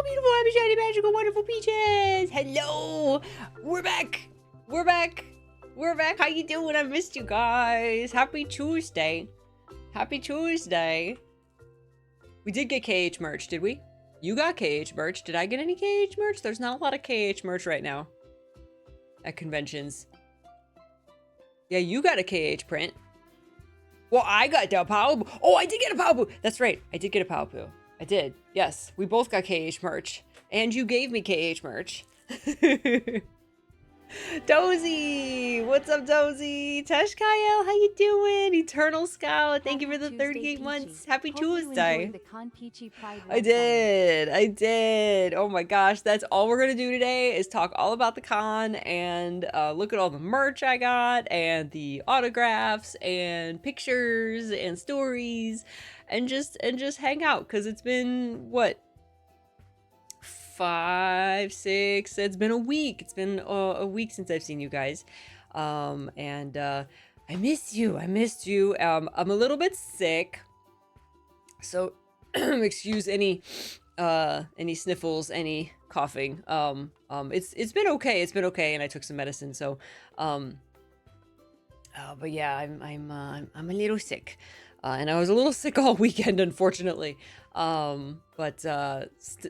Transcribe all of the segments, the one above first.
beautiful, happy, shiny, magical, wonderful peaches. Hello. We're back. We're back. We're back. How you doing? I missed you guys. Happy Tuesday. Happy Tuesday. We did get KH merch, did we? You got KH merch. Did I get any KH merch? There's not a lot of KH merch right now at conventions. Yeah, you got a KH print. Well, I got the Paopu. Oh, I did get a Paopu. That's right. I did get a Paopu. I did. Yes, we both got KH merch. And you gave me KH merch. Dozy! What's up, Dozy? Tesh Kyle, how you doing? Eternal Scout, thank you for the 38 months. Happy Tuesday. I did. Oh my gosh, that's all we're gonna do today is talk all about the con and look at all the merch I got and the autographs and pictures and stories and just hang out because it's been what? 5, 6, it's been a week. It's been a week since I've seen you guys. And I miss you. I missed you. I'm a little bit sick. So excuse any sniffles, any coughing. It's been okay. It's been okay. And I took some medicine. So, but yeah, I'm a little sick. And I was a little sick all weekend, unfortunately. But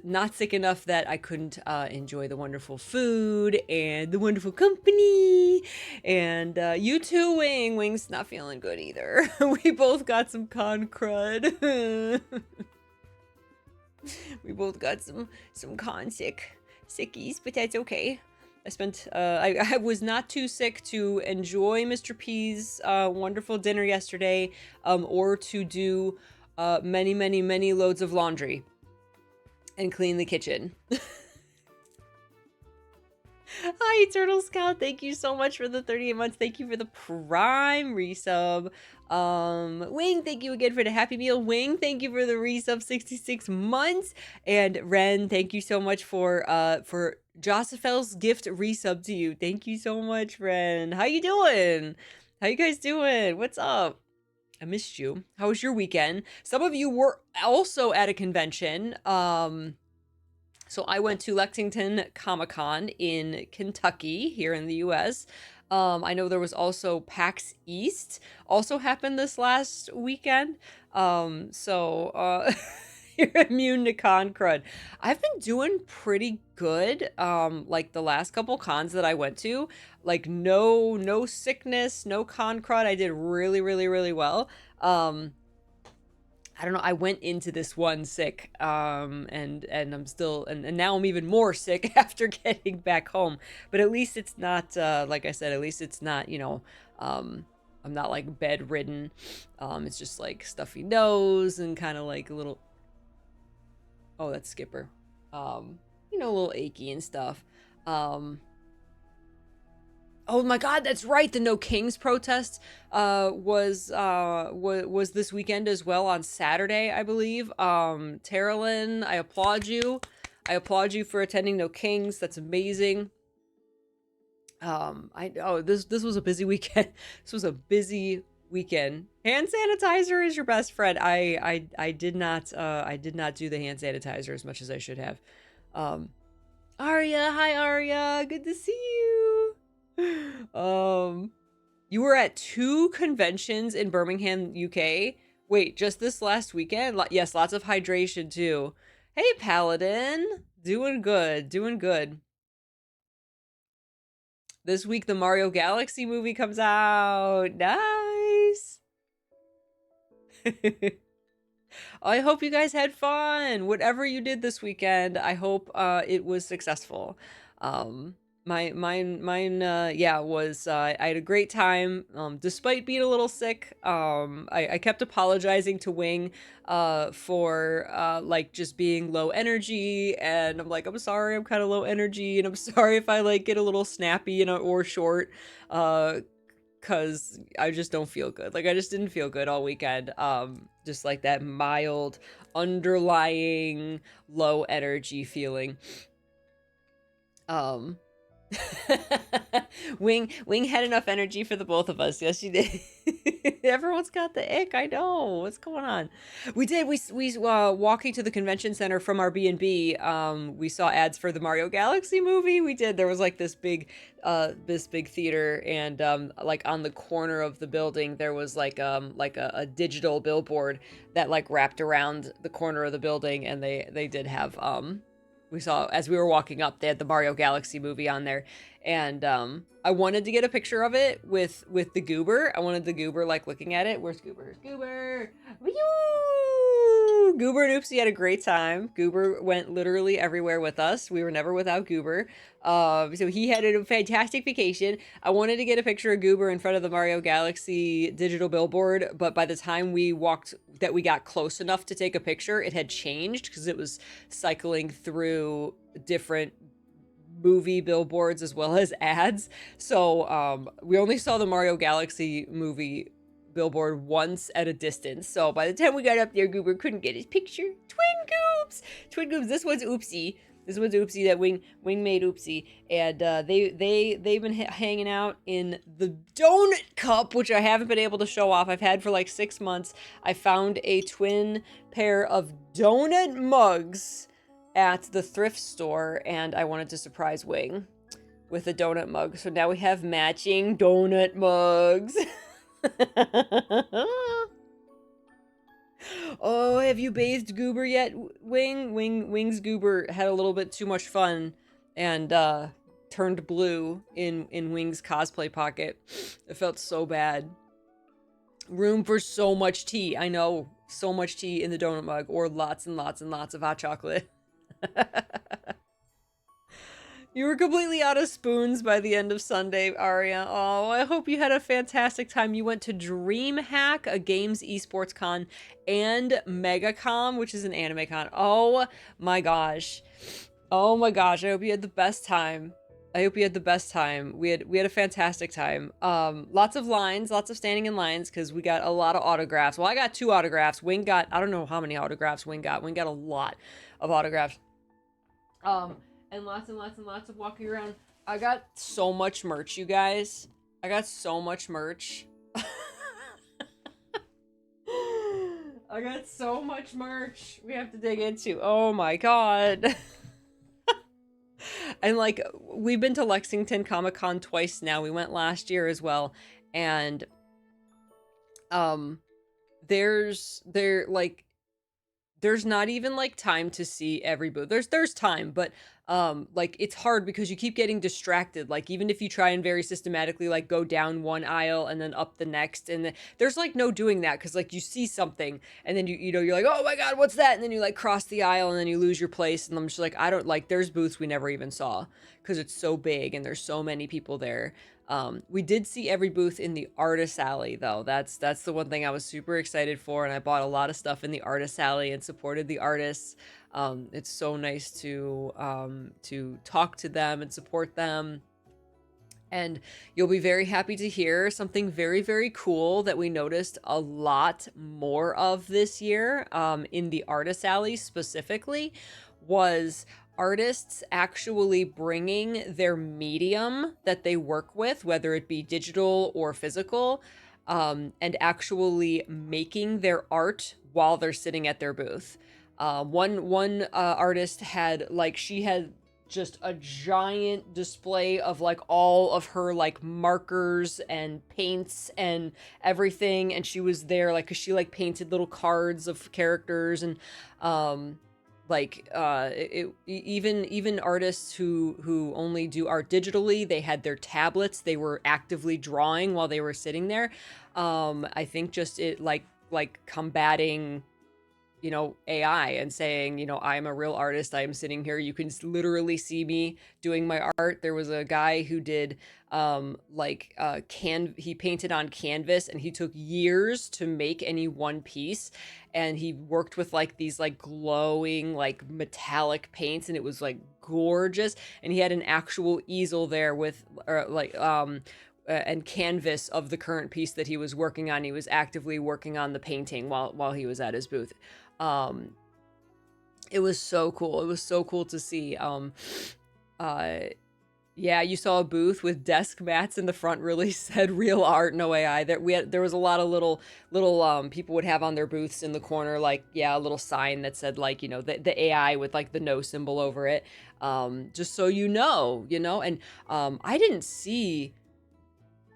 not sick enough that I couldn't enjoy the wonderful food and the wonderful company. And you too, Wing. Wing's not feeling good either. We both got some con crud. We both got some con sickies, but that's okay. I spent, I was not too sick to enjoy Mr. P's wonderful dinner yesterday, or to do many loads of laundry and clean the kitchen. Hi, Eternal Scout. Thank you so much for the 38 months. Thank you for the Prime resub. Wing, thank you again for the Happy Meal. Wing, thank you for the resub 66 months. And Ren, thank you so much for Josephel's gift resub to you. Thank you so much, Ren. How you doing? How you guys doing? What's up? I missed you. How was your weekend? Some of you were also at a convention. So I went to Lexington Comicon in Kentucky, here in the US. I know there was also PAX East, also happened this last weekend. You're immune to con crud. I've been doing pretty good, like the last couple cons that I went to. Like no sickness, no con crud. I did really well. I don't know, I went into this one sick, and I'm still, and now I'm even more sick after getting back home. But at least it's not, like I said, at least it's not, you know, I'm not like bedridden. It's just like stuffy nose and kind of like a little, oh, that's Skipper. You know, a little achy and stuff. Oh my God, that's right. The No Kings protest was this weekend as well on Saturday, I believe. Terralyn, I applaud you. I applaud you for attending No Kings. That's amazing. This was a busy weekend. This was a busy weekend. Hand sanitizer is your best friend. I did not do the hand sanitizer as much as I should have. Arya, hi Arya, good to see you. You were at 2 conventions in Birmingham, UK. Wait, just this last weekend? Yes, lots of hydration too. Hey, Paladin. Doing good, doing good. This week, the Mario Galaxy movie comes out. Nice. I hope you guys had fun. Whatever you did this weekend, I hope it was successful. Mine, yeah, was, I had a great time, despite being a little sick. I kept apologizing to Wing, for, like, just being low energy, and I'm like, I'm sorry, I'm kind of low energy, and I'm sorry if I, like, get a little snappy, you know, or short, cause I just don't feel good. Like, I just didn't feel good all weekend. Just like that mild, underlying low energy feeling. Wing had enough energy for the both of us. Yes, she did. Everyone's got the ick. I know. What's going on? We did. We walking to the convention center from our B&B. We saw ads for the Mario Galaxy movie. We did. There was like this big theater, and like on the corner of the building, there was like a digital billboard that like wrapped around the corner of the building, and they did have we saw as we were walking up, they had the Mario Galaxy movie on there, and I wanted to get a picture of it with the Goober. I wanted the Goober like looking at it. Where's Goober? Goober! Woo! Goober and Oopsie had a great time. Goober went literally everywhere with us. We were never without Goober. So he had a fantastic vacation. I wanted to get a picture of Goober in front of the Mario Galaxy digital billboard, but by the time we got close enough to take a picture, it had changed because it was cycling through different movie billboards as well as ads. So we only saw the Mario Galaxy movie billboard once at a distance. So by the time we got up there, Goober couldn't get his picture. Twin Goobs. This one's Oopsie. This one's Oopsie that Wing made Oopsie, and they've been hanging out in the donut cup, which I haven't been able to show off. I've had for like 6 months. I found a twin pair of donut mugs at the thrift store, and I wanted to surprise Wing with a donut mug. So now we have matching donut mugs. Oh, have you bathed Goober yet, Wing? Wing's Goober had a little bit too much fun and turned blue in Wing's cosplay pocket. It felt so bad. Room for so much tea. I know, so much tea in the donut mug, or lots and lots and lots of hot chocolate. You were completely out of spoons by the end of Sunday, Aria. Oh, I hope you had a fantastic time. You went to DreamHack, a games esports con, and MegaCon, which is an anime con. Oh my gosh. Oh my gosh. I hope you had the best time. I hope you had the best time. We had a fantastic time. Lots of lines, lots of standing in lines, because we got a lot of autographs. Well, I got 2 autographs. Wing got, I don't know how many autographs Wing got. Wing got a lot of autographs. And lots and lots and lots of walking around. I got so much merch, you guys. I got so much merch. I got so much merch we have to dig into. Oh my god. And like, we've been to Lexington Comicon twice now. We went last year as well. And there's not even like time to see every booth. There's time, but like it's hard because you keep getting distracted. Like even if you try and very systematically like go down one aisle and then up the next, and there's like no doing that, because like you see something and then you know you're like, oh my god, what's that? And then you like cross the aisle and then you lose your place. And I'm just like, I don't like, there's booths we never even saw because it's so big and there's so many people there. We did see every booth in the Artist Alley though. That's the one thing I was super excited for, and I bought a lot of stuff in the Artist Alley and supported the artists. It's so nice to talk to them and support them. And you'll be very happy to hear something very, very cool that we noticed a lot more of this year, in the Artist Alley specifically, was artists actually bringing their medium that they work with, whether it be digital or physical, and actually making their art while they're sitting at their booth. One artist had she had just a giant display of like all of her like markers and paints and everything, and she was there like because she like painted little cards of characters, and even artists who only do art digitally, they had their tablets, they were actively drawing while they were sitting there. I think just it like combating AI and saying, I'm a real artist. I am sitting here. You can literally see me doing my art. There was a guy who did he painted on canvas, and he took years to make any one piece, and he worked with like these like glowing like metallic paints, and it was like gorgeous. And he had an actual easel there with and canvas of the current piece that he was working on. He was actively working on the painting while he was at his booth. It was so cool. It was so cool to see. Yeah, you saw a booth with desk mats in the front really said real art, no AI. There was a lot of little people would have on their booths in the corner, like, yeah, a little sign that said, like, the AI with like the no symbol over it. Just so and I didn't see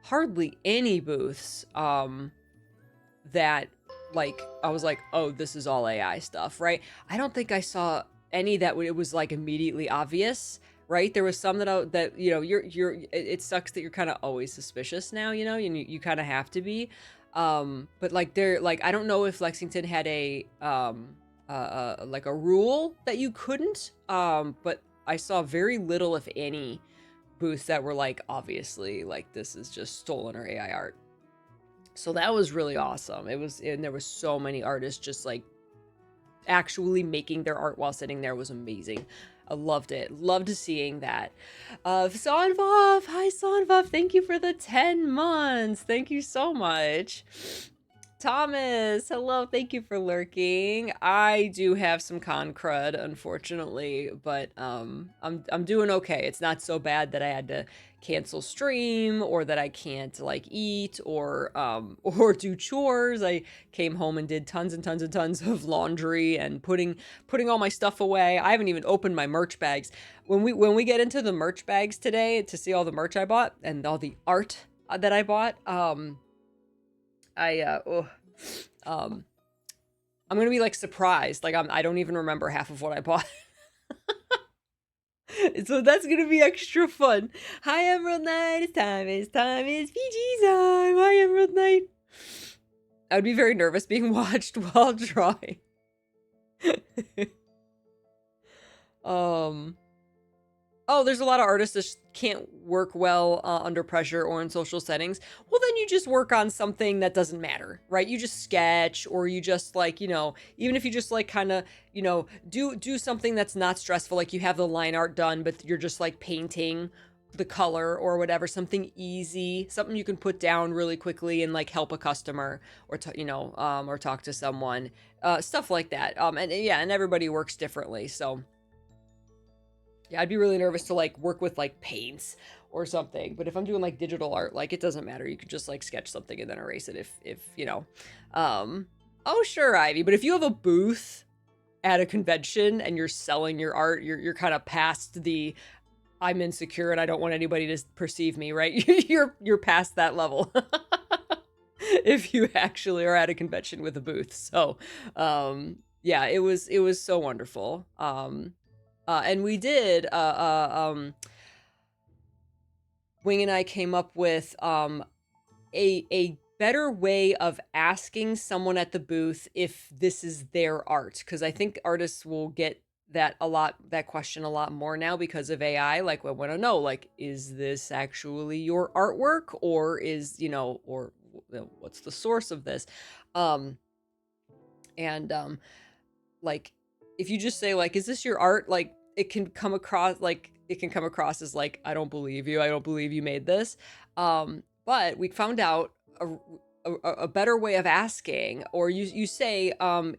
hardly any booths that, like, I was like, oh, this is all AI stuff, right? I don't think I saw any that it was like immediately obvious, right? There was some that it sucks that you're kind of always suspicious now, and you kind of have to be. But like I don't know if Lexington had a like a rule that you couldn't, but I saw very little, if any, booths that were like, obviously, like, this is just stolen or AI art. So that was really awesome. And there was so many artists just like actually making their art while sitting there. Was amazing. I loved it. Loved seeing that. Sonvav, hi Sonvav. Thank you for the 10 months. Thank you so much. Thomas, hello, thank you for lurking. I do have some con crud, unfortunately, but I'm doing okay. It's not so bad that I had to cancel stream or that I can't like eat or or do chores. I came home and did tons and tons and tons of laundry and putting all my stuff away. I haven't even opened my merch bags. When we get into the merch bags today to see all the merch I bought and all the art that I bought, I'm gonna be like surprised. Like I don't even remember half of what I bought. So that's gonna be extra fun. Hi Emerald Knight, it's time, it's PG time. Hi Emerald Knight. I would be very nervous being watched while drawing. Oh, there's a lot of artists that can't work well under pressure or in social settings. Well, then you just work on something that doesn't matter, right? You just sketch, or you just like, even if you just like kind of, do something that's not stressful, like you have the line art done, but you're just like painting the color or whatever, something easy, something you can put down really quickly and like help a customer or or talk to someone, stuff like that. And everybody works differently, so. Yeah, I'd be really nervous to like work with like paints or something. But if I'm doing like digital art, like it doesn't matter. You could just like sketch something and then erase it if oh sure, Ivy. But if you have a booth at a convention and you're selling your art, you're kind of past the I'm insecure and I don't want anybody to perceive me, right? You're past that level. If you actually are at a convention with a booth. So yeah, it was so wonderful. And we did, Wing and I came up with a better way of asking someone at the booth if this is their art, because I think artists will get that question a lot more now because of AI. Like, I want to know, like, is this actually your artwork, or is or what's the source of this? Like, if you just say like, is this your art, like it can come across as like, I don't believe you made this. But we found out a better way of asking, or you say,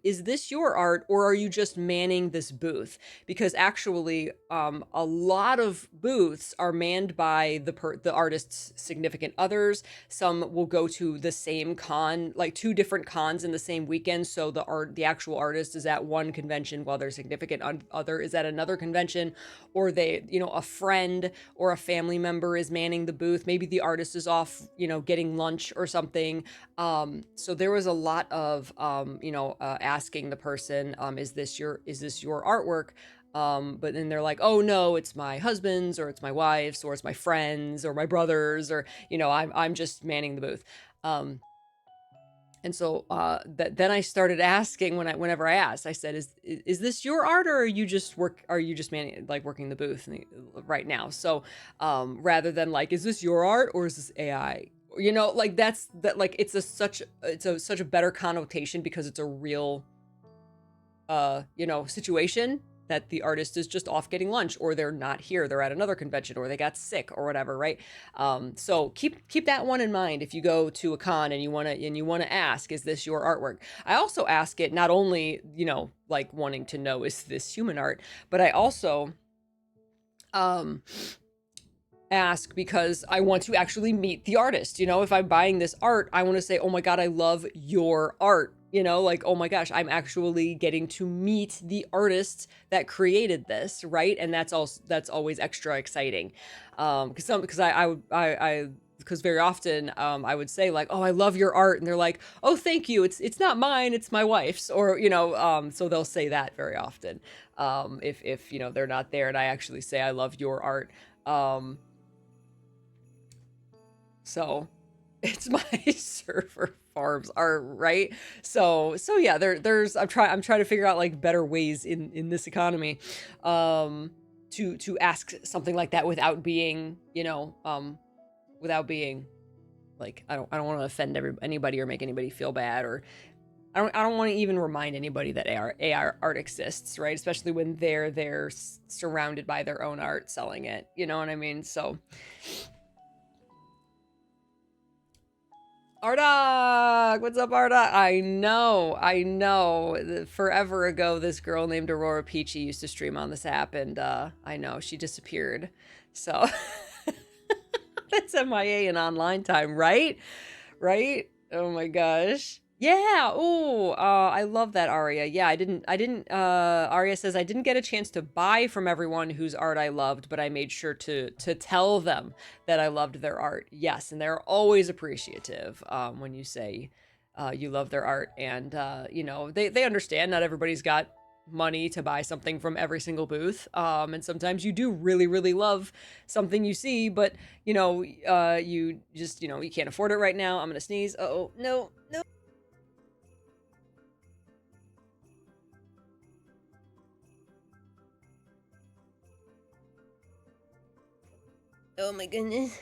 is this your art, or are you just manning this booth? Because actually, a lot of booths are manned by the artist's significant others. Some will go to the same con, like 2 different cons in the same weekend. So the actual artist is at one convention while their significant other is at another convention, or they, a friend or a family member is manning the booth. Maybe the artist is off, getting lunch or something. So there was a lot of, asking the person, is this your artwork? But then they're like, oh no, it's my husband's, or it's my wife's, or it's my friend's, or my brother's, or, I'm just manning the booth. And so, then I started asking whenever I asked, I said, is this your art, or are you just working the booth right now? So, rather than like, is this your art or is this AI? Like it's such a better connotation because it's a real, situation that the artist is just off getting lunch, or they're not here, they're at another convention, or they got sick or whatever, right? So keep that one in mind if you go to a con and you want to ask, is this your artwork? I also ask it not only, like wanting to know, is this human art, but I also ask because I want to actually meet the artist. You know, if I'm buying this art, I want to say, oh my God, I love your art. You know, like, oh my gosh, I'm actually getting to meet the artist that created this, right? And that's always extra exciting. Because very often I would say like, oh, I love your art, and they're like, oh, thank you. It's not mine, it's my wife's, or you know, so they'll say that very often. If you know they're not there, and I actually say I love your art. So it's my server farms are right. So yeah, there's I'm trying to figure out like better ways in this economy to ask something like that without being, you know, without being like I don't want to offend anybody or make anybody feel bad, or I don't want to even remind anybody that AR art exists, right? Especially when they're surrounded by their own art selling it. You know what I mean? So Ardog! What's up, Ardog? I know. Forever ago, this girl named AuroraPeachy used to stream on this app, and I know, she disappeared. So, that's MIA in online time, right? Right? Oh my gosh. Yeah. Oh, I love that, Aria. Yeah, Aria says, I didn't get a chance to buy from everyone whose art I loved, but I made sure to tell them that I loved their art. Yes, and they're always appreciative when you say you love their art. And, you know, they understand not everybody's got money to buy something from every single booth. And sometimes you do really, really love something you see, but, you know, you just, you know, you can't afford it right now. I'm gonna sneeze. Uh-oh, no. Oh my goodness.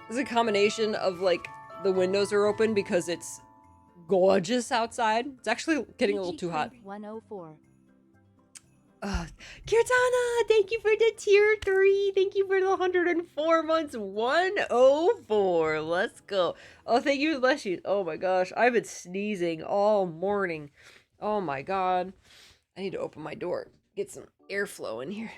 It's a combination of like the windows are open because it's gorgeous outside. It's actually getting a little too hot. 104. Kirtana, thank you for the tier 3. Thank you for the 104 months. 104. Let's go. Oh, thank you, Leshy. Oh my gosh. I've been sneezing all morning. Oh my god. I need to open my door. Get some airflow in here.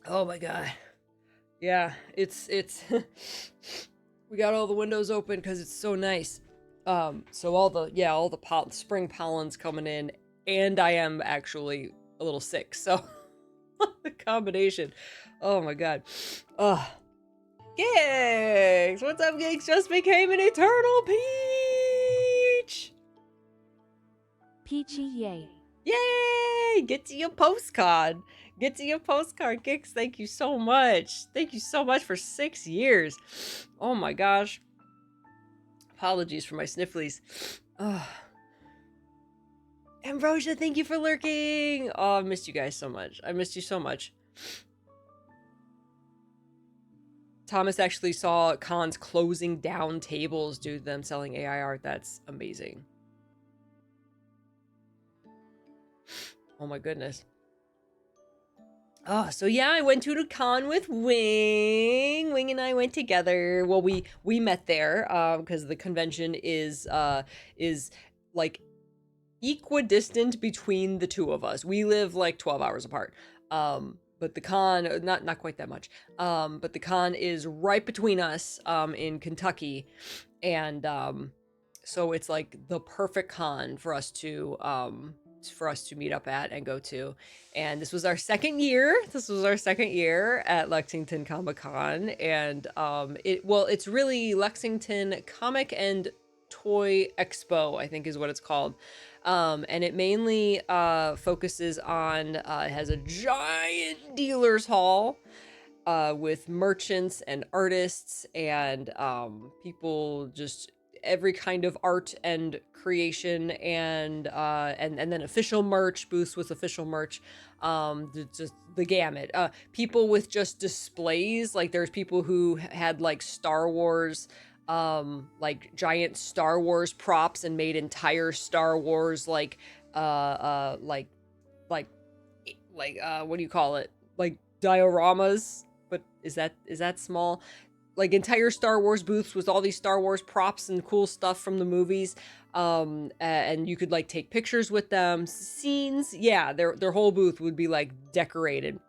Oh my god. Yeah, it's we got all the windows open because it's so nice. So all the spring pollen's coming in, and I am actually a little sick, so the combination. Oh my god. Gigs! What's up, Gigs? Just became an eternal peach! Peachy yay. Yay! Get to your postcard. Get to your postcard, Gigs. Thank you so much. Thank you so much for 6 years. Oh my gosh. Apologies for my snifflies. Ambrosia, thank you for lurking. Oh, I missed you guys so much. I missed you so much. Thomas actually saw cons closing down tables due to them selling AI art. That's amazing. Oh my goodness. Oh, so yeah, I went to the con with Wing. Wing and I went together. Well, we met there because the convention is like equidistant between the two of us. We live like 12 hours apart. But the con, not quite that much. But the con is right between us in Kentucky, and so it's like the perfect con for us to meet up at and go to. And this was our second year. This was our second year at Lexington Comicon, and it's really Lexington Comic and Toy Expo, I think is what it's called. And it mainly focuses on, it has a giant dealer's hall with merchants and artists and people, just every kind of art and creation, and then official merch, booths with official merch, just the gamut. People with just displays, like there's people who had like Star Wars like giant Star Wars props and made entire Star Wars like like what do you call it? Like dioramas, but is that small? Like entire Star Wars booths with all these Star Wars props and cool stuff from the movies. And you could like take pictures with them, scenes. Yeah, their whole booth would be like decorated.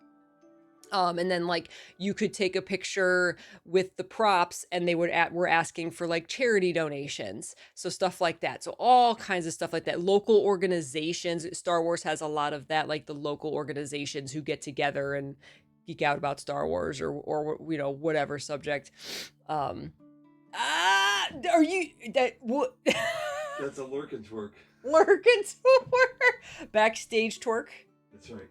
And then like you could take a picture with the props and they were asking for like charity donations. So stuff like that. So all kinds of stuff like that. Local organizations, Star Wars has a lot of that, like the local organizations who get together and geek out about Star Wars or you know, whatever subject. Are you that what? That's a lurk and twerk. Lurk and twerk. Backstage twerk. That's right.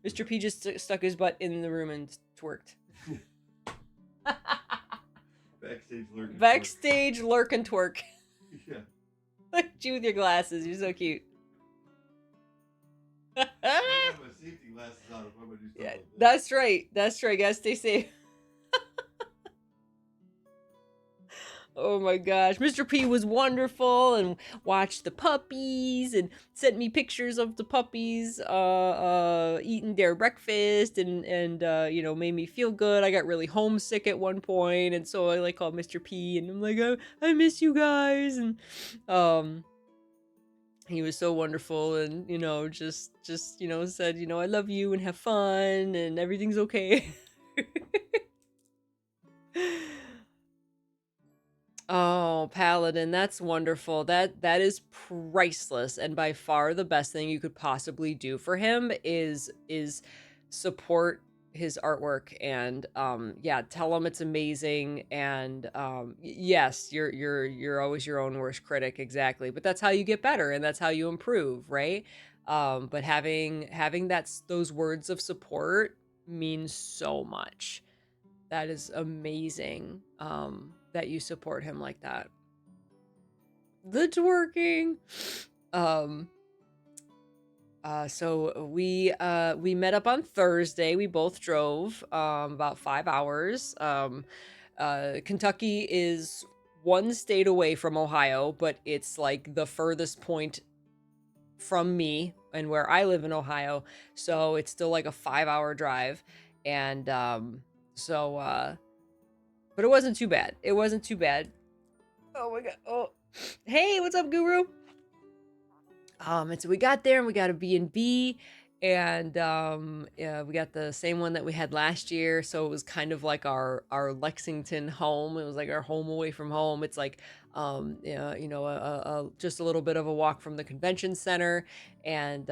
Mr. P just stuck his butt in the room and twerked. Backstage lurk and Backstage twerk. Lurk and twerk. Yeah. Look at you with your glasses. You're so cute. I have my safety glasses on if I'm gonna do stuff Yeah, like that. that's right. That's right, guys. Stay safe. Oh my gosh. Mr. P was wonderful and watched the puppies and sent me pictures of the puppies eating their breakfast and you know, made me feel good. I got really homesick at one point, and so I like called Mr. P and I'm like, I miss you guys. And he was so wonderful and, you know, just you know, said, you know, I love you and have fun and everything's okay. Oh, Paladin, that's wonderful. That is priceless, and by far the best thing you could possibly do for him is support his artwork and yeah, tell him it's amazing. And yes, you're always your own worst critic, exactly, but that's how you get better and that's how you improve, right? But having those words of support means so much. That is amazing. That you support him like that. The twerking. So we met up on Thursday. We both drove about 5 hours. Kentucky is one state away from Ohio, but it's like the furthest point from me and where I live in Ohio. So it's still like a 5-hour drive. And but it wasn't too bad. It wasn't too bad. Oh my god. Oh. Hey, what's up, Guru? And so we got there and we got a B&B and yeah, we got the same one that we had last year. So it was kind of like our Lexington home. It was like our home away from home. It's like yeah, you know, just a little bit of a walk from the convention center. And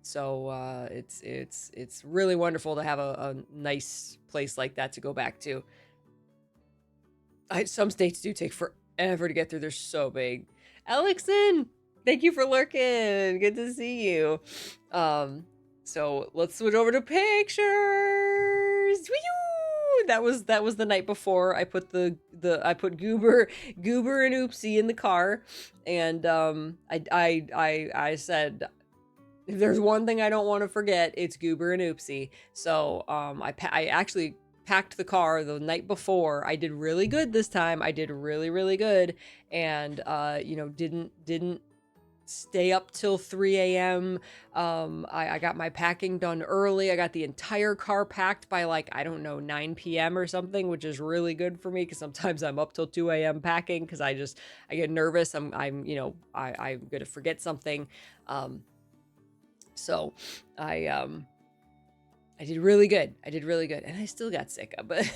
so it's really wonderful to have a nice place like that to go back to. Some states do take forever to get through. They're so big. Alexon, thank you for lurking. Good to see you. So let's switch over to pictures. Whee-oo! That was the night before. I put I put Goober and Oopsie in the car, and I said, if there's one thing I don't want to forget, it's Goober and Oopsie. So I actually packed the car the night before. I did really good this time. I did really good, and you know, didn't stay up till 3 a.m. I got my packing done early. I got the entire car packed by like, I don't know, 9 p.m. or something, which is really good for me because sometimes I'm up till 2 a.m. packing because I get nervous. I'm you know, I'm gonna forget something. So I did really good. And I still got sick, but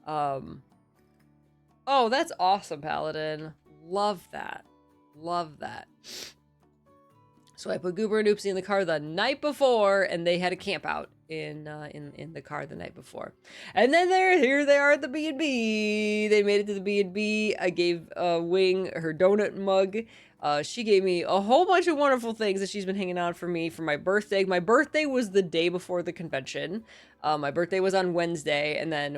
oh, that's awesome, Paladin. Love that. So I put Goober and Oopsie in the car the night before, and they had a camp out in the car the night before. And then here they are at the B&B. They made it to the B&B. I gave Wing her donut mug. She gave me a whole bunch of wonderful things that she's been hanging on for me for my birthday. My birthday was the day before the convention. My birthday was on Wednesday, and then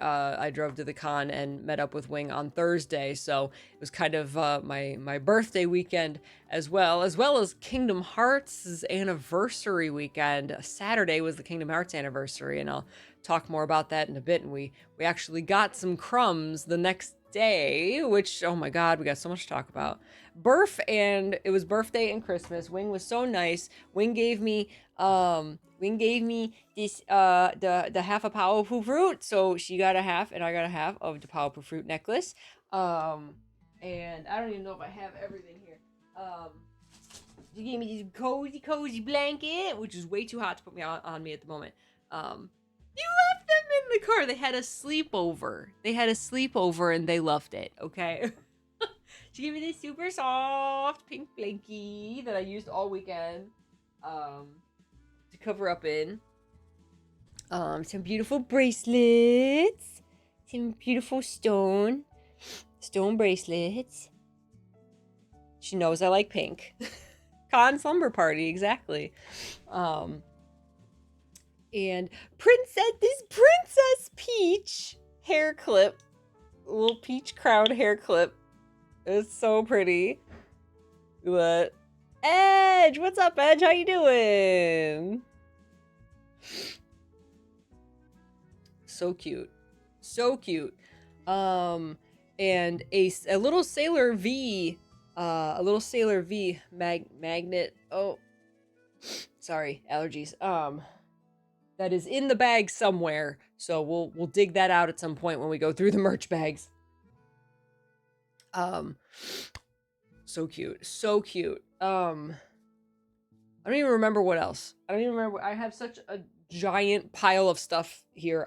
I drove to the con and met up with Wing on Thursday. So it was kind of my birthday weekend as well as Kingdom Hearts' anniversary weekend. Saturday was the Kingdom Hearts anniversary, and I'll talk more about that in a bit. And we actually got some crumbs the next day, which, oh my god, we got so much to talk about. And it was birthday and Christmas. Wing was so nice. Wing gave me this the half a powerful fruit. So she got a half and I got a half of the powerful fruit necklace. And I don't even know if I have everything here. She gave me this cozy blanket, which is way too hot to put me on me at the moment. You left them in the car. They had a sleepover. And they loved it, okay? She gave me this super soft pink blankie that I used all weekend to cover up in. Some beautiful bracelets. Some beautiful stone bracelets. She knows I like pink. Con slumber party, exactly. And this Princess Peach hair clip. Little peach crown hair clip. It's so pretty. But Edge, what's up, Edge? How you doing? So cute. So cute. And a little Sailor V magnet. Oh, sorry, allergies. That is in the bag somewhere. So we'll dig that out at some point when we go through the merch bags. So cute. I don't even remember what else. I have such a giant pile of stuff here.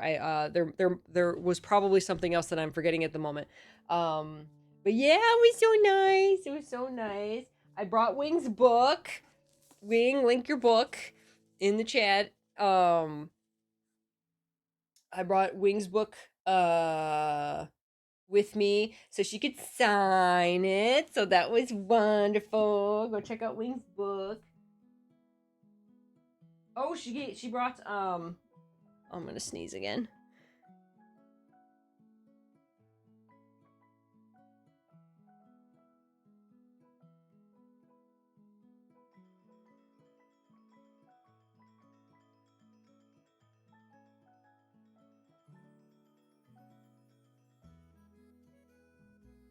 There was probably something else that I'm forgetting at the moment. But yeah, it was so nice. I brought Wing's book. Wing, link your book in the chat. I brought Wing's book with me so she could sign it. So that was wonderful. Go check out Wing's book. Oh, she brought I'm gonna sneeze again.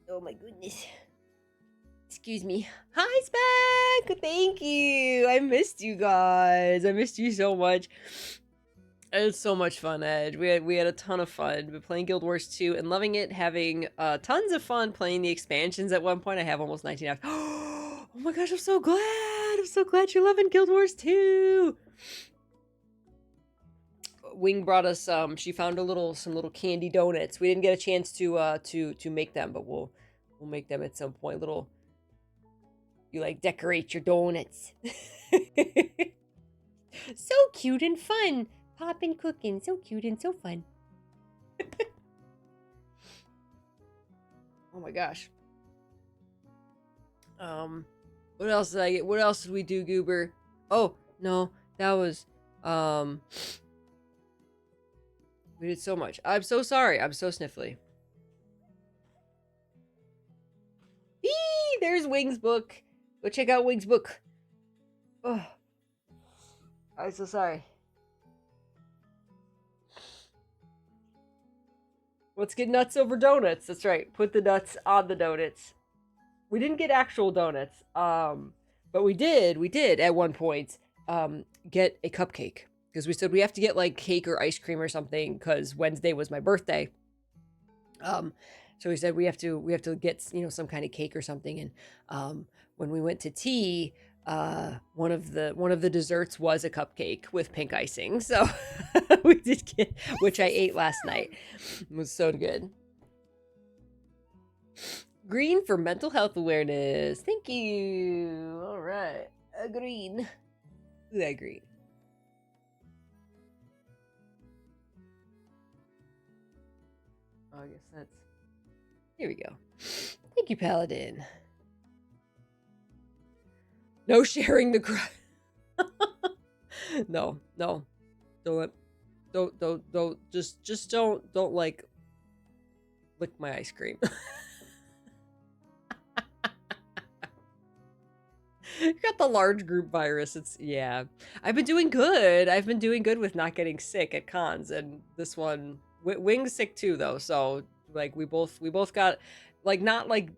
Oh my goodness. Excuse me. Hi, Spec! Thank you! I missed you guys. I missed you so much. It was so much fun, Edge. We had a ton of fun. We're playing Guild Wars 2 and loving it, having tons of fun playing the expansions at one point. I have almost 19 hours. Oh my gosh, I'm so glad! I'm so glad you're loving Guild Wars 2! Wing brought us she found some little candy donuts. We didn't get a chance to make them, but we'll make them at some point. You like decorate your donuts. So cute and fun. Poppin' cooking, so cute and so fun. Oh my gosh. What else did I get? What else did we do, Goober? Oh, no, that was we did so much. I'm so sorry. I'm so sniffly. Eee, there's Wing's book. Go check out Wing's book. Oh, I'm so sorry. Let's get nuts over donuts. That's right. Put the nuts on the donuts. We didn't get actual donuts. But we did at one point get a cupcake. Because we said we have to get like cake or ice cream or something because Wednesday was my birthday. So we said we have to get, some kind of cake or something. And when we went to tea, one of the desserts was a cupcake with pink icing. So we did get, which I ate last night. It was so good. Green for mental health awareness. Thank you. All right, green. Ooh, that green. I guess that's... Here we go. Thank you, Paladin. No sharing the crud. No. Don't. Just don't like lick my ice cream. Got the large group virus. Yeah. I've been doing good. I've been doing good with not getting sick at cons, and this one, Wing's sick too, though. So like we both got like not like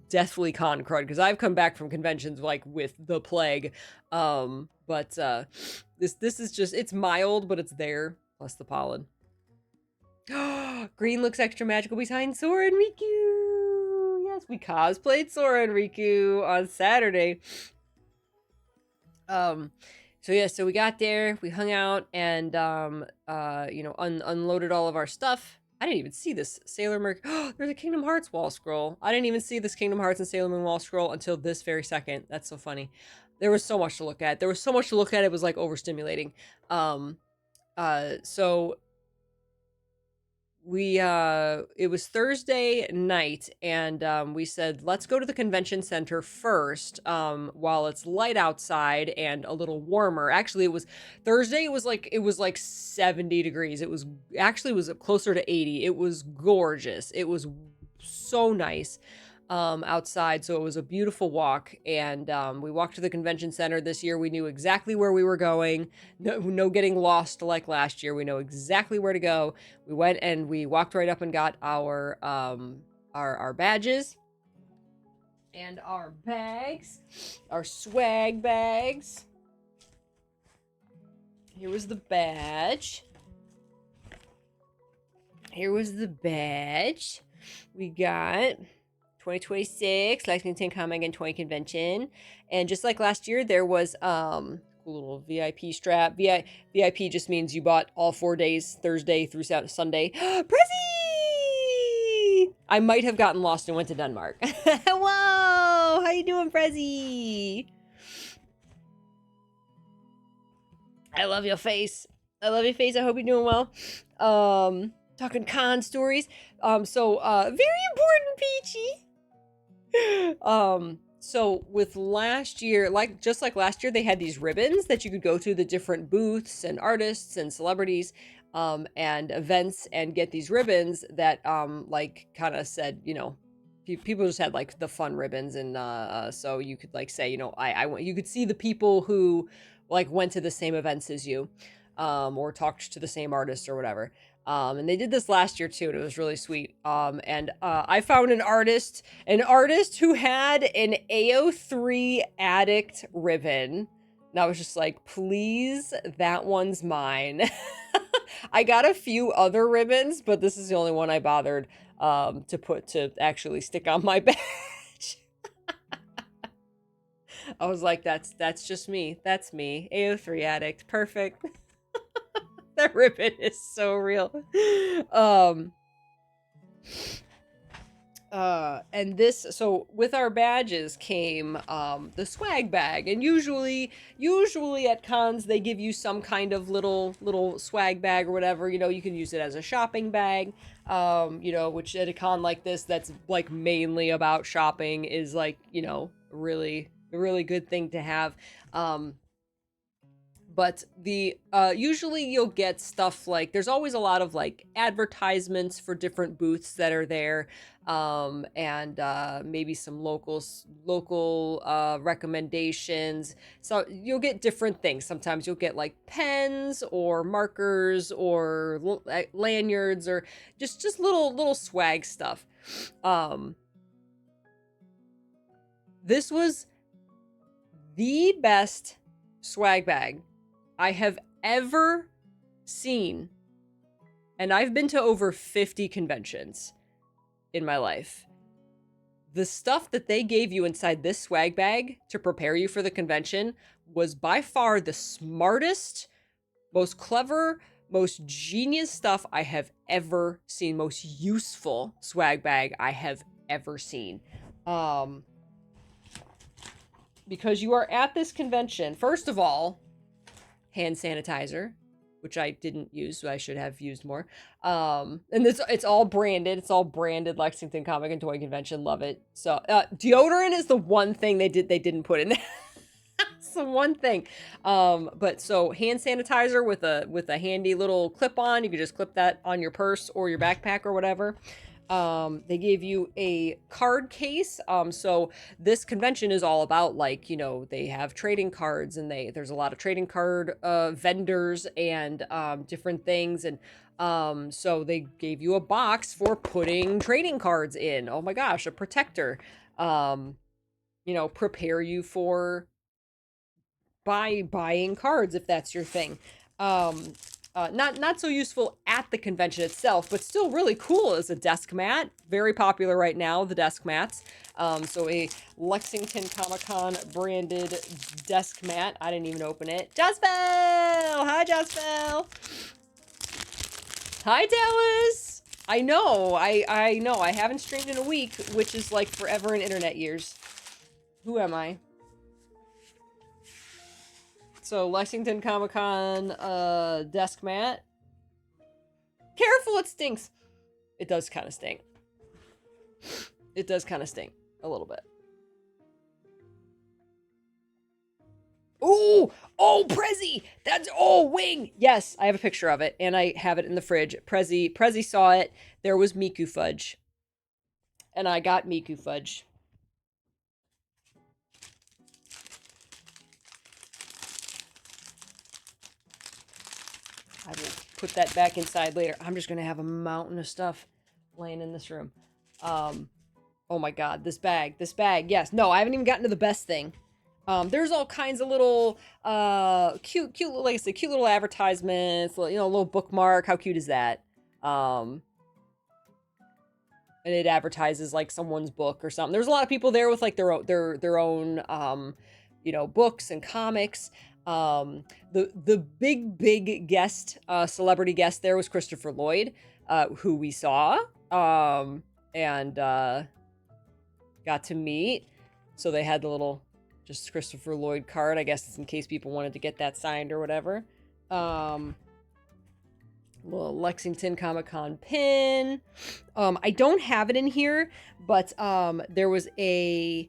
deathly con crud, because I've come back from conventions like with the plague. But this is just, it's mild, but it's there, plus the pollen. Green looks extra magical behind Sora and Riku. Yes, we cosplayed Sora and Riku on Saturday. So we got there, we hung out, and unloaded all of our stuff. I didn't even see this Sailor Moon. There's a Kingdom Hearts wall scroll. I didn't even see this Kingdom Hearts and Sailor Moon wall scroll until this very second. That's so funny. There was so much to look at. It was like overstimulating. So we it was Thursday night, and we said, let's go to the convention center first, while it's light outside and a little warmer. Actually, it was Thursday. It was like 70 degrees. It was closer to 80. It was gorgeous. It was so nice outside. So it was a beautiful walk, and we walked to the convention center this year. We knew exactly where we were going. No getting lost like last year. We know exactly where to go. We went and we walked right up and got our badges and our bags, our swag bags. Here was the badge. We got 2026 Lexington Comic Toy Convention, and just like last year, there was cool little VIP strap. VIP just means you bought all 4 days, Thursday through Sunday. Prezi! I might have gotten lost and went to Denmark. Whoa! How you doing, Prezi? I love your face. I hope you're doing well. Talking con stories. So very important, Peachy. So with last year, just like last year, they had these ribbons that you could go to the different booths and artists and celebrities and events and get these ribbons that like kind of said, people just had like the fun ribbons, and so you could like say, you could see the people who like went to the same events as you, or talked to the same artists or whatever. And they did this last year too, and it was really sweet. And I found an artist who had an AO3 addict ribbon. And I was just like, please, that one's mine. I got a few other ribbons, but this is the only one I bothered to actually stick on my badge. I was like, that's just me. That's me. AO3 addict. Perfect. That ribbon is so real. And this, so with our badges came the swag bag, and usually at cons they give you some kind of little swag bag or whatever. You can use it as a shopping bag. Which at a con like this, that's like mainly about shopping, is like really a really good thing to have. But the usually you'll get stuff like, there's always a lot of like advertisements for different booths that are there, and maybe some local recommendations. So you'll get different things. Sometimes you'll get like pens or markers or lanyards or just little swag stuff. This was the best swag bag I have ever seen, and I've been to over 50 conventions in my life. The stuff that they gave you inside this swag bag to prepare you for the convention was by far the smartest, most clever, most genius stuff I have ever seen, most useful swag bag I have ever seen. Because you are at this convention, first of all, hand sanitizer, which I didn't use, so I should have used more. And it's all branded. It's all branded Lexington Comic and Toy Convention. Love it. So deodorant is the one thing they didn't put in there. That's the one thing. But so hand sanitizer with a handy little clip on. You can just clip that on your purse or your backpack or whatever. They gave you a card case. So this convention is all about, like, you know, they have trading cards, and there's a lot of trading card vendors and different things. And so they gave you a box for putting trading cards in. Oh my gosh, a protector. You know, prepare you for buying cards if that's your thing. Not so useful at the convention itself, but still really cool as a desk mat. Very popular right now, the desk mats. So a Lexington Comicon branded desk mat. I didn't even open it. Jospel! Hi, Jospel! Hi, Dallas! I know, I know. I haven't streamed in a week, which is like forever in internet years. Who am I? So Lexington Comicon desk mat. Careful, it stinks. It does kind of stink. It does kind of stink a little bit. Ooh! Oh, Prezi! That's, oh, Wing! Yes, I have a picture of it, and I have it in the fridge. Prezi saw it. There was Miku fudge. And I got Miku fudge. I will put that back inside later. I'm just gonna have a mountain of stuff laying in this room. Oh my god, this bag, yes. No, I haven't even gotten to the best thing. There's all kinds of little, cute, like I said, cute little advertisements, you know, a little bookmark. How cute is that? And it advertises like someone's book or something. There's a lot of people there with like their own, you know, books and comics. The big guest, celebrity guest there was Christopher Lloyd, who we saw, and got to meet. So they had the little, just Christopher Lloyd card, I guess, in case people wanted to get that signed or whatever. Little Lexington Comicon pin. I don't have it in here, but there was a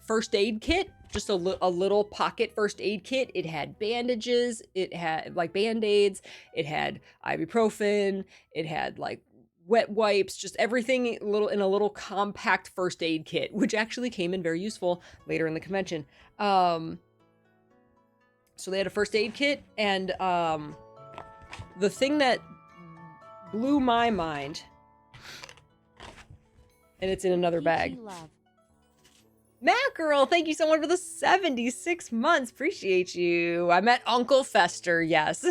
first aid kit, just a little pocket first aid kit. It had bandages, it had like band-aids, it had ibuprofen, it had like wet wipes, just everything in a little compact first aid kit, which actually came in very useful later in the convention. So they had a first aid kit, and the thing that blew my mind, and it's in another bag. Matt Girl, thank you so much for the 76 months. Appreciate you. I met Uncle Fester, yes.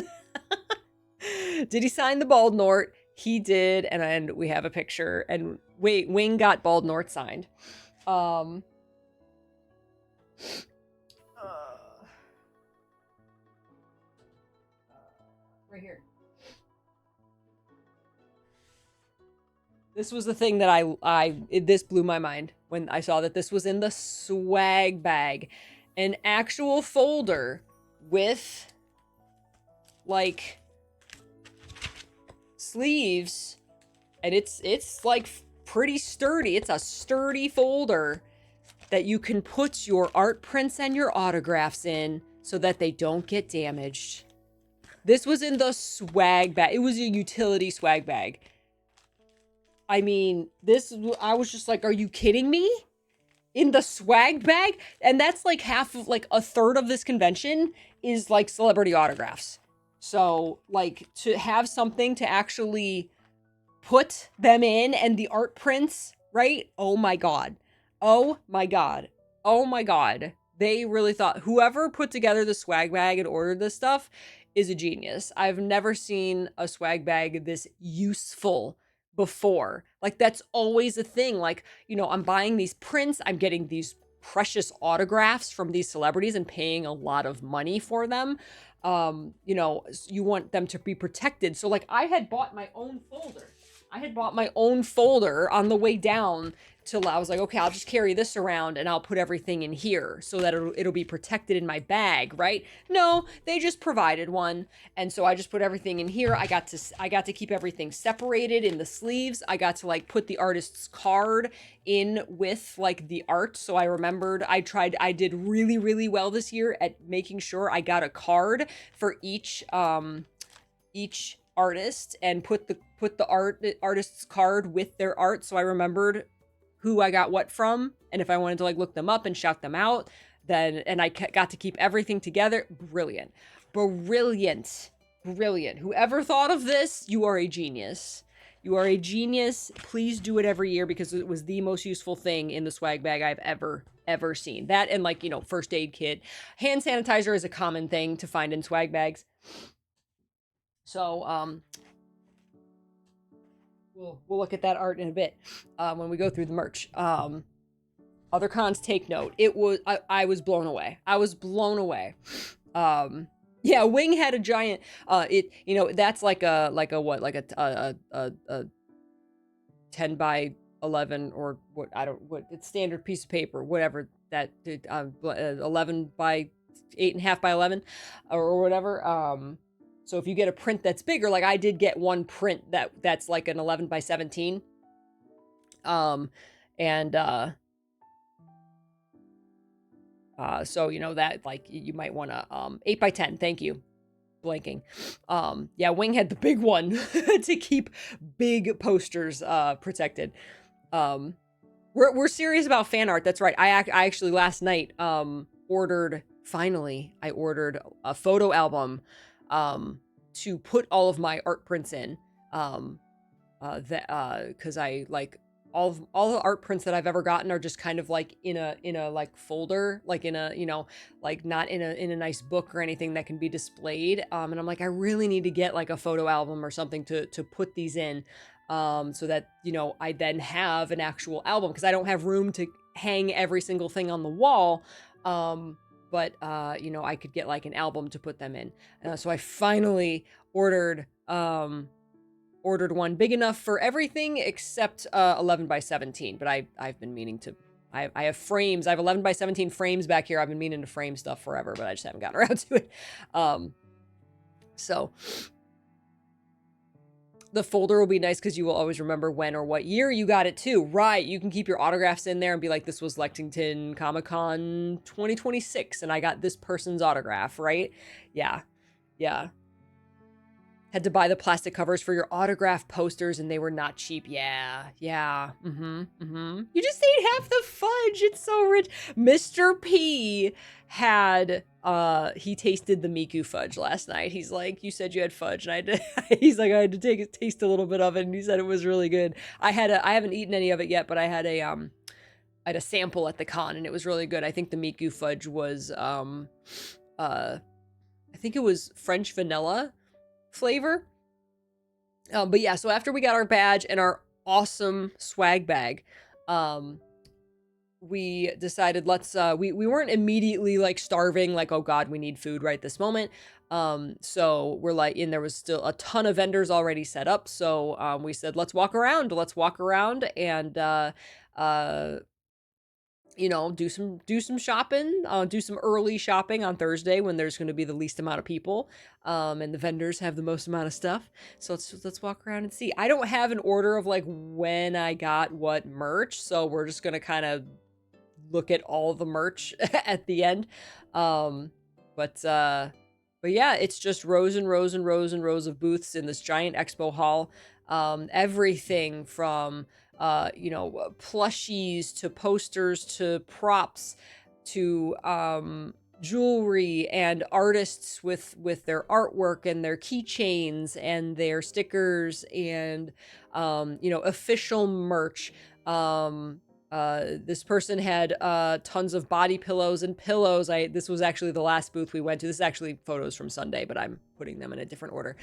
Did he sign the Bald Nort? He did, and we have a picture. And wait, Wing got Bald Nort signed. Right here. This was the thing that this blew my mind when I saw that this was in the swag bag. An actual folder with, like, sleeves. And it's like pretty sturdy. It's a sturdy folder that you can put your art prints and your autographs in so that they don't get damaged. This was in the swag bag. It was a utility swag bag. I mean, I was just like, are you kidding me? In the swag bag? And that's like a third of this convention is like celebrity autographs. So like to have something to actually put them in and the art prints, right? Oh my God. Oh my God. Oh my God. They really thought, whoever put together the swag bag and ordered this stuff is a genius. I've never seen a swag bag this useful before. Like, that's always a thing. Like, you know, I'm buying these prints, I'm getting these precious autographs from these celebrities and paying a lot of money for them. You know, you want them to be protected. So like, I had bought my own folder. I had bought my own folder on the way down till I was like, okay, I'll just carry this around and I'll put everything in here so that it'll be protected in my bag, right? No, they just provided one. And so I just put everything in here. I got to keep everything separated in the sleeves. I got to like put the artist's card in with like the art. So I remembered I did really, really well this year at making sure I got a card for each artist and put the artist's card with their art, so I remembered who I got what from, and if I wanted to like look them up and shout them out, then, and I got to keep everything together. Brilliant. Whoever thought of this, you are a genius. You are a genius. Please do it every year because it was the most useful thing in the swag bag I've ever seen. That and like, you know, first aid kit. Hand sanitizer is a common thing to find in swag bags. So, we'll look at that art in a bit when we go through the merch. Other cons, take note. I was blown away. Yeah, Wing had a giant. That's like a 10 by 11 or what it's standard piece of paper, whatever that 11 by 8.5 by 11 or whatever. So if you get a print that's bigger, like I did get one print that's like an 11 by 17. So you know that like you might want to 8 by 10. Thank you. Blanking. Yeah, Wing had the big one to keep big posters protected. We're serious about fan art. That's right. I actually last night ordered a photo album to put all of my art prints in, because I like all the art prints that I've ever gotten are just kind of like in a like folder, like in a, you know, like not in a nice book or anything that can be displayed. And I'm like, I really need to get like a photo album or something to put these in, so that, you know, I then have an actual album because I don't have room to hang every single thing on the wall. But you know, I could get like an album to put them in. So I finally ordered one big enough for everything except 11 by 17. But I've been meaning to. I have frames. I have 11 by 17 frames back here. I've been meaning to frame stuff forever, but I just haven't gotten around to it. So the folder will be nice because you will always remember when or what year you got it too. Right. You can keep your autographs in there and be like, this was Lexington Comicon 2026 and I got this person's autograph, right? Yeah. Yeah. Had to buy the plastic covers for your autograph posters and they were not cheap. Yeah. Yeah. You just ate half the fudge. It's so rich. Mr. P had he tasted the Miku fudge last night. He's like, you said you had fudge, and I did. He's like, I had to taste a little bit of it, and he said it was really good. I haven't eaten any of it yet, but I had a sample at the con, and it was really good. I think the Miku fudge was I think it was French vanilla flavor. But yeah, so after we got our badge and our awesome swag bag, we decided we weren't immediately like starving, like, oh god, we need food right this moment. So we're like, and there was still a ton of vendors already set up. So we said, let's walk around and you know, do some shopping, do some early shopping on Thursday when there's going to be the least amount of people, and the vendors have the most amount of stuff. So let's walk around and see. I don't have an order of like when I got what merch, so we're just going to kind of look at all the merch at the end. But yeah, it's just rows and rows and rows and rows of booths in this giant expo hall. Everything from you know, plushies to posters to props to jewelry and artists with their artwork and their keychains and their stickers and you know, official merch. This person had tons of body pillows and pillows. This was actually the last booth we went to. This is actually photos from Sunday, but I'm putting them in a different order.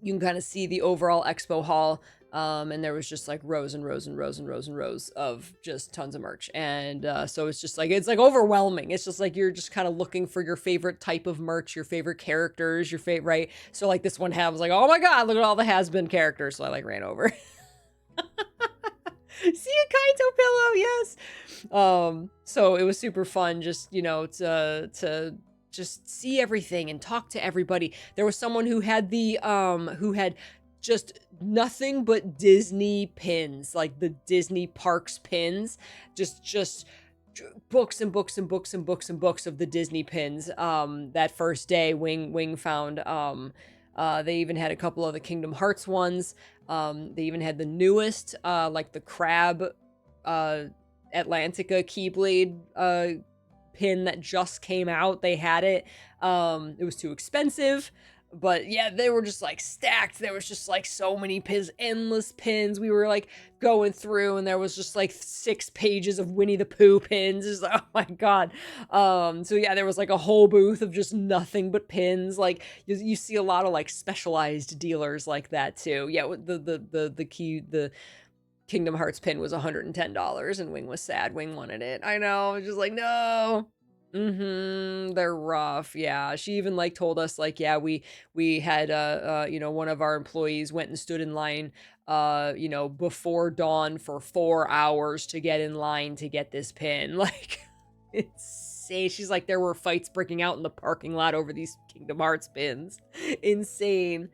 You can kind of see the overall expo hall. And there was just like rows and rows and rows and rows and rows of just tons of merch. And so it's just like, it's like overwhelming. It's just like you're just kind of looking for your favorite type of merch, your favorite characters, your favorite, right? So like this one was like, oh my God, look at all the has-been characters. So I like ran over. See a Kaito pillow, yes. So it was super fun, just to just see everything and talk to everybody. There was someone who had who had just nothing but Disney pins, like the Disney parks pins, just books and books and books and books and books of the Disney pins. That first day, Wing found they even had a couple of the Kingdom Hearts ones. They even had the newest, like the Crab Atlantica Keyblade pin that just came out. They had it. It was too expensive. But yeah, they were just like stacked. There was just like so many pins, endless pins. We were like going through and there was just like 6 pages of Winnie the Pooh pins. It's like, oh my God. So yeah, there was like a whole booth of just nothing but pins. Like you see a lot of like specialized dealers like that too. Yeah, the Kingdom Hearts pin was $110 and Wing was sad. Wing wanted it. I know. I was just like, no. They're rough. Yeah. She even like told us like, yeah, we had one of our employees went and stood in line before dawn for 4 hours to get in line to get this pin. Like insane. She's like, there were fights breaking out in the parking lot over these Kingdom Hearts pins. Insane.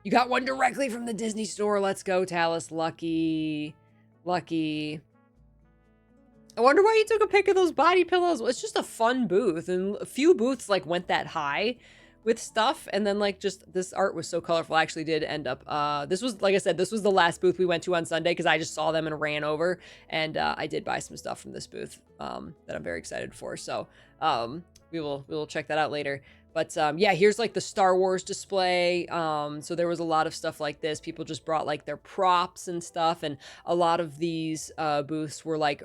You got one directly from the Disney store. Let's go, Talus. Lucky. I wonder why you took a pic of those body pillows. Well, it's just a fun booth, and a few booths like went that high with stuff, and then like just this art was so colorful. I actually did end up this was, like I said, this was the last booth we went to on Sunday because I just saw them and ran over, and I did buy some stuff from this booth that I'm very excited for. So we will check that out later. But yeah, here's like the Star Wars display. So there was a lot of stuff like this. People just brought like their props and stuff, and a lot of these booths were like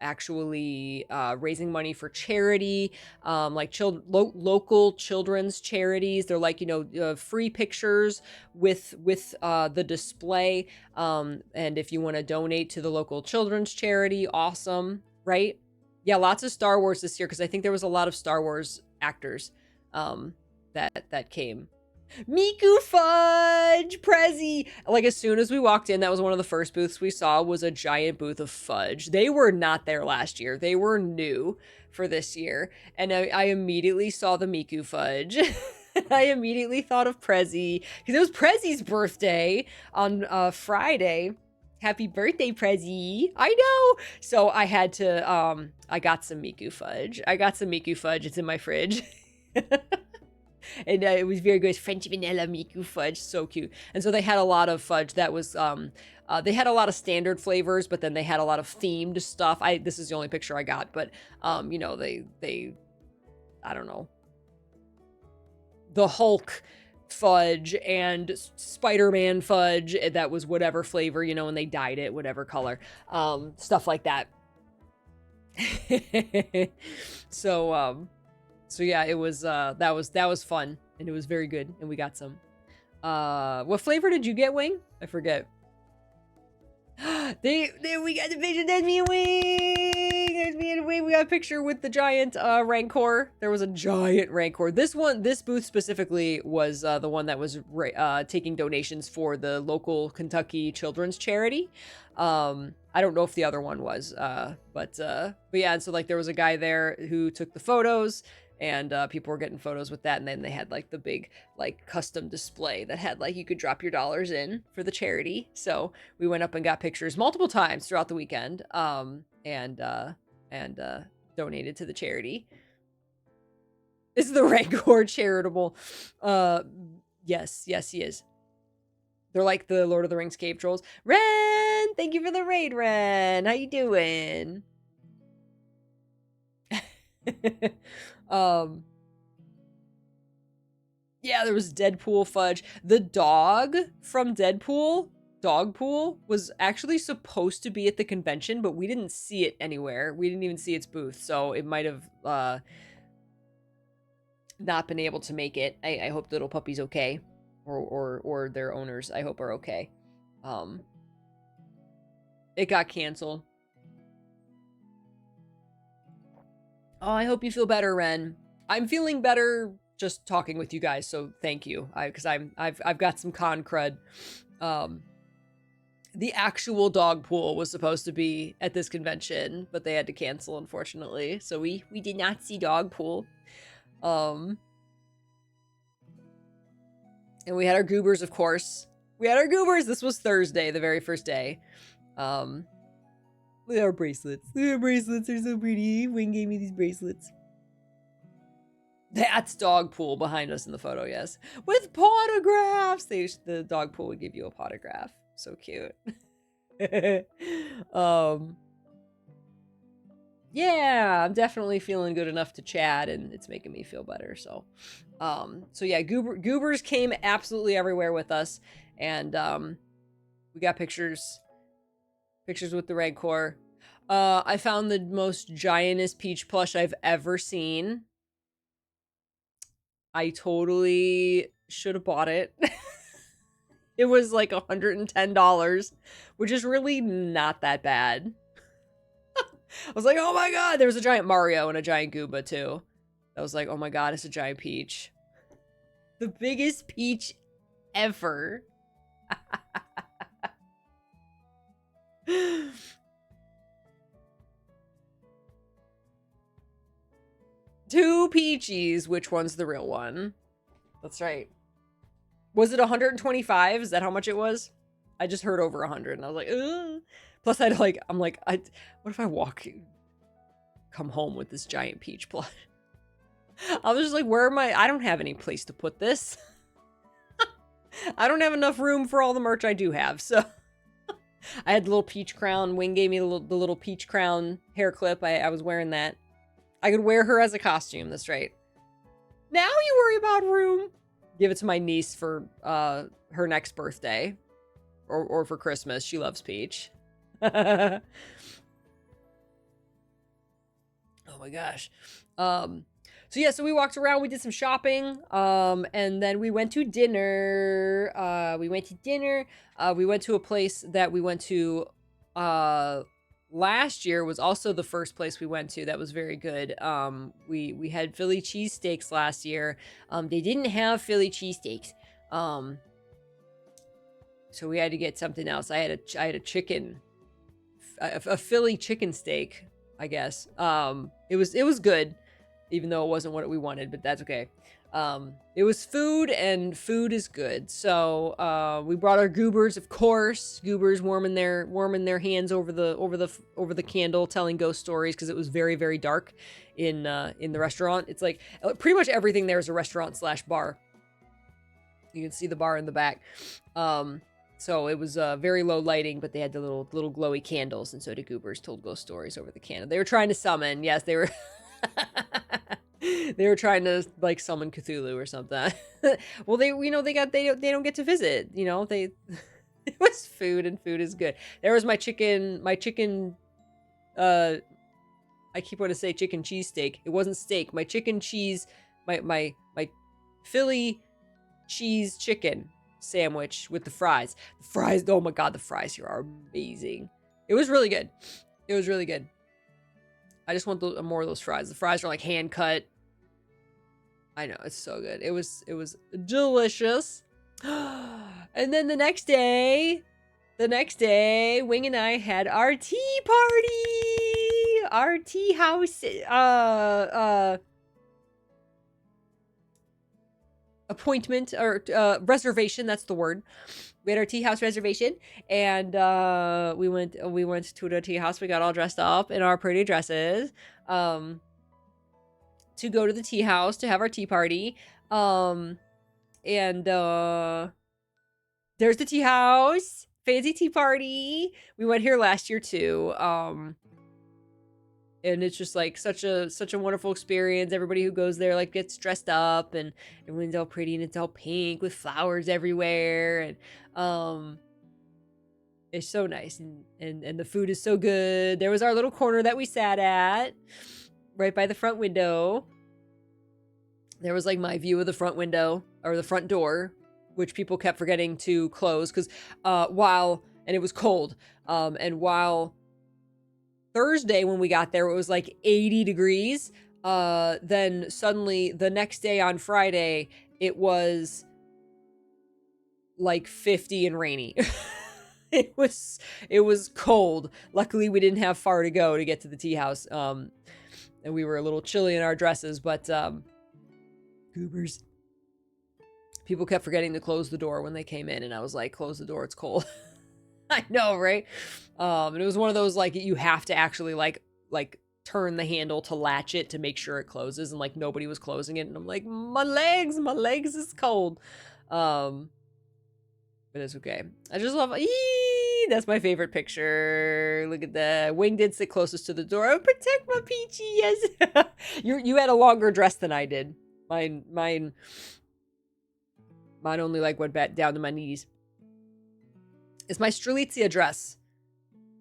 actually raising money for charity, like local children's charities. They're like, free pictures with the display. And if you want to donate to the local children's charity, awesome, right? Yeah, lots of Star Wars this year because I think there was a lot of Star Wars actors that came. Miku Fudge! Prezi! Like, as soon as we walked in, that was one of the first booths we saw, was a giant booth of fudge. They were not there last year. They were new for this year. And I immediately saw the Miku Fudge. I immediately thought of Prezi, because it was Prezi's birthday on Friday. Happy birthday, Prezi. I know. So I had to, I got some Miku Fudge. It's in my fridge. And it was very good. French vanilla Miku fudge, so cute. And so they had a lot of fudge that was they had a lot of standard flavors, but then they had a lot of themed stuff. This is the only picture I got, but they I don't know, the Hulk fudge and Spider-Man fudge that was whatever flavor, and they dyed it whatever color, stuff like that. So yeah, it was that was fun, and it was very good, and we got some. What flavor did you get, Wing? I forget. We got the picture. That's me and Wing. There's me and Wing. We got a picture with the giant Rancor. There was a giant Rancor. This booth specifically was the one that was taking donations for the local Kentucky children's charity. I don't know if the other one was, but yeah. And so like there was a guy there who took the photos. And people were getting photos with that. And then they had like the big like custom display that had like you could drop your dollars in for the charity. So we went up and got pictures multiple times throughout the weekend, and donated to the charity. Is the Rancor charitable? Yes, he is. They're like the Lord of the Rings cave trolls. Ren, thank you for the raid, Ren. How you doing? Yeah, there was Deadpool fudge. The dog from Deadpool, Dogpool, was actually supposed to be at the convention, but we didn't see it anywhere. We didn't even see its booth, so it might have not been able to make it. I hope the little puppy's okay. or their owners, I hope, are okay. It got canceled. Oh, I hope you feel better, Ren. I'm feeling better just talking with you guys, so thank you. Because I've got some con crud. The actual dog pool was supposed to be at this convention, but they had to cancel, unfortunately. So we did not see dog pool. And we had our goobers, of course. We had our goobers. This was Thursday, the very first day. Look at our bracelets. Look at our bracelets. They're so pretty. Wing gave me these bracelets. That's dog pool behind us in the photo, yes. With autographs. The dog pool would give you a autograph. So cute. Yeah, I'm definitely feeling good enough to chat, and it's making me feel better. So yeah, goobers came absolutely everywhere with us, and we got pictures with the Rancor. I found the most giantest Peach plush I've ever seen. I totally should have bought it. It was like $110, which is really not that bad. I was like, oh my god, there was a giant Mario and a giant Goomba too. I was like, oh my god, it's a giant Peach. The biggest Peach ever. Two Peachies. Which one's the real one? That's right. Was it 125? Is that how much it was? I just heard over 100 and I was like, ugh. Plus I'm like, what if I come home with this giant Peach plush? I was just like, where am I don't have any place to put this. I don't have enough room for all the merch I do have, so. I had the little peach crown. Wing gave me the little peach crown hair clip. I was wearing that. I could wear her as a costume, that's right. Now you worry about room. Give it to my niece for her next birthday. Or for Christmas. She loves Peach. Oh my gosh. So yeah, so we walked around, we did some shopping, and then we went to dinner. We went to a place that we went to last year, was also the first place we went to that was very good. We had Philly cheesesteaks last year. They didn't have Philly cheesesteaks. So we had to get something else. I had a chicken, a Philly chicken steak, I guess. It was good, even though it wasn't what we wanted, but that's okay. It was food, and food is good. So we brought our goobers, of course. Goobers warming their hands over the candle, telling ghost stories, because it was very, very dark in the restaurant. It's like pretty much everything there is a restaurant / bar. You can see the bar in the back. So it was very low lighting, but they had the little glowy candles, and so the goobers told ghost stories over the candle. They were trying to summon, yes, they were. They were trying to like summon Cthulhu or something. Well, they don't get to visit. It was food, and food is good. There was my chicken. I keep wanting to say chicken cheesesteak. It wasn't steak. My chicken cheese, my Philly cheese chicken sandwich with the fries. The fries, oh my god, the fries here are amazing. It was really good. It was really good. I just want more of those fries. The fries are like hand cut. I know, it's so good. It was delicious. And then the next day, Wing and I had our tea party. Our tea house appointment, or reservation, that's the word. We had our tea house reservation, and we went to the tea house. We got all dressed up in our pretty dresses to go to the tea house to have our tea party. And there's the tea house, fancy tea party. We went here last year too. And it's just like such a wonderful experience. Everybody who goes there like gets dressed up, and everyone's all pretty, and it's all pink with flowers everywhere, and it's so nice, and the food is so good. There was our little corner that we sat at right by the front window. There was like my view of the front window, or the front door, which people kept forgetting to close because and it was cold. And while Thursday when we got there, it was like 80 degrees. Then suddenly the next day on Friday, it was like 50 and rainy. It was cold. Luckily, we didn't have far to go to get to the tea house. And we were a little chilly in our dresses, but goobers. People kept forgetting to close the door when they came in, and I was like, close the door, it's cold. I know, right? And it was one of those, like, you have to actually like turn the handle to latch it to make sure it closes, and like nobody was closing it, and I'm like, my legs is cold. But it's okay. I just love, that's my favorite picture. Look at that. Wing did sit closest to the door. Oh, protect my Peachy, yes. You had a longer dress than I did. Mine only like went back down to my knees. It's my Strelitzia dress.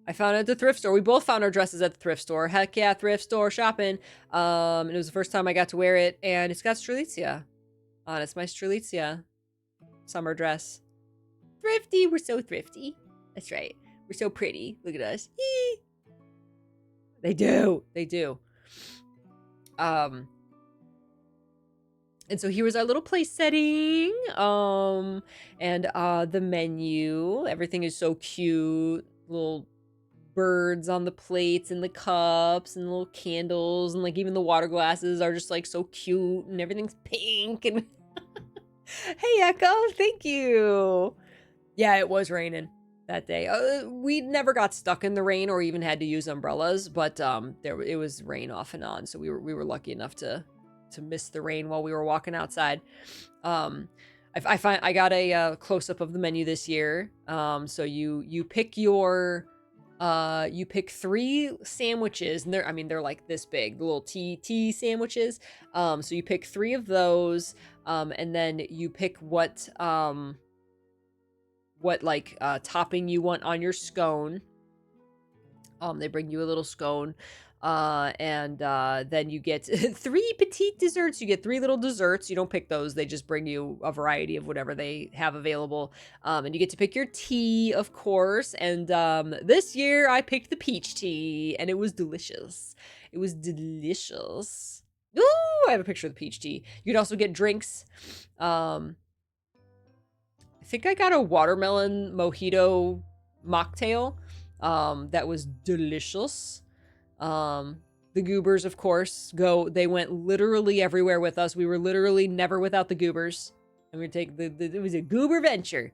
I found it at the thrift store. We both found our dresses at the thrift store. Heck yeah, thrift store shopping. And it was the first time I got to wear it, and it's got Strelitzia on. It's my Strelitzia summer dress. Thrifty. We're so thrifty. That's right. We're so pretty. Look at us. Eee. They do. They do. And so here was our little place setting. And the menu. Everything is so cute. Little birds on the plates and the cups and little candles, and like even the water glasses are just like so cute, and everything's pink. And hey, Echo, thank you. Yeah, it was raining that day. We never got stuck in the rain or even had to use umbrellas, but it was rain off and on, so we were lucky enough to miss the rain while we were walking outside. I got a close-up of the menu this year. So you pick your you pick 3 sandwiches, and they're like this big, the little tea sandwiches. So you pick 3 of those, and then you pick what topping you want on your scone. They bring you a little scone. And then you get 3 petite desserts. You get 3 little desserts. You don't pick those. They just bring you a variety of whatever they have available. And you get to pick your tea, of course. And this year I picked the peach tea, and it was delicious. It was delicious. Ooh, I have a picture of the peach tea. You can also get drinks. I think I got a watermelon mojito mocktail. That was delicious. The goobers, of course, they went literally everywhere with us. We were literally never without the goobers. And we take it was a goober venture.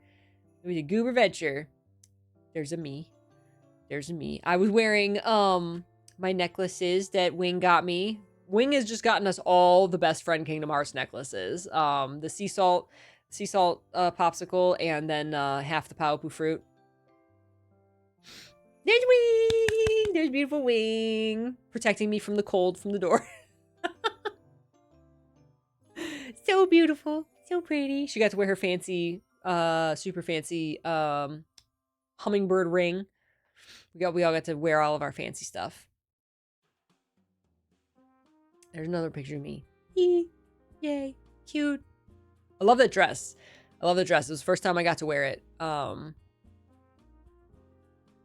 It was a goober venture. There's a me. I was wearing, my necklaces that Wing got me. Wing has just gotten us all the Best Friend Kingdom Hearts necklaces. The sea salt popsicle, and then, half the Paopu fruit. There's Wing! There's beautiful Wing. Protecting me from the cold from the door. So beautiful. So pretty. She got to wear her fancy, super fancy, hummingbird ring. We all got to wear all of our fancy stuff. There's another picture of me. Yay. Cute. I love that dress. It was the first time I got to wear it. And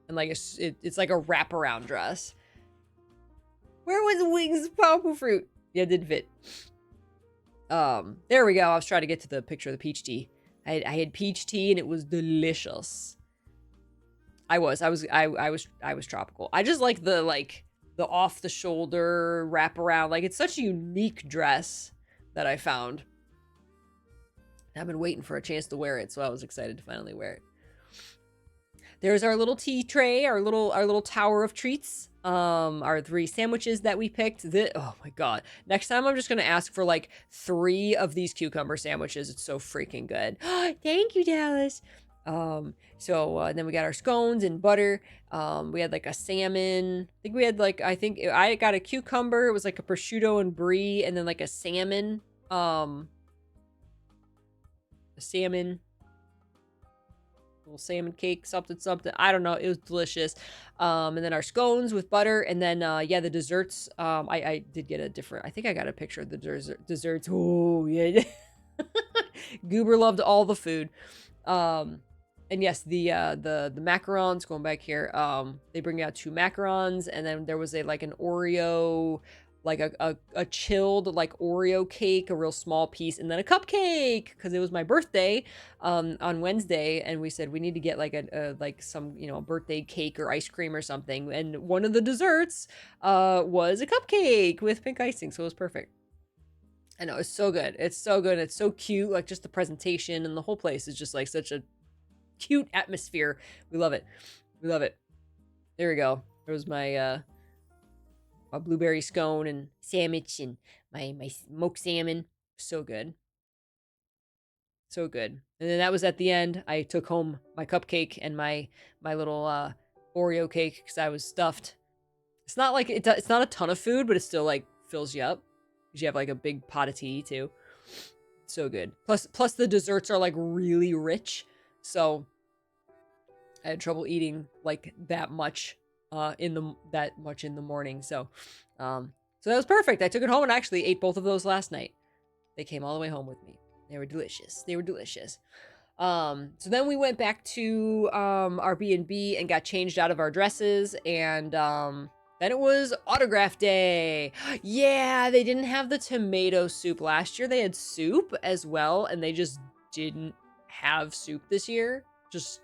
like it's like a wraparound dress. Where was Wing's Paopu fruit? Yeah, it did fit. There we go. I was trying to get to the picture of the peach tea. I had peach tea, and it was delicious. I was tropical. I just like the off the shoulder wraparound. Like, it's such a unique dress that I found. I've been waiting for a chance to wear it, so I was excited to finally wear it. There's our little tea tray, our little tower of treats. Our 3 sandwiches that we picked. Oh my god. Next time I'm just gonna ask for like 3 of these cucumber sandwiches. It's so freaking good. Thank you, Dallas. So then we got our scones and butter. We had like a salmon. I think I got a cucumber. It was like a prosciutto and brie, and then like a salmon. Little salmon cake, something. I don't know. It was delicious. And then our scones with butter, and then the desserts. I did get a different. I think I got a picture of the desserts. Oh yeah. Goober loved all the food. And yes, the macarons, going back here, they bring out 2 macarons, and then there was an Oreo, like a chilled like Oreo cake, a real small piece, and then a cupcake because it was my birthday on Wednesday, and we said we need to get like a some birthday cake or ice cream or something, and one of the desserts was a cupcake with pink icing, so it was perfect. I know, it's so good. It's so good. It's so cute. Like, just the presentation and the whole place is just like such a cute atmosphere. We love it. We love it. There we go. There was my my blueberry scone and sandwich and my smoked salmon. So good. So good. And then that was at the end. I took home my cupcake and my little Oreo cake because I was stuffed. It's not like it's not a ton of food, but it still like fills you up. You have like a big pot of tea too. So good. Plus the desserts are like really rich. So I had trouble eating like that much in the morning. So so that was perfect. I took it home and actually ate both of those last night. They came all the way home with me. They were delicious. They were delicious. So then we went back to our B&B and got changed out of our dresses, and then it was autograph day. Yeah, they didn't have the tomato soup last year. They had soup as well, and they just didn't have soup this year. Just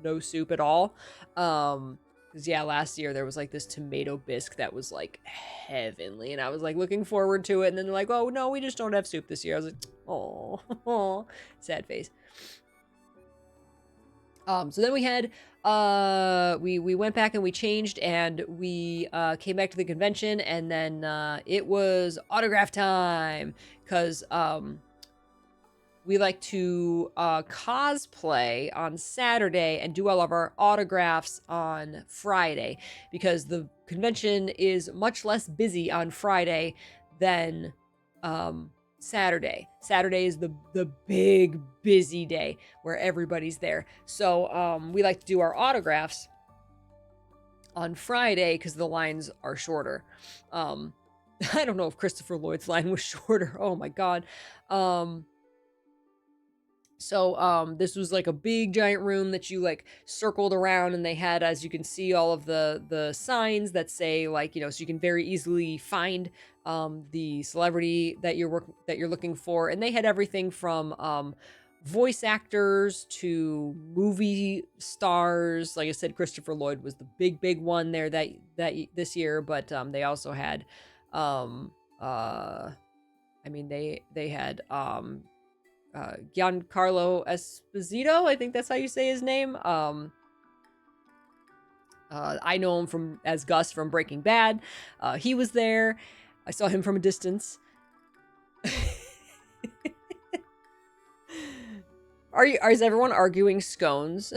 no soup at all. Because yeah, last year there was like this tomato bisque that was like heavenly, and I was like looking forward to it, and then they're like, oh no, we just don't have soup this year. I was like, oh, sad face. So then we had we went back and we changed, and we came back to the convention, and then it was autograph time because we like to cosplay on Saturday and do all of our autographs on Friday because the convention is much less busy on Friday than Saturday. Saturday is the big busy day where everybody's there. So we like to do our autographs on Friday because the lines are shorter. I don't know if Christopher Lloyd's line was shorter. Oh my God. So this was like a big giant room that you like circled around, and they had, as you can see, all of the signs that say like, so you can very easily find the celebrity that you're looking for. And they had everything from voice actors to movie stars. Like I said, Christopher Lloyd was the big one there that this year, but they also had they had Giancarlo Esposito, I think that's how you say his name. I know him as Gus from Breaking Bad. He was there. I saw him from a distance. Is everyone arguing scones?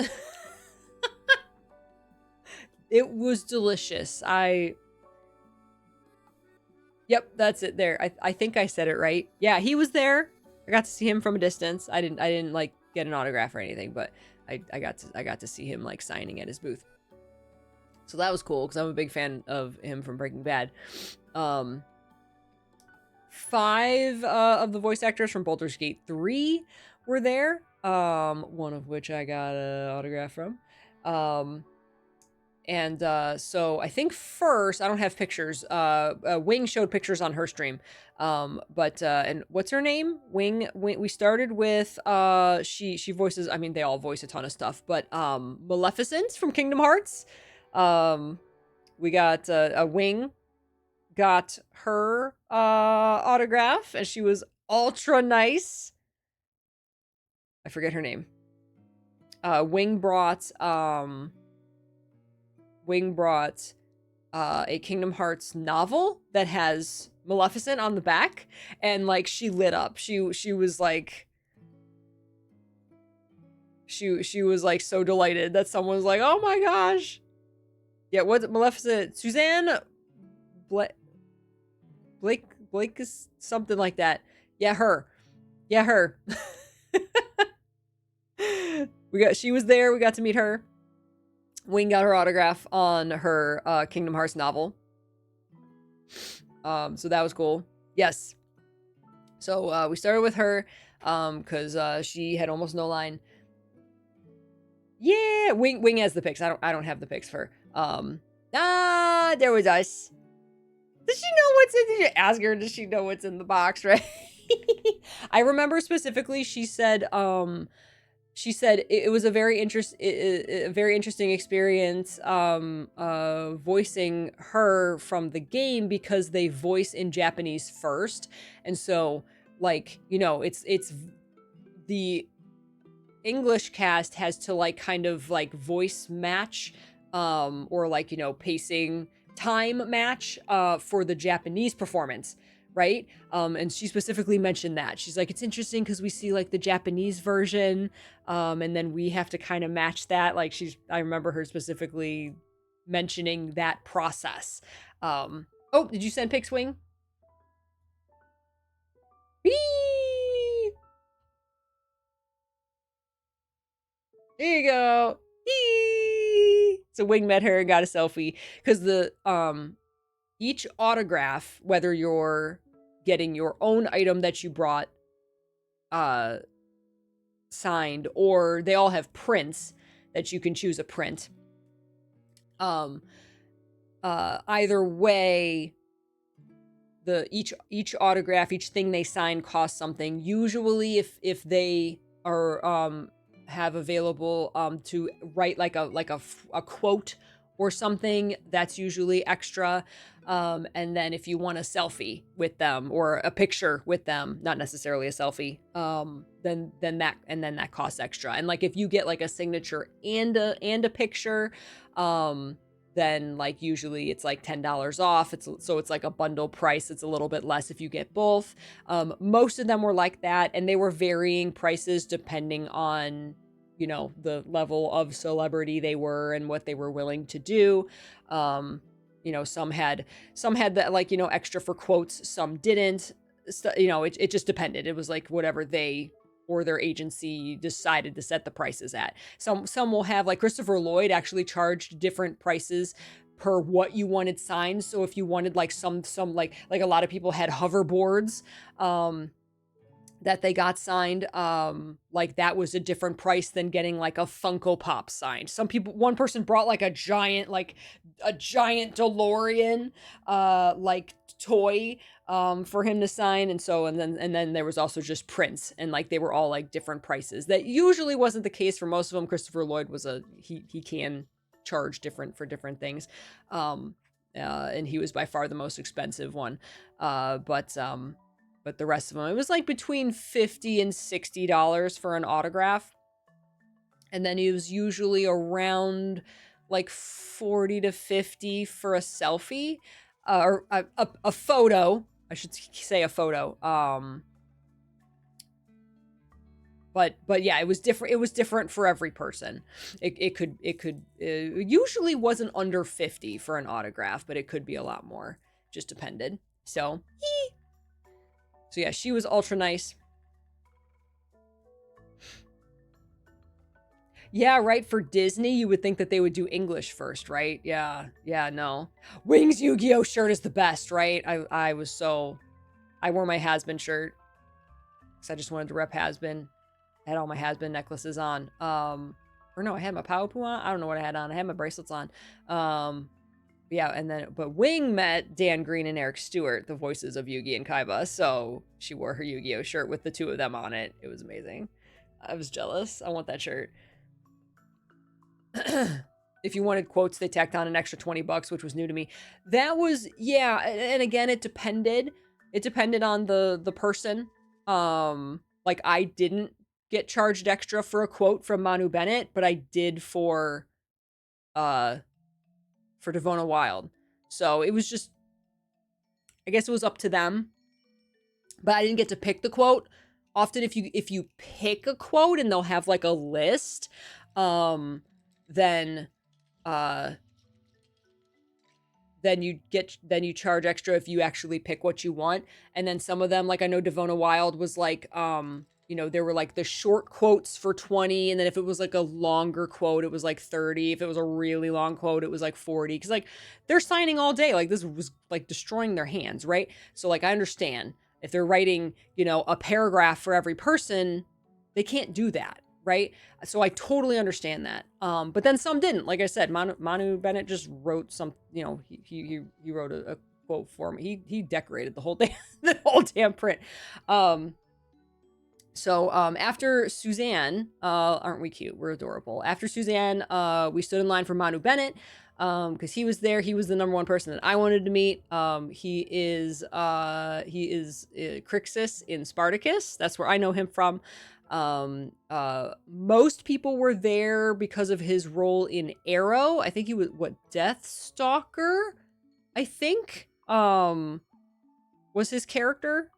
It was delicious. Yep, that's it there. I think I said it right. Yeah, he was there. I got to see him from a distance. I didn't like get an autograph or anything, but I got to see him like signing at his booth. So that was cool because I'm a big fan of him from Breaking Bad. 5 of the voice actors from Baldur's Gate 3 were there. One of which I got an autograph from. So I think first, I don't have pictures. Wing showed pictures on her stream. And what's her name? Wing, we started with, she voices, I mean, they all voice a ton of stuff, but, Maleficent from Kingdom Hearts. We got, a Wing got her, autograph, and she was ultra nice. I forget her name. Wing brought, a Kingdom Hearts novel that has Maleficent on the back, and like she lit up. She was like she was like so delighted that someone was like, "Oh my gosh." Yeah, what's Maleficent? Suzanne Blake is something like that. Yeah, her. She was there. We got to meet her. Wing got her autograph on her Kingdom Hearts novel. So that was cool. Yes. So we started with her. because she had almost no line. Yeah, Wing has the pics. I don't have the pics for there was us. Does she know what's in? Did you ask her? Does she know what's in the box? Right. I remember specifically. She said it was a very interesting experience. Voicing her from the game because they voice in Japanese first, and so like it's the English cast has to like kind of like voice match or like pacing time match for the Japanese performance, right? And she specifically mentioned that. She's like, it's interesting because we see like the Japanese version and then we have to kind of match that. Like I remember her specifically mentioning that process. Oh, did you send pics, Wing? Whee! There you go. Eee! So Wing met her and got a selfie because the each autograph, whether you're getting your own item that you brought signed, or they all have prints that you can choose a print. Either way, each autograph, each thing they sign costs something. Usually, if they are have available to write like a quote or something, that's usually extra. And then if you want a selfie with them or a picture with them, not necessarily a selfie, then that costs extra. And like if you get like a signature and a picture, then like usually it's like $10 off. So it's like a bundle price. It's a little bit less if you get both. Most of them were like that, and they were varying prices depending on the level of celebrity they were and what they were willing to do. Some had that like extra for quotes, some didn't. It just depended. It was like whatever they or their agency decided to set the prices at. Some will have, like Christopher Lloyd actually charged different prices per what you wanted signed. So if you wanted like some like a lot of people had hoverboards that they got signed, like that was a different price than getting like a Funko Pop signed. One person brought like a giant DeLorean like toy for him to sign, and then there was also just prints, and like they were all like different prices. That usually wasn't the case for most of them. Christopher Lloyd was he can charge different for different things, and he was by far the most expensive one, but the rest of them, it was like between $50 and $60 for an autograph, and then it was usually around like $40 to $50 for a selfie, or a photo. I should say a photo. But yeah, it was different. It was different for every person. It usually wasn't under 50 for an autograph, but it could be a lot more. Just depended. So yeah, she was ultra nice. Yeah, right. For Disney, you would think that they would do English first, right? Yeah, no. Wings Yu-Gi-Oh shirt is the best, right? I wore my Has-Been shirt because I just wanted to rep Has-Been. I had all my Has-Been necklaces on. Or no, I had my Paopu on. I don't know what I had on. I had my bracelets on. Yeah, but Wing met Dan Green and Eric Stewart, the voices of Yugi and Kaiba, so she wore her Yu-Gi-Oh shirt with the two of them on it. It was amazing. I was jealous. I want that shirt. If you wanted quotes, they tacked on an extra $20, which was new to me. That was, yeah, and again, it depended. It depended on the person. Like I didn't get charged extra for a quote from Manu Bennett, but I did for Devona Wild. So it was just, I guess it was up to them. But I didn't get to pick the quote. Often if you pick a quote and they'll have like a list, then you charge extra if you actually pick what you want. And then some of them, like I know Devona Wild was like, there were like the short quotes for 20, and then if it was like a longer quote, it was like 30. If it was a really long quote, it was like 40. Because like they're signing all day. Like this was like destroying their hands, right? So like I understand. if they're writing, you know, a paragraph for every person, they can't do that, right? So I totally understand that. But then some didn't. Like I said, Manu Bennett just wrote some, you know, he wrote a quote for me. He decorated the whole damn the whole damn print. So after Suzanne, aren't we cute? We're adorable. After Suzanne, we stood in line for Manu Bennett because he was there. He was the number one person that I wanted to meet. He is Crixus in Spartacus. That's where I know him from. Most people were there because of his role in Arrow. I think he was Deathstalker, I think. Was his character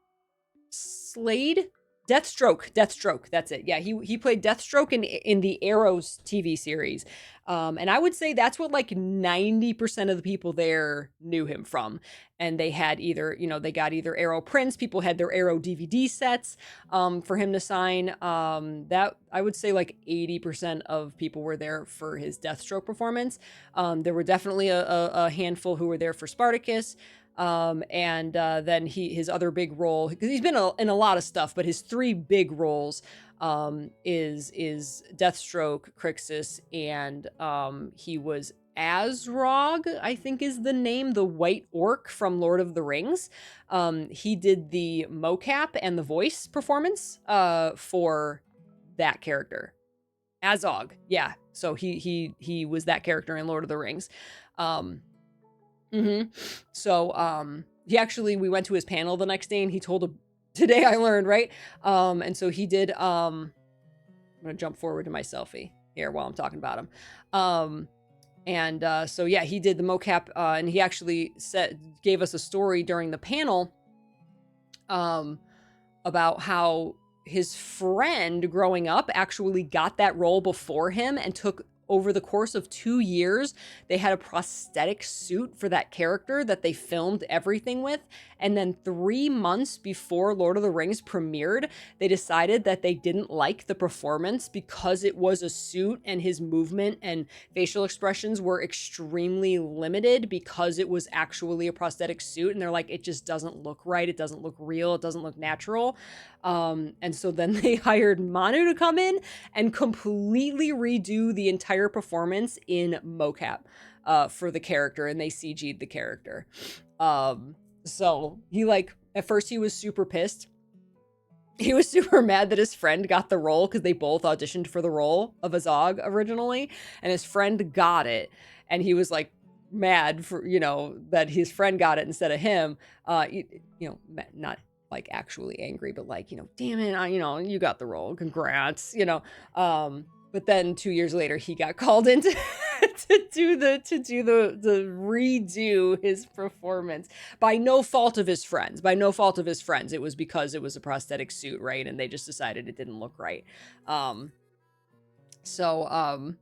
Slade? Deathstroke. That's it. Yeah, he played Deathstroke in the Arrows TV series. And I would say that's what like 90% of the people there knew him from. And they had either, you know, they got either Arrow prints, people had their Arrow DVD sets for him to sign. That I would say like 80% of people were there for his Deathstroke performance. There were definitely a handful who were there for Spartacus. And then his other big role, because he's been in a lot of stuff, but his three big roles is Deathstroke, Crixus, and he was Azrog, I think is the name, the white orc from Lord of the Rings. He did the mocap and the voice performance for that character. Azog, yeah. So he was that character in Lord of the Rings. So we went to his panel the next day and he told today I learned, right? And so he did I'm gonna jump forward to my selfie here while I'm talking about him. So yeah, he did the mocap and he actually gave us a story during the panel about how his friend growing up actually got that role before him and took over the course of 2 years, they had a prosthetic suit for that character that they filmed everything with. And then 3 months before Lord of the Rings premiered, they decided that they didn't like the performance because it was a suit and his movement and facial expressions were extremely limited because it was actually a prosthetic suit. And they're like, it just doesn't look right. It doesn't look real. It doesn't look natural. And so then they hired Manu to come in and completely redo the entire performance in mocap for the character, and they CG'd the character. So he at first he was super pissed. He was super mad that his friend got the role because they both auditioned for the role of Azog originally, and his friend got it, and he was like mad for, you know, that his friend got it instead of him. Not like actually angry, but like, you know, damn it, you got the role, congrats, you know. But then 2 years later, he got called in to redo his performance by no fault of his friends. It was because it was a prosthetic suit, right? And they just decided it didn't look right. So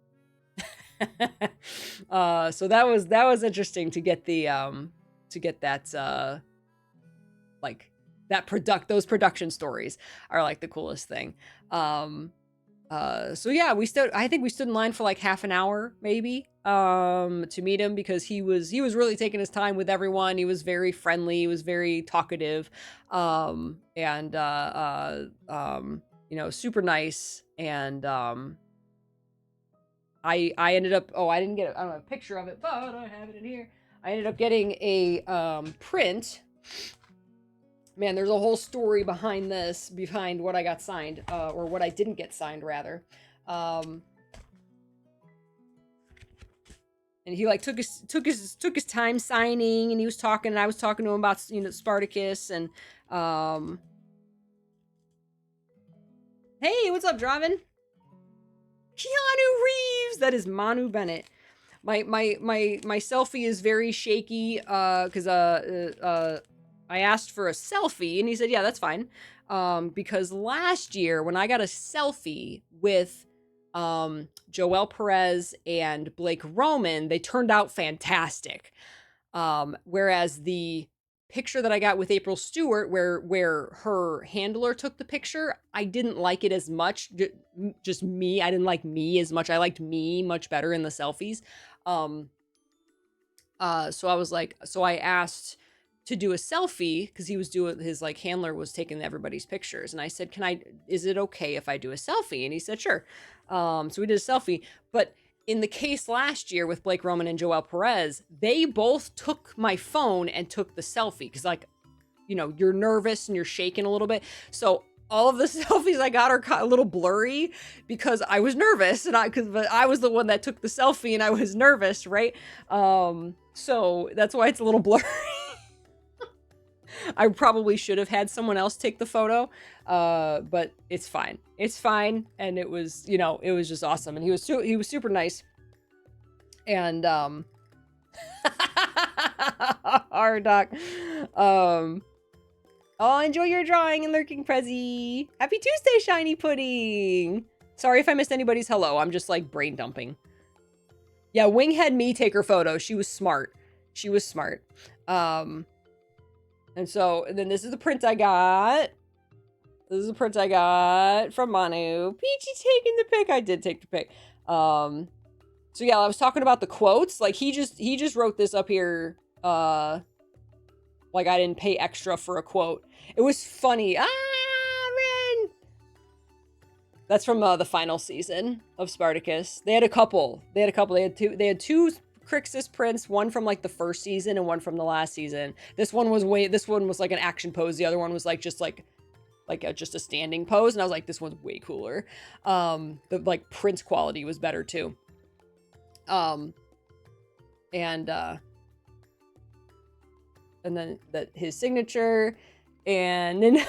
that was interesting to get those production stories are like the coolest thing. So yeah, I think we stood in line for like half an hour maybe to meet him because he was really taking his time with everyone. He was very friendly, he was very talkative, super nice. And I ended up, I don't have a picture of it, but I have it in here. I ended up getting a print. Man, there's a whole story behind what I got signed, or what I didn't get signed, rather. And he like took his time signing, and he was talking, and I was talking to him about, you know, Spartacus, and hey, what's up, Draven? Keanu Reeves, that is Manu Bennett. My selfie is very shaky, because I asked for a selfie and he said, yeah, that's fine. Because last year when I got a selfie with Joel Perez and Blake Roman, they turned out fantastic. Whereas the picture that I got with April Stewart, where her handler took the picture, I didn't like it as much. Just me, I didn't like me as much. I liked me much better in the selfies. So I asked to do a selfie because he was doing his like handler was taking everybody's pictures. And I said, is it okay if I do a selfie? And he said, sure. So we did a selfie. But in the case last year with Blake Roman and Joel Perez, they both took my phone and took the selfie because, like, you know, you're nervous and you're shaking a little bit. So all of the selfies I got are a little blurry because I was nervous and but I was the one that took the selfie and I was nervous, right? So that's why it's a little blurry. I probably should have had someone else take the photo, but it's fine. It's fine, and it was, you know, it was just awesome, and he was super nice, and our doc, oh, enjoy your drawing and lurking, Prezi. Happy Tuesday, Shiny Pudding. Sorry if I missed anybody's hello. I'm just like brain dumping. Yeah, Wing had me take her photo. She was smart. She was smart. And then this is the print I got. This is the print I got from Manu. Peachy taking the pic. I did take the pic. So yeah, I was talking about the quotes. Like he just wrote this up here. Like I didn't pay extra for a quote. It was funny. Ren! That's from the final season of Spartacus. They had a couple. They had two Crixus prints, one from like the first season and one from the last season. This one was like an action pose. The other one was like just a standing pose. And I was like, this one's way cooler. The like print quality was better too. And then his signature, and then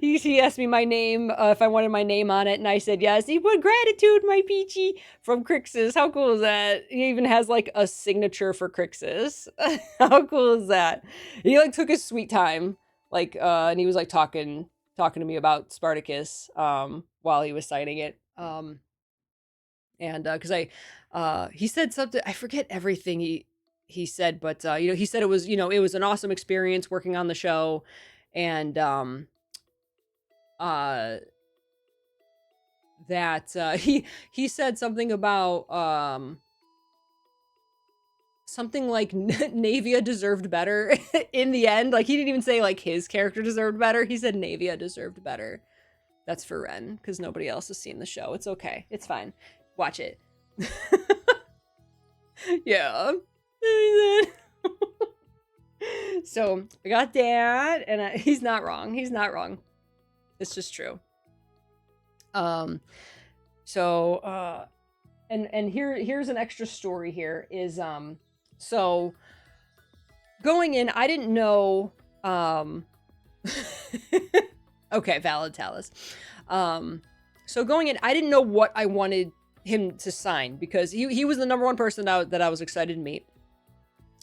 he asked me my name, if I wanted my name on it, and I said yes. He put gratitude, my Peachy, from Crixus. How cool is that? He even has like a signature for Crixus. How cool is that? He like took his sweet time, like, and he was like talking to me about Spartacus, while he was signing it, and because he said something, I forget everything he said, but you know, he said it was an awesome experience working on the show, and that he said something about something like Navia deserved better in the end. Like he didn't even say like his character deserved better. He said Navia deserved better. That's for Ren because nobody else has seen the show. It's okay. It's fine. Watch it. Yeah. So I got that, and he's not wrong. He's not wrong. It's just true. So and here's an extra story here is so going in, I didn't know okay, valid Talus. So going in, I didn't know what I wanted him to sign because he was the number one person that I was excited to meet.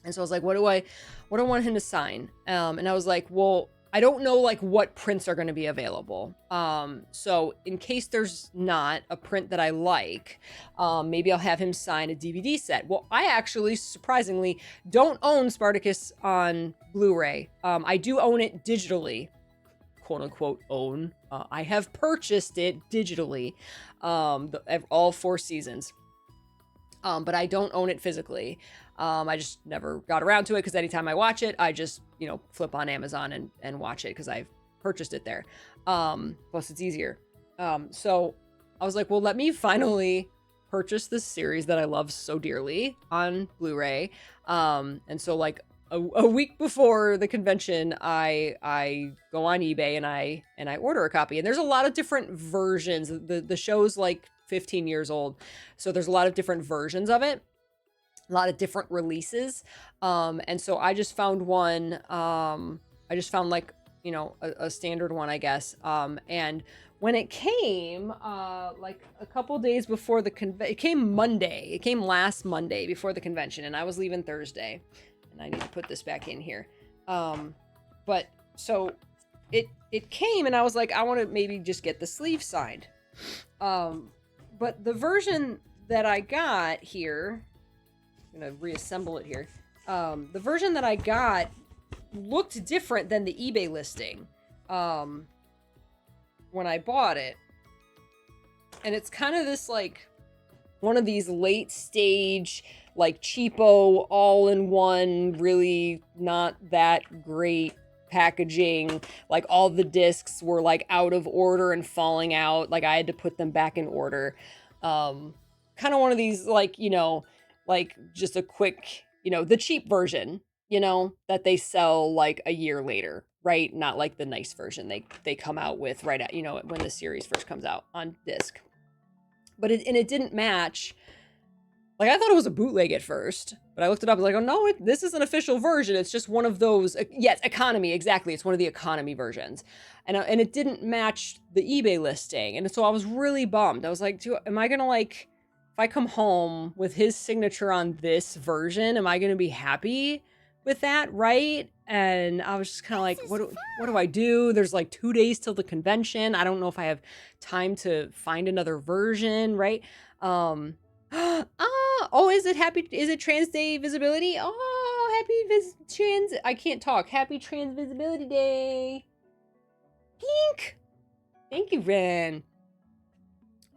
And so I was like, what do I want him to sign? And I was like, well, I don't know like what prints are going to be available. So in case there's not a print that I like, maybe I'll have him sign a DVD set. Well, I actually surprisingly don't own Spartacus on Blu-ray. I do own it digitally, quote unquote own. I have purchased it digitally, all 4 seasons. But I don't own it physically. I just never got around to it because anytime I watch it, I just, flip on Amazon and watch it because I've purchased it there. Plus it's easier. So I was like, well, let me finally purchase this series that I love so dearly on Blu-ray. And so like a week before the convention, I go on eBay and I order a copy. And there's a lot of different versions. The show's like 15 years old. So there's a lot of different versions of it. A lot of different releases. And so I just found one. I just found like, a standard one, I guess. And when it came, like a couple days before the convention, it came Monday. It came last Monday before the convention, and I was leaving Thursday. And I need to put this back in here. But so it came, and I was like, I want to maybe just get the sleeve signed. But the version that I got here, I'm gonna reassemble it here. The version that I got looked different than the eBay listing when I bought it. And it's kind of this like one of these late stage like cheapo, all-in-one, really not that great packaging. Like all the discs were like out of order and falling out. Like I had to put them back in order. Kind of one of these, like, you know, like just a quick, you know, the cheap version, you know, that they sell like a year later, right? Not like the nice version they come out with right at, you know, when the series first comes out on disc. But it didn't match. Like I thought it was a bootleg at first, but I looked it up. I was like, oh no, this is an official version. It's just one of those. Yes, economy, exactly. It's one of the economy versions, and it didn't match the eBay listing, and so I was really bummed. I was like, am I gonna like, if I come home with his signature on this version, am I gonna be happy with that, right? And I was just kind of like, what do I do? There's like 2 days till the convention. I don't know if I have time to find another version, right? Oh, is it Trans Day Visibility? Oh, I can't talk. Happy Trans Visibility Day. Pink. Thank you, Ren.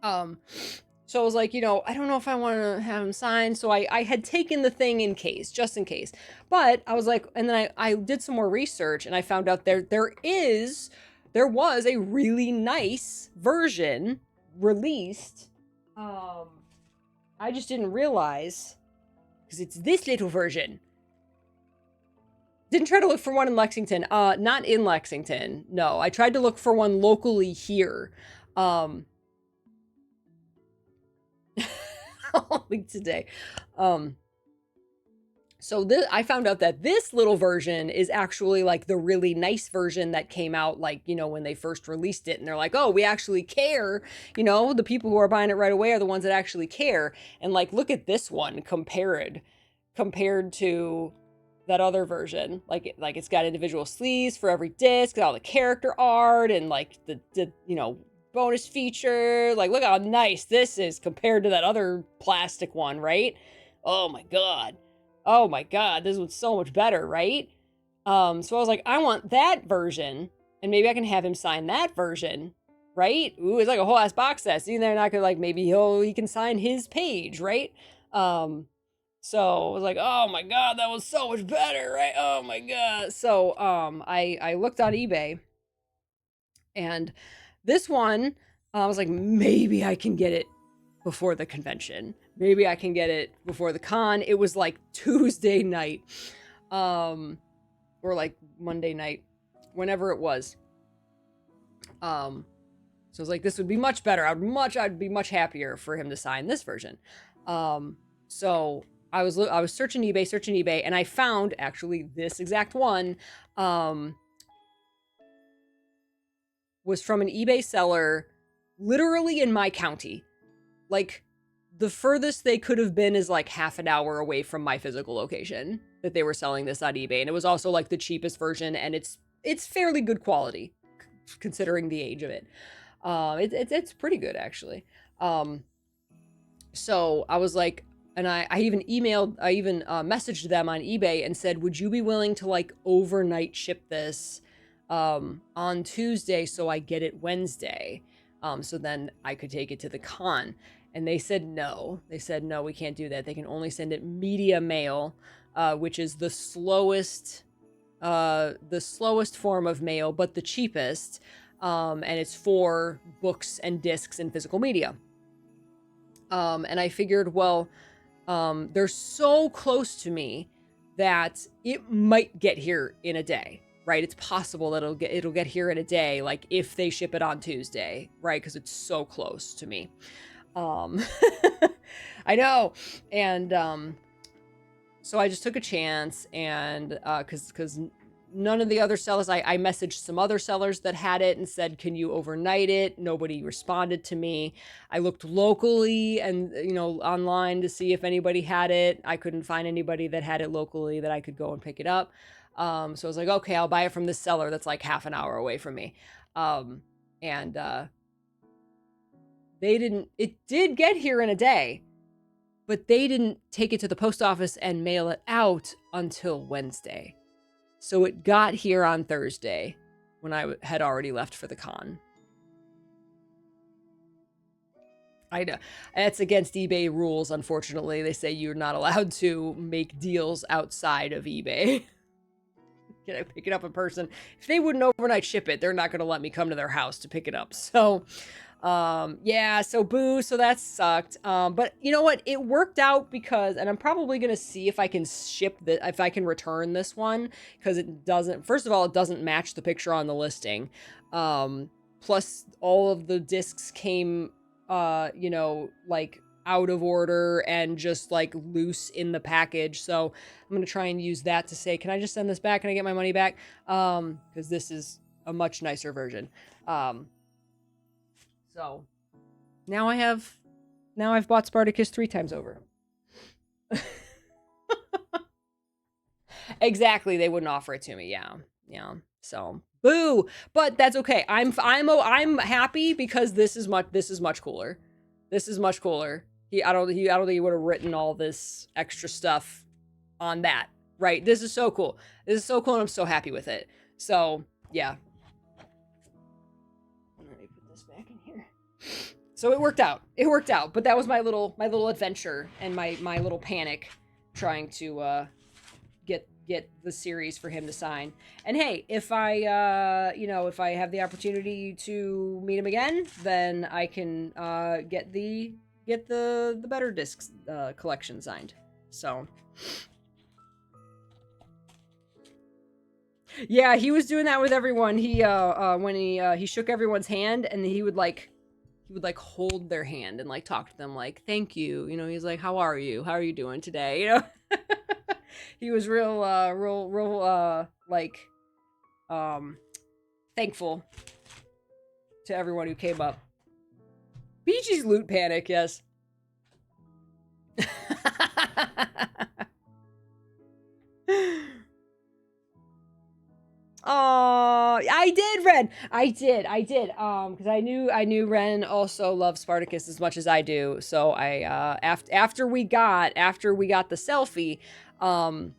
So I was like, you know, I don't know if I want to have him signed. So I had taken the thing in case, just in case. But I was like, and then I did some more research and I found out there was a really nice version released. I just didn't realize, because it's this little version. Didn't try to look for one in Lexington. Not in Lexington. No, I tried to look for one locally here. Only today. So I found out that this little version is actually like the really nice version that came out, like, you know, when they first released it, and they're like, oh, we actually care, you know, the people who are buying it right away are the ones that actually care. And like, look at this one compared to that other version. Like it's got individual sleeves for every disc, all the character art, and like the you know, bonus feature. Like, look how nice this is compared to that other plastic one, right? Oh my god. Oh my god, this one's so much better, right? So I was like, I want that version, and maybe I can have him sign that version, right? Ooh, it's like a whole ass box set. See, they're not gonna, like, maybe he can sign his page, right? So I was like, oh my god, that was so much better, right? Oh my god. So I looked on eBay, and this one, I was like, maybe I can get it before the convention. Maybe I can get it before the con. It was like Tuesday night, or like Monday night, whenever it was. So I was like, this would be much better. I'd be much happier for him to sign this version. So I was searching eBay, and I found actually this exact one. Was from an eBay seller, literally in my county. Like, the furthest they could have been is like half an hour away from my physical location that they were selling this on eBay. And it was also like the cheapest version, and it's fairly good quality considering the age of it. It's pretty good, actually. So I was like, and I even messaged them on eBay and said, would you be willing to like overnight ship this on Tuesday so I get it Wednesday? So then I could take it to the con. And they said no. They said, no, we can't do that. They can only send it media mail, which is the slowest form of mail, but the cheapest. And it's for books and discs and physical media. And I figured, well, they're so close to me that it might get here in a day. Right, it's possible that it'll get here in a day, like if they ship it on Tuesday, right? Because it's so close to me. I know, and so I just took a chance, and because none of the other sellers, I messaged some other sellers that had it and said, can you overnight it? Nobody responded to me. I looked locally and, you know, online to see if anybody had it. I couldn't find anybody that had it locally that I could go and pick it up. So I was like, okay, I'll buy it from this seller that's like half an hour away from me. It did get here in a day, but they didn't take it to the post office and mail it out until Wednesday. So it got here on Thursday when I had already left for the con. I know. It's against eBay rules, unfortunately. They say you're not allowed to make deals outside of eBay. Can I pick it up in person? If they wouldn't overnight ship it, they're not going to let me come to their house to pick it up. So, yeah, so boo, so that sucked. But you know what? It worked out because, and I'm probably going to see if I can if I can return this one, because it doesn't, first of all, it doesn't match the picture on the listing. Plus all of the discs came, you know, like out of order and just like loose in the package. So I'm going to try and use that to say, can I just send this back? Can I get my money back? Because this is a much nicer version. So now I've bought Spartacus 3 times over. Exactly. They wouldn't offer it to me. Yeah. Yeah. So boo, but that's okay. I'm happy because this is much cooler. This is much cooler. I don't think he would have written all this extra stuff on that. Right. This is so cool. This is so cool and I'm so happy with it. So yeah. Let me put this back in here. So it worked out. It worked out. But that was my little adventure and my little panic trying to get the series for him to sign. And hey, if I you know, if I have the opportunity to meet him again, then I can get the better discs collection signed. So yeah, he was doing that with everyone. He when he shook everyone's hand and he would like hold their hand and like talk to them like, thank you. You know, he's like, how are you? How are you doing today? You know? He was real like thankful to everyone who came up. Peachy's loot panic, yes. Oh, I did, Ren. I did. Because I knew Ren also loves Spartacus as much as I do. So I after we got the selfie, I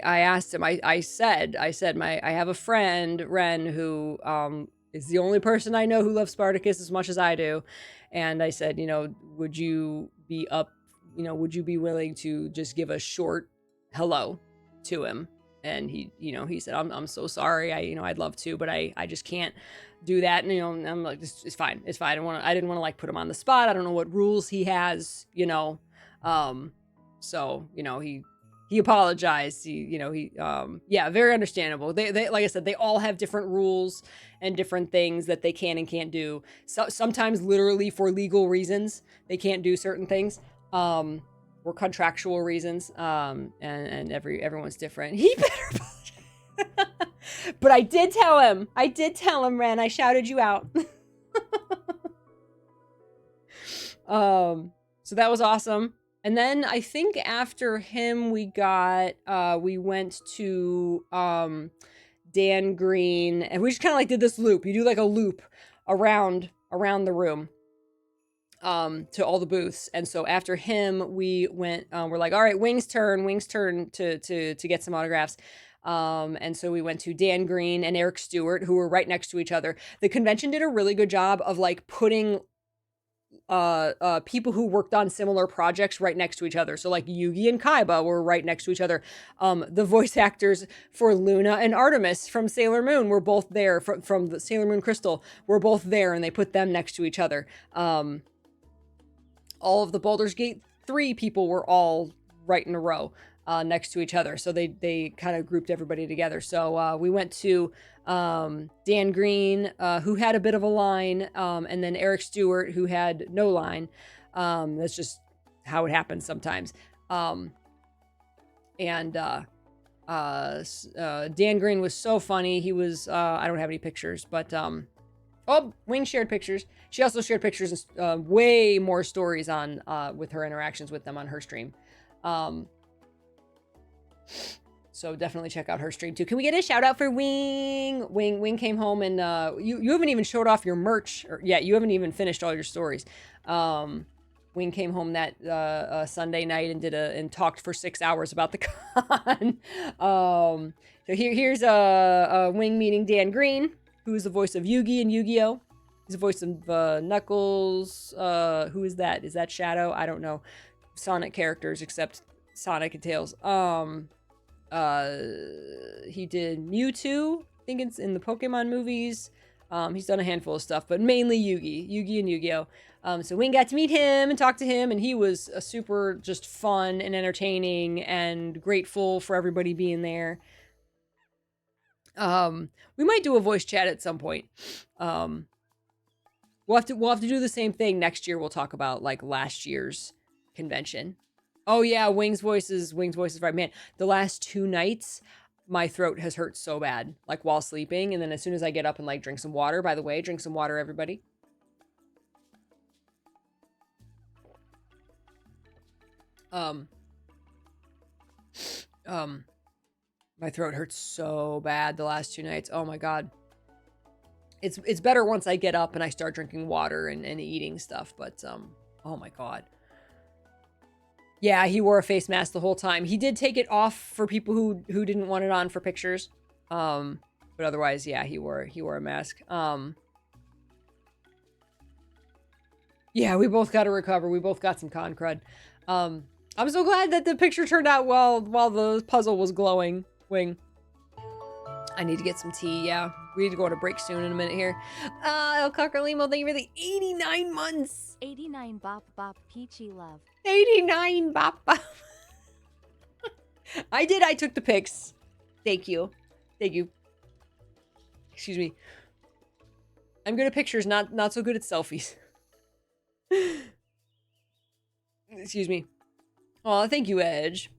asked him. I said I have a friend, Ren, who is the only person I know who loves Spartacus as much as I do, and I said, you know, would you be willing to just give a short hello to him? And he said, I'm so sorry. I'd love to, but I just can't do that. And, I'm like, it's fine. It's fine. I didn't want to like put him on the spot. I don't know what rules he has, so, he apologized. Yeah, very understandable. They like I said, they all have different rules and different things that they can and can't do. So sometimes literally for legal reasons, they can't do certain things. Or contractual reasons, and everyone's different. He better apologize. But I did tell him, Ren, I shouted you out. So that was awesome. And then I think after him, we went to Dan Green, and we just kind of like did this loop. You do like a loop around the room. To all the booths. And so after him, we went, we're like, all right, Wing's turn to get some autographs. And so we went to Dan Green and Eric Stewart, who were right next to each other. The convention did a really good job of like putting people who worked on similar projects right next to each other. So like Yugi and Kaiba were right next to each other. The voice actors for Luna and Artemis from Sailor Moon were both there, from the Sailor Moon Crystal were both there, and they put them next to each other. All of the Baldur's Gate 3 people were all right in a row next to each other. So they kind of grouped everybody together. So we went to Dan Green, who had a bit of a line, and then Eric Stewart, who had no line. That's just how it happens sometimes. Dan Green was so funny. He was, I don't have any pictures, but Wing shared pictures. She also shared pictures and way more stories on with her interactions with them on her stream. So definitely check out her stream too. Can we get a shout out for Wing? Wing came home and you haven't even showed off your merch. You haven't even finished all your stories. Wing came home that Sunday night and talked for 6 hours about the con. So here's Wing meeting Dan Green, who is the voice of Yugi and Yu-Gi-Oh! He's the voice of Knuckles. Who is that? Is that Shadow? I don't know. Sonic characters except Sonic and Tails. He did Mewtwo. I think it's in the Pokemon movies. He's done a handful of stuff, but mainly Yugi and Yu-Gi-Oh! So Wing got to meet him and talk to him, and he was a super just fun and entertaining and grateful for everybody being there. We might do a voice chat at some point. We'll have to do the same thing next year. We'll talk about like last year's convention. Oh yeah, Wing's voice is right, man. The last 2 nights, my throat has hurt so bad, like while sleeping, and then as soon as I get up and like drink some water. By the way, drink some water, everybody. My throat hurts so bad the last 2 nights. Oh my god. It's better once I get up and I start drinking water and eating stuff, but oh my god. Yeah, he wore a face mask the whole time. He did take it off for people who didn't want it on for pictures. But otherwise, yeah, he wore a mask. Yeah, we both got to recover. We both got some con crud. I'm so glad that the picture turned out well while the puzzle was glowing. Wing. I need to get some tea, yeah. We need to go on a break soon in a minute here. El Cocker-Limo, thank you for the 89 months. 89 bop bop peachy love. 89 bop bop. I took the pics. Thank you. Excuse me. I'm good at pictures, not so good at selfies. Excuse me. Oh, thank you, Edge.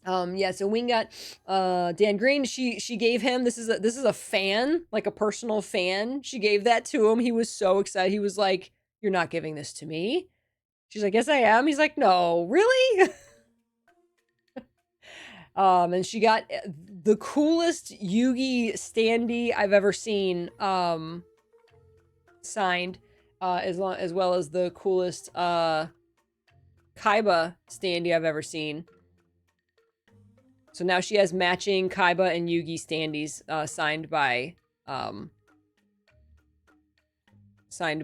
Yeah, so Wing got Dan Green. She gave him, this is a fan, like a personal fan. She gave that to him. He was so excited. He was like, "You're not giving this to me?" She's like, "Yes, I am." He's like, "No, really?" And she got the coolest Yugi standee I've ever seen signed, as well as the coolest Kaiba standee I've ever seen. So now she has matching Kaiba and Yugi standees signed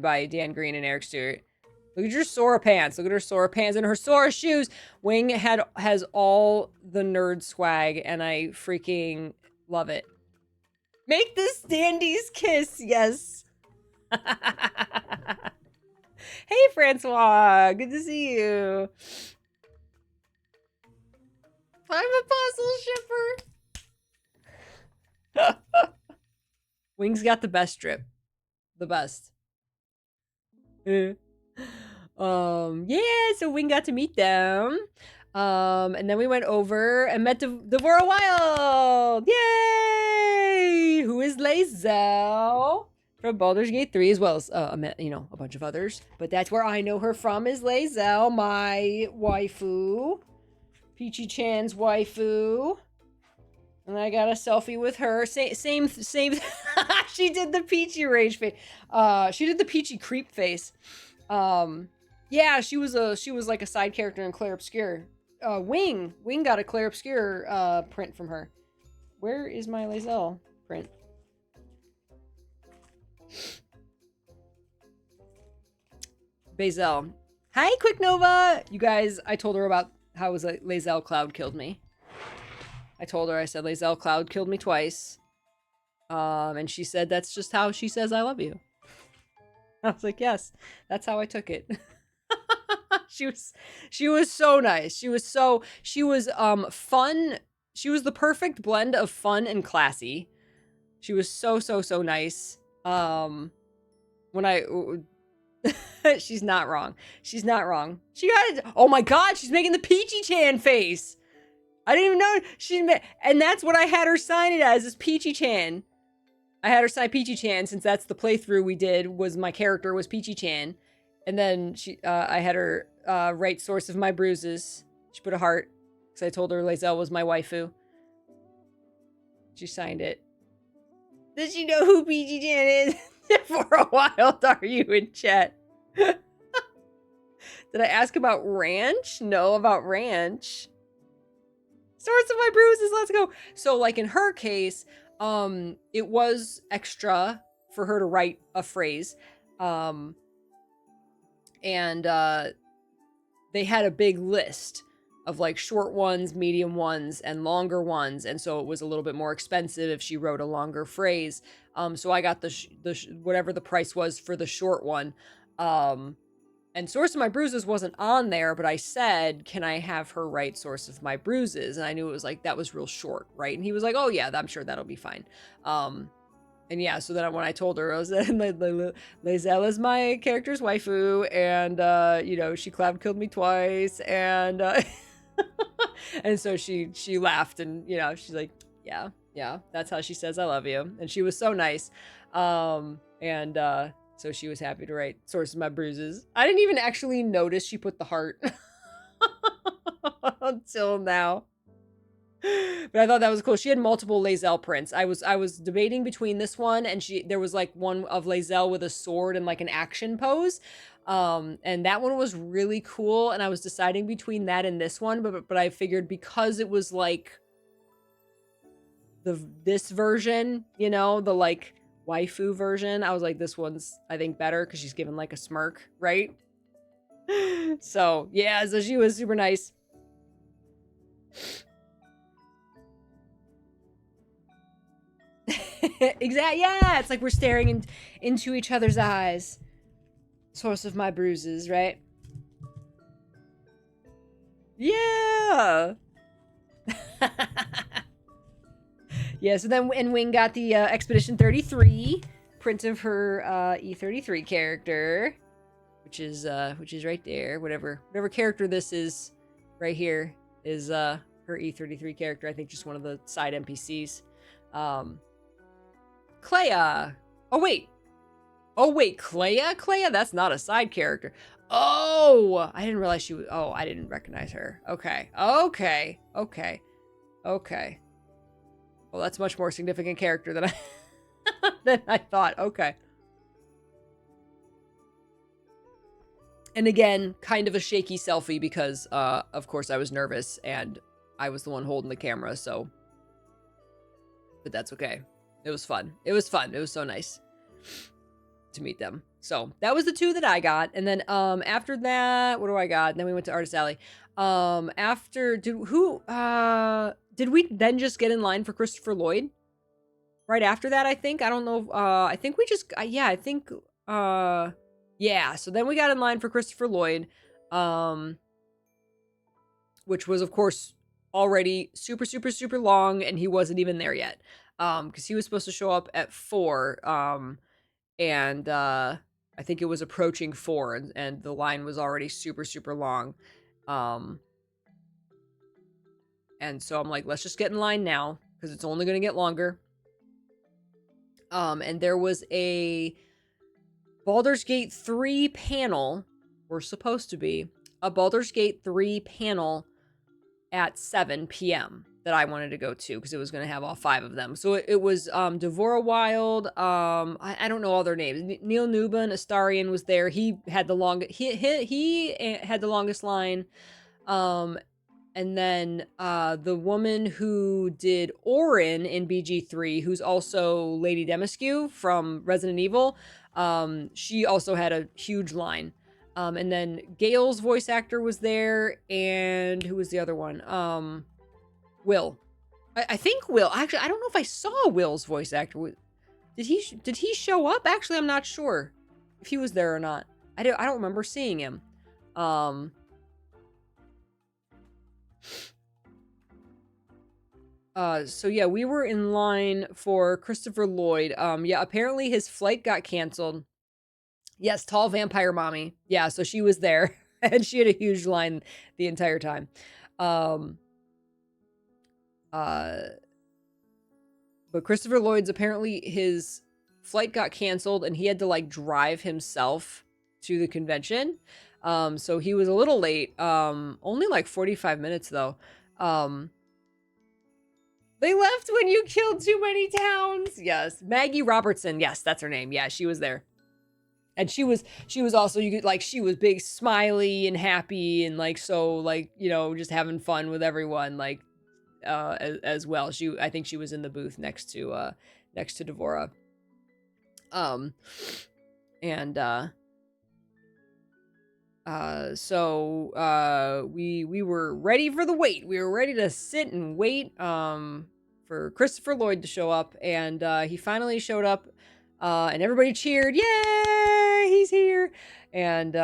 by Dan Green and Eric Stewart. Look at your Sora pants. Look at her Sora pants and her Sora shoes. Wing has all the nerd swag, and I freaking love it. Make the standees kiss. Yes. Hey, Francois. Good to see you. I'm a puzzle shipper. Wing's got the best drip. The best. Yeah, so Wing got to meet them. And then we went over and met Devora Wild. Yay! Who is Lae'zel from Baldur's Gate 3, as well as a bunch of others. But that's where I know her from, is Lae'zel, my waifu. Peachy Chan's waifu. And I got a selfie with her. Same. She did the Peachy rage face. She did the Peachy creep face. Yeah, she was like a side character in Claire Obscure. Wing got a Claire Obscure print from her. Where is my Lae'zel print? Bazel. Hi, Quick Nova. You guys, I told her about how was Lae'zel Cloud killed me. I told her, I said, Lae'zel Cloud killed me twice. And she said, that's just how she says I love you. I was like, yes, that's how I took it. She was so nice. She was fun. She was the perfect blend of fun and classy. She was so nice. She's not wrong. She got it. Oh my god, she's making the Peachy Chan face. I didn't even know and that's what I had her sign it as, is Peachy Chan. I had her sign Peachy Chan since that's the playthrough we did, was my character was Peachy Chan. And then I had her write source of my bruises. She put a heart because I told her Lae'zel was my waifu. She signed it. Does she know who Peachy Chan is? For a while, are you in chat? Did I ask about Ranch? No, about Ranch. Source of my bruises, let's go. So, like in her case, it was extra for her to write a phrase. And they had a big list of like short ones, medium ones, and longer ones. And so it was a little bit more expensive if she wrote a longer phrase. So I got whatever the price was for the short one. And Source of My Bruises wasn't on there, but I said, can I have her write Source of My Bruises? And I knew it was like, that was real short, right? And he was like, oh yeah, I'm sure that'll be fine. And yeah, so then when I told her, I was like, Lazelle is my character's waifu, and, you know, she killed me twice, and, and so she laughed, and, you know, she's like, yeah, that's how she says I love you. And she was so nice. So she was happy to write Source of My Bruises. I didn't even actually notice she put the heart until now. But I thought that was cool. She had multiple Lazelle prints. I was debating between this one and there was like one of Lazelle with a sword and like an action pose. And that one was really cool. And I was deciding between that and this one, but I figured because it was like this version, you know, the like waifu version, I was like, this one's I think better because she's given like a smirk, right? So yeah, so she was super nice. Exactly. Yeah, it's like we're staring into each other's eyes. Source of My Bruises, right? Yeah. Yeah, so then Wing got the Expedition 33 print of her E33 character, which is right there. Whatever character this is right here is her E33 character. I think just one of the side NPCs. Clea. Oh wait, Clea? That's not a side character. Oh, I didn't realize she was. Oh, I didn't recognize her. Okay. Well, that's a much more significant character than I thought. Okay. And again, kind of a shaky selfie because, of course, I was nervous and I was the one holding the camera. So, but that's okay. It was fun. It was so nice to meet them. So that was the two that I got. And then after that, what do I got? And then we went to Artist Alley. Did we then just get in line for Christopher Lloyd? Right after that, I think. I don't know. I think we just yeah, so then we got in line for Christopher Lloyd, which was of course already super long, and he wasn't even there yet. Because he was supposed to show up at 4, and I think it was approaching 4, and the line was already super long. And so I'm like, let's just get in line now, because it's only going to get longer. And there was a Baldur's Gate 3 panel, or supposed to be, a Baldur's Gate 3 panel at 7 p.m. that I wanted to go to because it was going to have all 5 of them. So it was Devora Wild. I don't know all their names. Neil Newbin, Astarion was there. He had the longest line. And then the woman who did Orin in BG3, who's also Lady Demascu from Resident Evil, she also had a huge line. And then Gale's voice actor was there, and who was the other one? Will. I think Will. Actually, I don't know if I saw Will's voice actor. Did he show up? Actually, I'm not sure if he was there or not. I don't remember seeing him. So yeah, we were in line for Christopher Lloyd. Yeah, apparently his flight got canceled. Yes, tall vampire mommy. Yeah, so she was there and she had a huge line the entire time. But Christopher Lloyd's, apparently his flight got canceled and he had to like drive himself to the convention. So he was a little late. Only like 45 minutes though. They left when you killed too many towns. Yes. Maggie Robertson. Yes, that's her name. Yeah, she was there. And she was also, you could like, she was big, smiley and happy and like, so like, you know, just having fun with everyone, like, as well. I think she was in the booth next to Devora. Um, and so we were ready for the wait. We were ready to sit and wait for Christopher Lloyd to show up, and he finally showed up, and everybody cheered, "Yay, he's here!" And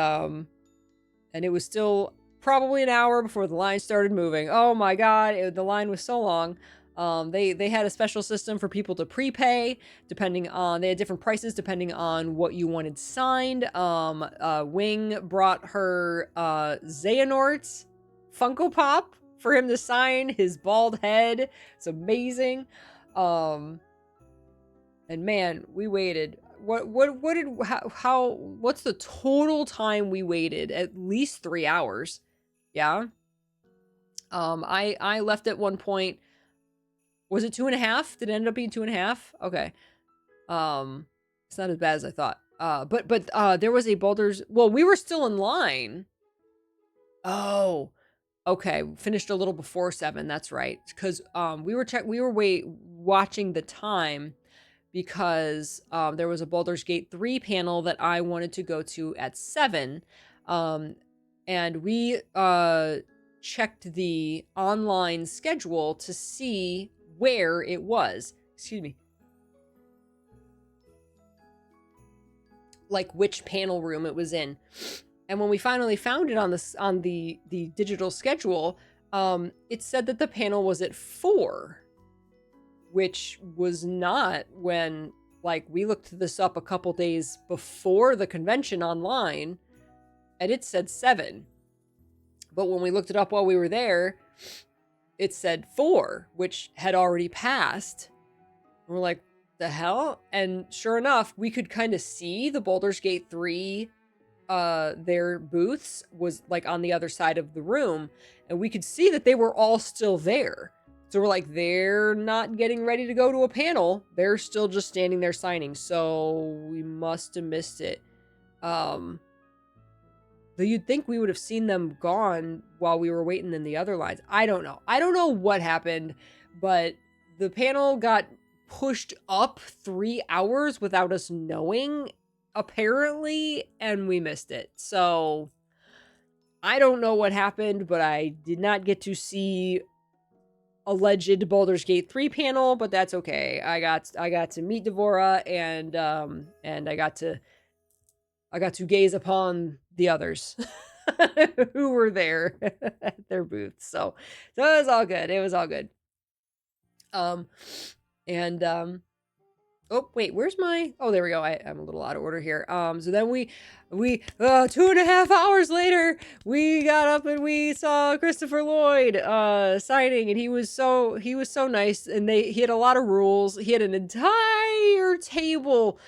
it was still probably an hour before the line started moving. Oh my god, the line was so long. They had a special system for people to prepay, depending on, they had different prices depending on what you wanted signed. Wing brought her Xehanort Funko Pop for him to sign his bald head. It's amazing. And man, we waited. What's the total time we waited? At least 3 hours. Yeah. I left at one point. Was it 2.5? Did it end up being 2.5? Okay. It's not as bad as I thought. But there was a Baldur's, well, we were still in line. Oh, okay. Finished a little before 7. That's right. Because we were watching the time, because there was a Baldur's Gate 3 panel that I wanted to go to at 7. And we checked the online schedule to see where it was. Excuse me. Like which panel room it was in. And when we finally found it on the digital schedule, it said that the panel was at 4. Which was not when, like, we looked this up a couple days before the convention online, and it said 7. But when we looked it up while we were there, it said 4, which had already passed. And we're like, the hell? And sure enough, we could kind of see the Baldur's Gate 3, their booths was like on the other side of the room, and we could see that they were all still there. So we're like, they're not getting ready to go to a panel. They're still just standing there signing. So we must have missed it. Though you'd think we would have seen them gone while we were waiting in the other lines. I don't know. I don't know what happened, but the panel got pushed up 3 hours without us knowing, apparently, and we missed it. So I don't know what happened, but I did not get to see alleged Baldur's Gate 3 panel, but that's okay. I got to meet Devora, and I got to gaze upon the others who were there at their booths. So it was all good. It was all good. Oh, wait, where's my... Oh, there we go. I'm a little out of order here. So then we 2.5 hours later, we got up and we saw Christopher Lloyd signing, and he was so nice, and he had a lot of rules. He had an entire table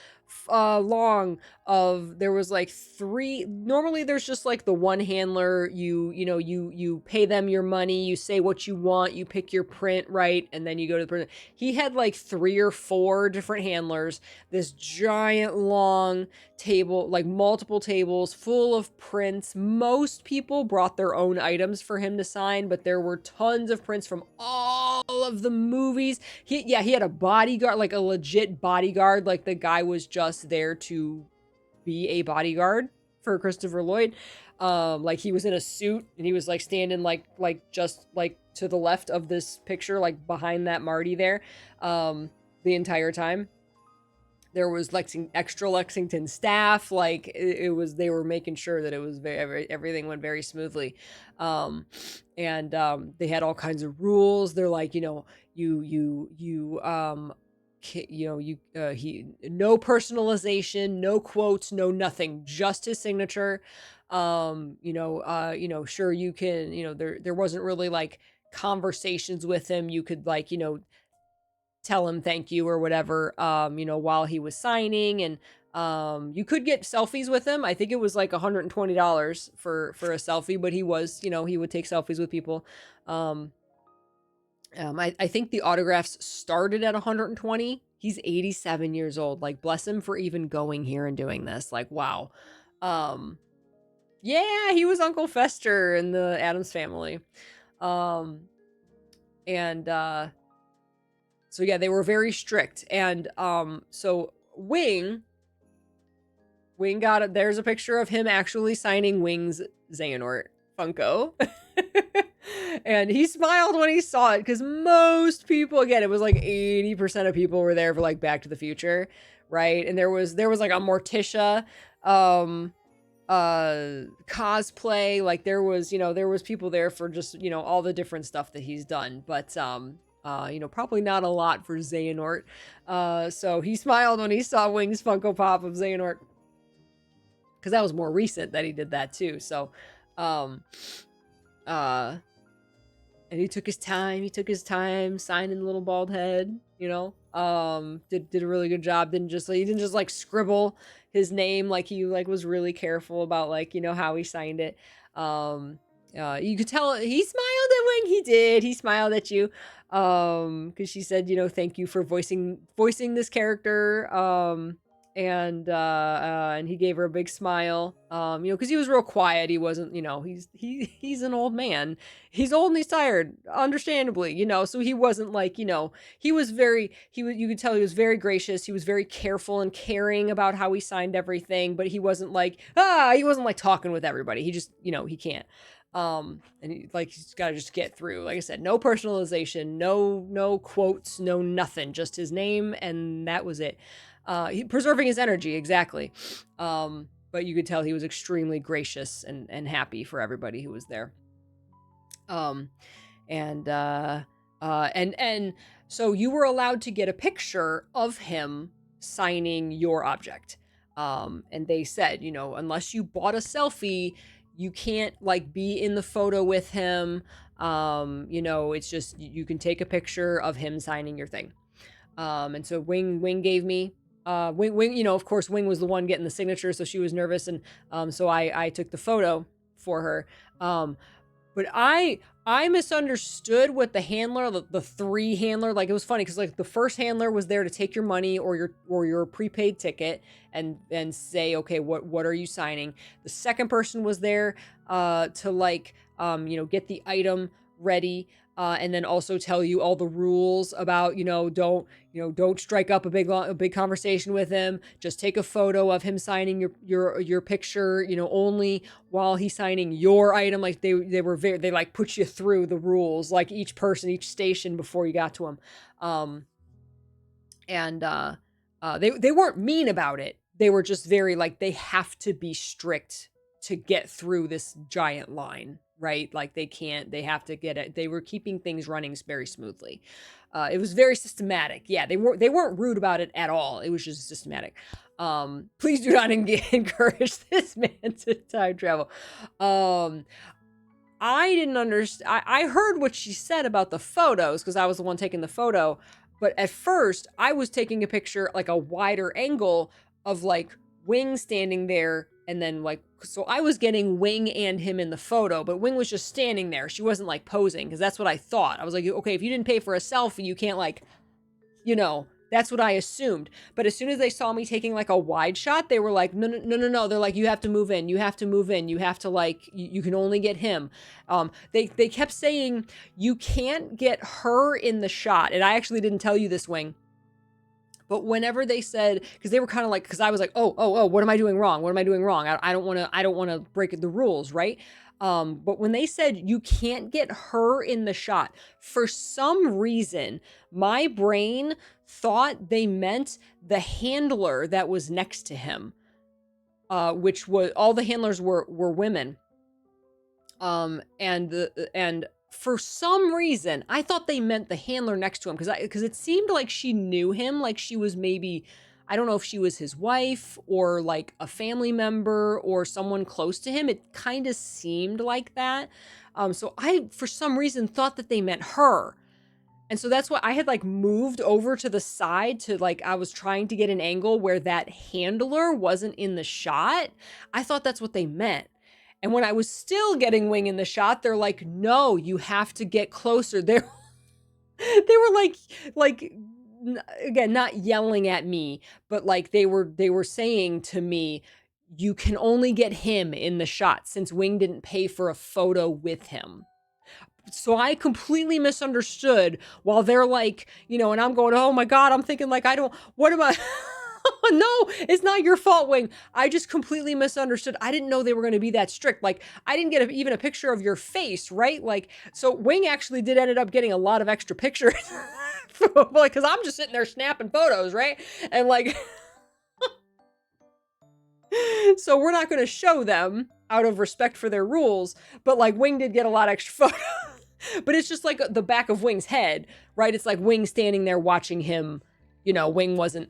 long of, there was like 3, normally there's just like the one handler, you pay them your money, you say what you want, you pick your print, right, and then you go to the print. He had like 3 or 4 different handlers, this giant long table, like multiple tables full of prints. Most people brought their own items for him to sign, but there were tons of prints from all of the movies. He had a bodyguard, like a legit bodyguard, like the guy was just there to be a bodyguard for Christopher Lloyd. Like he was in a suit, and he was like standing like just like to the left of this picture, like behind that Marty there, the entire time. There was extra Lexington staff, like it was, they were making sure that it was everything went very smoothly. And they had all kinds of rules. They're like, no personalization, no quotes, no nothing, just his signature. Sure, you can, there wasn't really like conversations with him. You could like, tell him thank you or whatever, while he was signing, and you could get selfies with him. I think it was like $120 for a selfie, but he was, he would take selfies with people. I think the autographs started at 120. He's 87 years old. Like, bless him for even going here and doing this. Like, wow. Yeah, he was Uncle Fester in the Addams Family. So yeah, they were very strict. And so Wing Wing got it. There's a picture of him actually signing Wing's Xehanort Funko. And he smiled when he saw it, because most people, again, it was like 80% of people were there for like Back to the Future, right? And there was like a Morticia cosplay, like there was people there for just, all the different stuff that he's done, but probably not a lot for Xehanort. So he smiled when he saw Wing's Funko Pop of Xehanort, because that was more recent that he did that too. So and he took his time signing the little bald head, did a really good job. He didn't just like scribble his name, like he was really careful about how he signed it. You could tell he smiled at Wing. He did. He smiled at you. Because she said, thank you for voicing this character. And he gave her a big smile. Because he was real quiet. He wasn't, he's an old man. He's old and he's tired, understandably, so he wasn't like, he was you could tell he was very gracious. He was very careful and caring about how he signed everything, but he wasn't like talking with everybody. He just, he can't. And he's got to just get through. Like I said, no personalization, no quotes, no nothing, just his name, and that was it. Preserving his energy, exactly. But you could tell he was extremely gracious and happy for everybody who was there. And so you were allowed to get a picture of him signing your object. And they said, unless you bought a selfie, you can't be in the photo with him. It's just, you can take a picture of him signing your thing. And so Wing gave me, Wing, of course, Wing was the one getting the signature, so she was nervous. And, so I took the photo for her. But I misunderstood what the handler, the three handler, it was funny because the first handler was there to take your money or your prepaid ticket and say, okay, what are you signing? The second person was there to get the item ready. And then also tell you all the rules about, don't strike up a big conversation with him. Just take a photo of him signing your picture, only while he's signing your item. Like they put you through the rules, like each person, each station before you got to him. They weren't mean about it. They were just very they have to be strict to get through this giant line. Right? They have to get it. They were keeping things running very smoothly. It was very systematic. Yeah, they weren't rude about it at all. It was just systematic. Please do not encourage this man to time travel. I didn't understand. I heard what she said about the photos because I was the one taking the photo. But at first, I was taking a picture, a wider angle of Wing standing there, and then so I was getting Wing and him in the photo, but Wing was just standing there. She wasn't posing, because that's what I thought. I was like, okay, if you didn't pay for a selfie, you can't that's what I assumed. But as soon as they saw me taking a wide shot, they were like, no. They're like, you have to move in. You have to move in. You have to you can only get him. They kept saying you can't get her in the shot. And I actually didn't tell you this, Wing. But whenever they said, because they were kind of because I was like, oh, what am I doing wrong? What am I doing wrong? I don't want to break the rules, right? But when they said you can't get her in the shot, for some reason, my brain thought they meant the handler that was next to him, which was all the handlers were women. And for some reason, I thought they meant the handler next to him because it seemed like she knew him, like she was maybe, I don't know if she was his wife or a family member or someone close to him. It kind of seemed like that. So I, for some reason, thought that they meant her. And so that's why I had moved over to the side to I was trying to get an angle where that handler wasn't in the shot. I thought that's what they meant. And when I was still getting Wing in the shot, they're like, no, you have to get closer. They were again, not yelling at me, but they were saying to me, you can only get him in the shot since Wing didn't pay for a photo with him. So I completely misunderstood while they're and I'm going, oh my God, I'm thinking what am I, No, it's not your fault, Wing. I just completely misunderstood. I didn't know they were going to be that strict. Like, I didn't get even a picture of your face, right? Like, so Wing actually did ended up getting a lot of extra pictures. Like, because I'm just sitting there snapping photos, right? And like, so we're not going to show them out of respect for their rules, but like Wing did get a lot extra photos. But it's just like the back of Wing's head, right? It's like Wing standing there watching him. You know, Wing wasn't.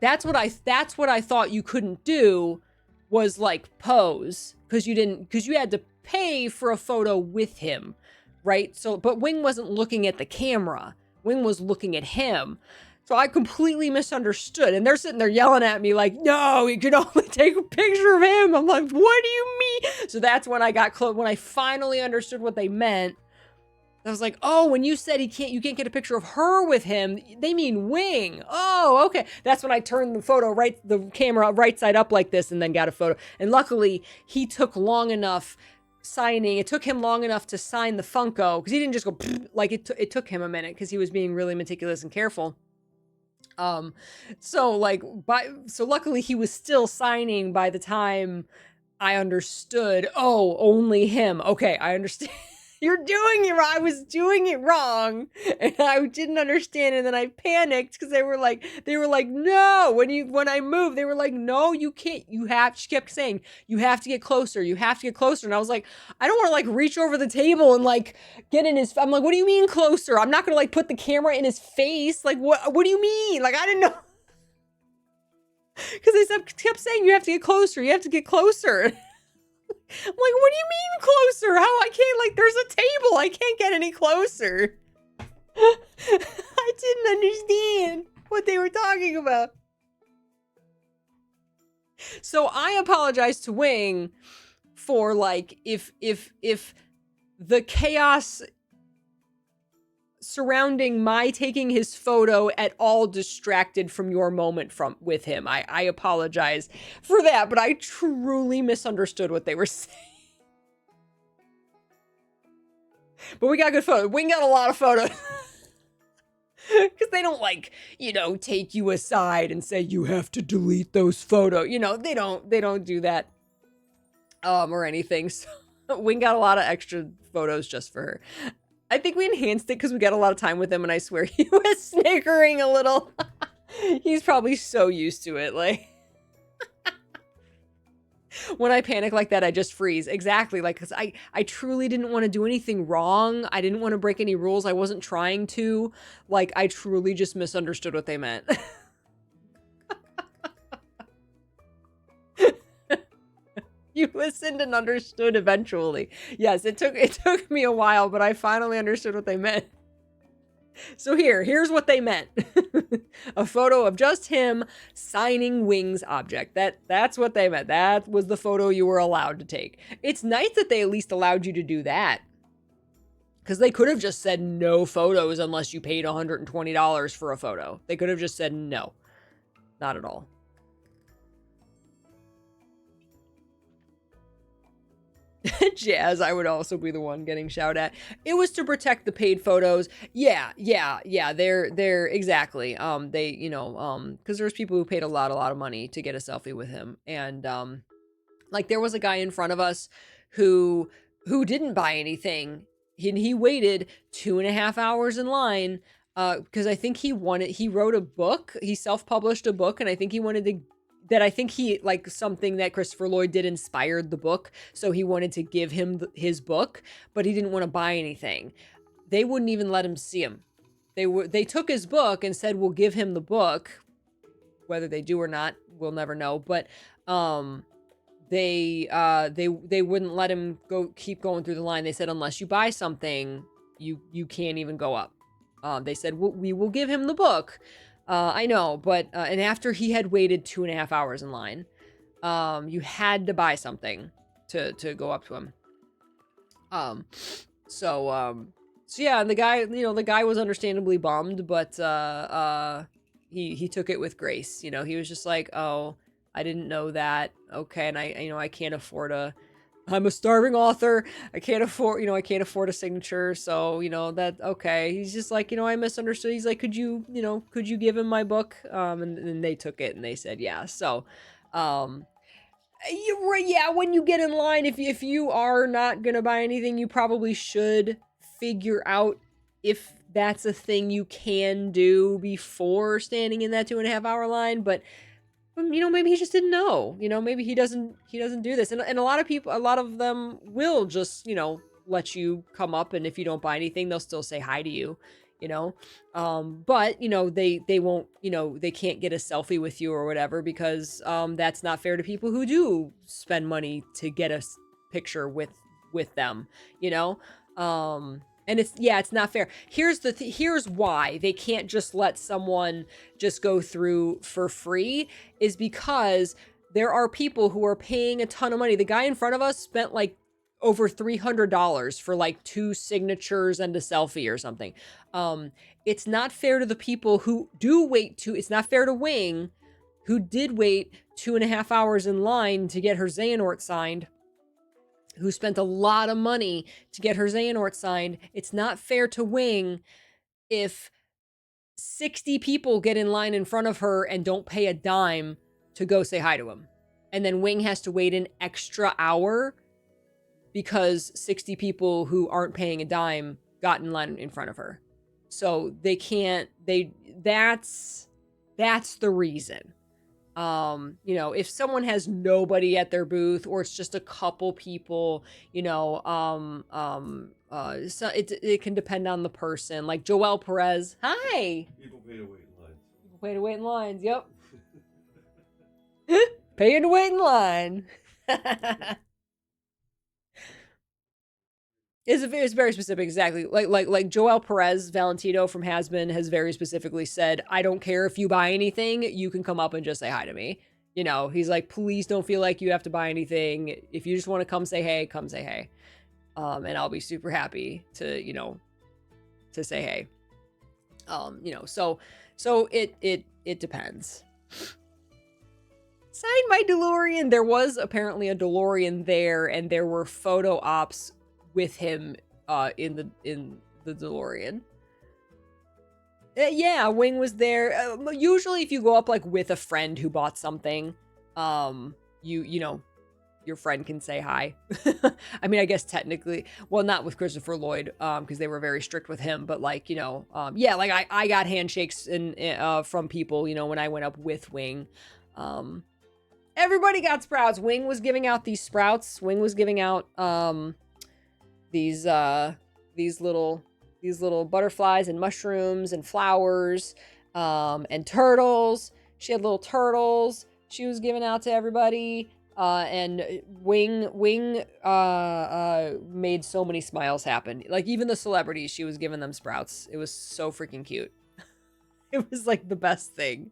That's what I thought you couldn't do, was like pose, because you had to pay for a photo with him, right? So, but Wing wasn't looking at the camera. Wing was looking at him. So I completely misunderstood. And they're sitting there yelling at me like, no, you can only take a picture of him. I'm like, what do you mean? So that's when I got close, when I finally understood what they meant. I was like, oh, when you said you can't get a picture of her with him, they mean Wing. Oh, okay. That's when I turned the camera right side up like this and then got a photo. And luckily, he took long enough signing. It took him long enough to sign the Funko, because he didn't just go, like it took him a minute, because he was being really meticulous and careful. So luckily he was still signing by the time I understood, oh, only him. Okay, I understand. You're doing it wrong. I was doing it wrong, and I didn't understand. And then I panicked because they were like, no. When I moved, they were like, no, you can't. She kept saying, you have to get closer. You have to get closer. And I was like, I don't want to like reach over the table and like get in his. I'm like, what do you mean closer? I'm not gonna like put the camera in his face. Like, what do you mean? Like, I didn't know. Because they kept saying, you have to get closer. You have to get closer. I'm like, what do you mean closer? How I can't, like, there's a table. I can't get any closer. I didn't understand what they were talking about. So I apologize to Wing for, like, if the chaos surrounding my taking his photo at all distracted from your moment with him. I apologize for that, but I truly misunderstood what they were saying. But we got good photos. We got a lot of photos. Because they don't like, take you aside and say you have to delete those photos. They don't do that or anything. So Wing got a lot of extra photos just for her. I think we enhanced it because we got a lot of time with him, and I swear he was snickering a little. He's probably so used to it. Like, when I panic like that, I just freeze. Exactly. Like, because I truly didn't want to do anything wrong. I didn't want to break any rules. I wasn't trying to. Like, I truly just misunderstood what they meant. You listened and understood eventually. Yes, it took me a while, but I finally understood what they meant. So here's what they meant. A photo of just him signing Wing's object. That's what they meant. That was the photo you were allowed to take. It's nice that they at least allowed you to do that. Because they could have just said no photos unless you paid $120 for a photo. They could have just said no. Not at all. Jazz, I would also be the one getting shouted at. It was to protect the paid photos. Yeah. They're exactly. They, because there's people who paid a lot of money to get a selfie with him, and like there was a guy in front of us who didn't buy anything. He waited 2.5 hours in line because I think he wrote a book. He self-published a book, and I think he wanted to. I think something that Christopher Lloyd did inspired the book. So he wanted to give him his book, but he didn't want to buy anything. They wouldn't even let him see him. They took his book and said, we'll give him the book. Whether they do or not, we'll never know. But they wouldn't let him keep going through the line. They said, unless you buy something, you can't even go up. They said, we will give him the book. I know, but, and after he had waited 2.5 hours in line, you had to buy something to go up to him. So yeah, and the guy was understandably bummed, but, he took it with grace. He was just like, oh, I didn't know that. Okay. And I can't afford a I'm a starving author. I can't afford, I can't afford a signature. So, that, okay. He's just like, I misunderstood. He's like, could you give him my book? And then they took it and they said, yeah. So, yeah, when you get in line, if you are not going to buy anything, you probably should figure out if that's a thing you can do before standing in that 2.5 hour line. But maybe he just didn't know. Maybe he doesn't do this. And a lot of them will just, let you come up, and if you don't buy anything, they'll still say hi to you, but they won't, they can't get a selfie with you or whatever, because that's not fair to people who do spend money to get a picture with them, and it's not fair. Here's why they can't just let someone just go through for free, is because there are people who are paying a ton of money. The guy in front of us spent like over $300 for like 2 signatures and a selfie or something. It's not fair to the people who do wait it's not fair to Wing, who did wait 2.5 hours in line to get her Xehanort signed, who spent a lot of money to get her Xehanort signed. It's not fair to Wing if 60 people get in line in front of her and don't pay a dime to go say hi to him. And then Wing has to wait an extra hour because 60 people who aren't paying a dime got in line in front of her. So they can't, that's the reason. If someone has nobody at their booth, or it's just a couple people, so it can depend on the person. Like Joel Perez. Hi. People pay to wait in lines. People pay to wait in lines. Yep. Paying to wait in line. It's very specific, exactly. Like Joel Perez Valentino from Hasbin has very specifically said, I don't care if you buy anything, you can come up and just say hi to me. He's like, please don't feel like you have to buy anything. If you just want to come say hey, come say hey. And I'll be super happy to, to say hey. So it depends. Sign my DeLorean. There was apparently a DeLorean there, and there were photo ops with him in the DeLorean. Yeah, Wing was there. Usually if you go up like with a friend who bought something, your friend can say hi. I mean, I guess technically, well, not with Christopher Lloyd, because they were very strict with him, but like, yeah, like I got handshakes from people, when I went up with Wing. Everybody got sprouts. Wing was giving out these sprouts. Wing was giving out these little butterflies and mushrooms and flowers and turtles. She had little turtles she was giving out to everybody. And Wing made so many smiles happen. Like even the celebrities, she was giving them sprouts. It was so freaking cute. It was like the best thing.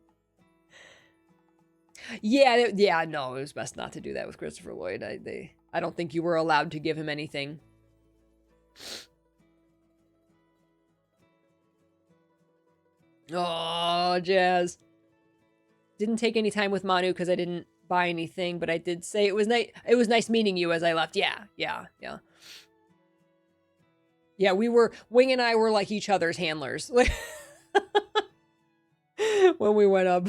Yeah, no, it was best not to do that with Christopher Lloyd. I don't think you were allowed to give him anything. Oh, Jazz. Didn't take any time with Manu because I didn't buy anything, but I did say it was nice. It was nice meeting you as I left. Yeah. Yeah, Wing and I were like each other's handlers when we went up.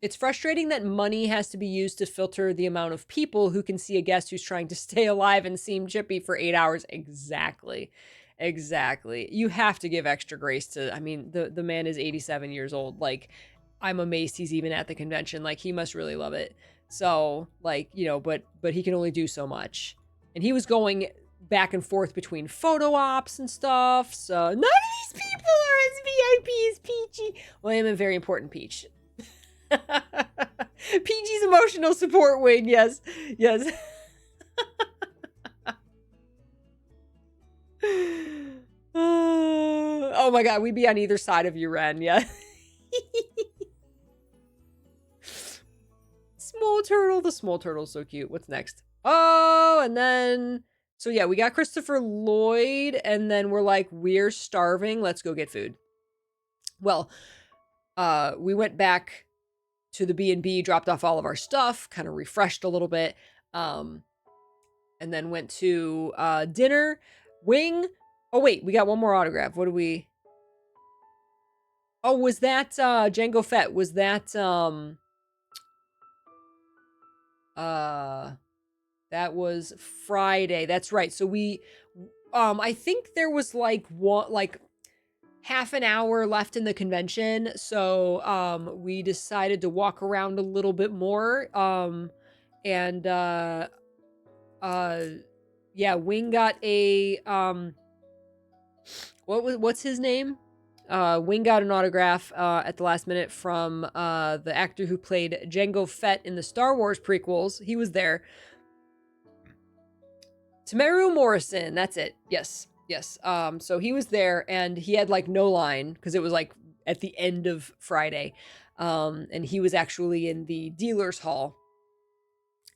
It's frustrating that money has to be used to filter the amount of people who can see a guest who's trying to stay alive and seem chippy for 8 hours. Exactly. You have to give extra grace to, I mean, the man is 87 years old. Like, I'm amazed he's even at the convention. Like, he must really love it. So, like, but he can only do so much. And he was going back and forth between photo ops and stuff. So, none of these people are as VIP as Peachy. Well, I am a very important Peach. Peachy's emotional support wing, yes. Oh my god, we'd be on either side of you, Ren, yeah. Small turtle, the small turtle's so cute. What's next? Oh, and then, so yeah, we got Christopher Lloyd, and then we're like, we're starving, let's go get food. Well, we went back to the B&B, dropped off all of our stuff, kind of refreshed a little bit, and then went to dinner. Wing. Oh wait, we got one more autograph. What do we? Oh, was that Jango Fett? Was that that was Friday. That's right. So we I think there was like half an hour left in the convention, so we decided to walk around a little bit more, and yeah, Wing got a what's his name? Wing got an autograph at the last minute from the actor who played Jango Fett in the Star Wars prequels. He was there. Temeru Morrison, that's it. Yes. So he was there, and he had like no line because it was like at the end of Friday, and he was actually in the dealer's hall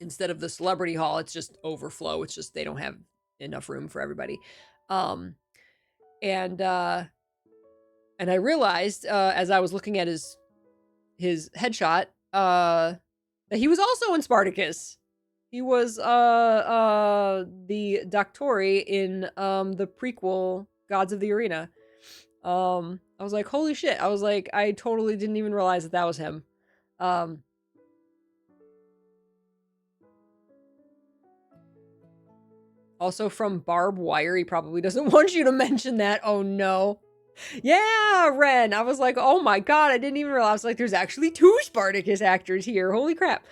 instead of the celebrity hall. It's just overflow. It's just they don't have enough room for everybody, and I realized as I was looking at his headshot that he was also in Spartacus. He was the Doctori in the prequel Gods of the Arena. I was like, holy shit. I was like, I totally didn't even realize that was him. Also from Barb Wire, he probably doesn't want you to mention that. Oh no. Yeah, Ren. I was like, oh my god, I didn't even realize. I was like, there's actually 2 Spartacus actors here. Holy crap.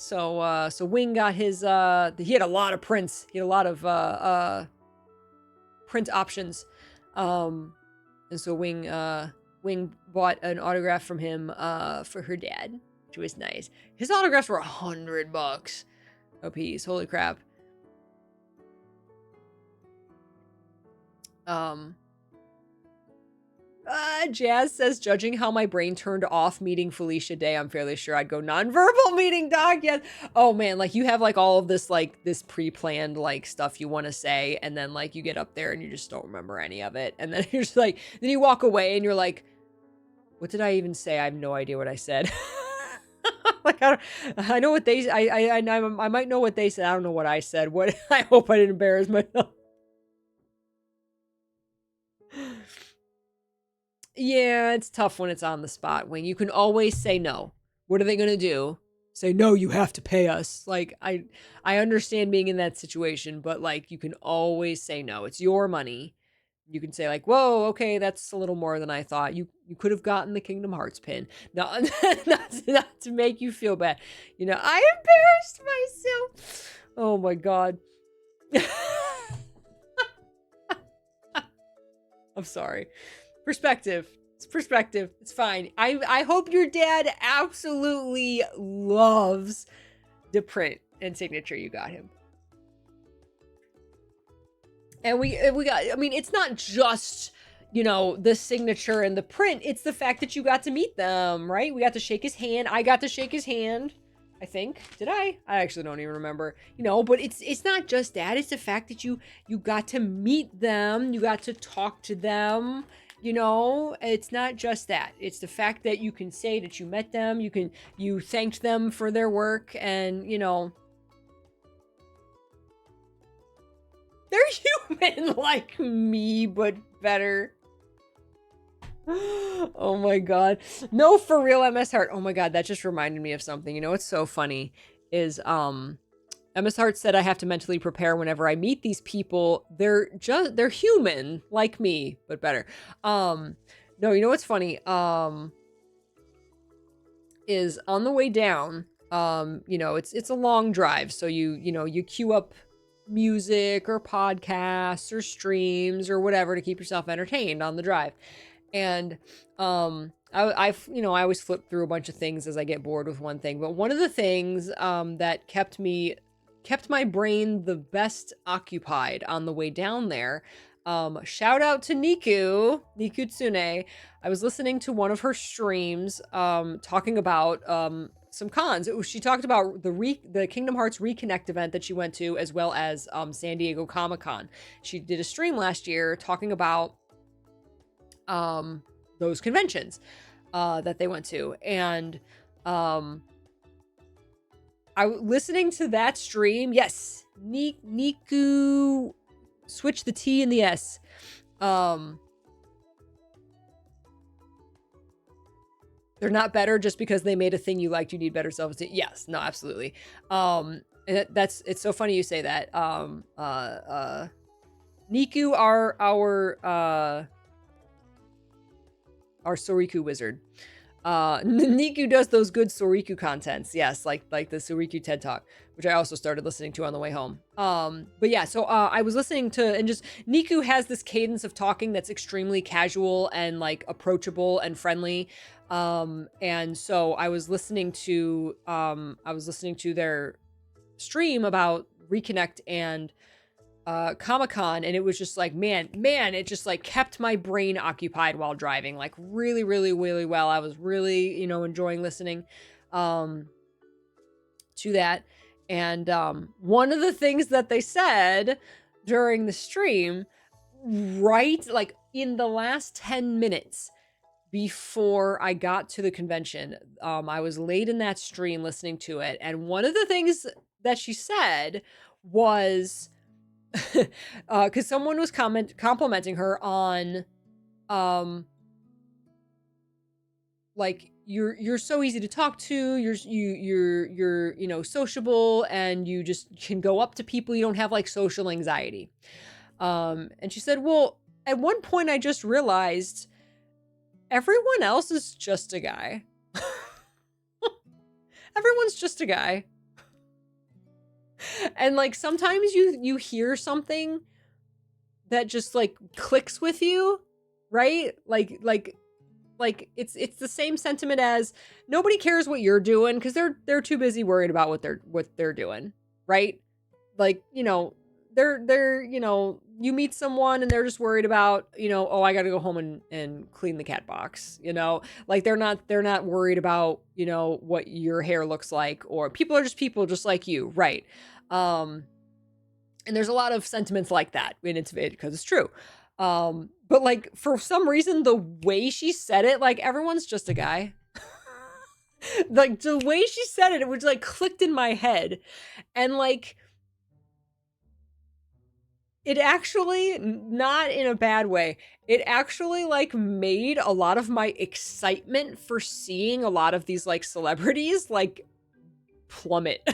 So Wing got his, he had a lot of prints. He had a lot of, print options. And so Wing bought an autograph from him, for her dad, which was nice. His autographs were $100 a piece. Holy crap. Jazz says, judging how my brain turned off meeting Felicia Day, I'm fairly sure I'd go nonverbal meeting Doc. Yes. Oh man, like you have like all of this, like this pre-planned like stuff you want to say, and then like you get up there and you just don't remember any of it. And then you're just like, then you walk away and you're like, what did I even say? I have no idea what I said. Like I know what they, I might know what they said. I don't know what I said. What, I hope I didn't embarrass myself. Yeah, it's tough when it's on the spot, Wing. You can always say no. What are they going to do? Say, no, you have to pay us. Like, I understand being in that situation, but like, you can always say no. It's your money. You can say like, whoa, okay, that's a little more than I thought. You could have gotten the Kingdom Hearts pin. No, not to make you feel bad. You know, I embarrassed myself. Oh my God. I'm sorry. Perspective. It's perspective. It's fine. I hope your dad absolutely loves the print and signature you got him. And we got, I mean, it's not just, you know, the signature and the print. It's the fact that you got to meet them, right? We got to shake his hand. I got to shake his hand. I think. Did I? I actually don't even remember. You know, but it's not just that. It's the fact that you got to meet them. You got to talk to them. You know, it's not just that. It's the fact that you can say that you met them. You thanked them for their work, and, you know, they're human like me, but better. Oh my God. No, for real, MS Heart. Oh my God, that just reminded me of something. You know what's so funny is MS Heart said I have to mentally prepare whenever I meet these people. They're human like me, but better. No, you know what's funny? Is on the way down, you know, it's a long drive, so you queue up music or podcasts or streams or whatever to keep yourself entertained on the drive. And I always flip through a bunch of things as I get bored with one thing, but one of the things that kept my brain the best occupied on the way down there, shout out to Niku Tsune. I was listening to one of her streams talking about some cons. She talked about the Kingdom Hearts Reconnect event that she went to, as well as San Diego Comic Con. She did a stream last year talking about those conventions that they went to. And listening to that stream, yes, Niku, switch the T and the S. They're not better just because they made a thing you liked. You need better self-esteem. Yes, no, absolutely. And it's so funny you say that. Niku are our Soriku wizard. Niku does those good Soriku contents. Yes, like the Soriku TED Talk, which I also started listening to on the way home. But yeah, so I was listening to, and just Niku has this cadence of talking that's extremely casual and like approachable and friendly. And so I was listening to their stream about Reconnect and Comic-Con, and it was just like, man, it just like kept my brain occupied while driving, like really, really, really well. I was really, enjoying listening to that. And one of the things that they said during the stream, right, like in the last 10 minutes before I got to the convention, I was late in that stream listening to it, and one of the things that she said was, because someone was complimenting her on, like, you're so easy to talk to, you're sociable, and you just can go up to people, you don't have like social anxiety. And she said, well, at one point I just realized everyone else is just a guy. Everyone's just a guy. And like sometimes you hear something that just like clicks with you, right? Like it's the same sentiment as nobody cares what you're doing because they're too busy worried about what they're doing, right? Like, they're you meet someone and they're just worried about, oh, I got to go home and clean the cat box, like they're not worried about, what your hair looks like, or people are just people just like you. Right. And there's a lot of sentiments like that, and it's because it's true. But like for some reason, the way she said it, like everyone's just a guy. Like the way she said it, it was like clicked in my head. And like, it actually, not in a bad way, it actually like made a lot of my excitement for seeing a lot of these like celebrities like plummet.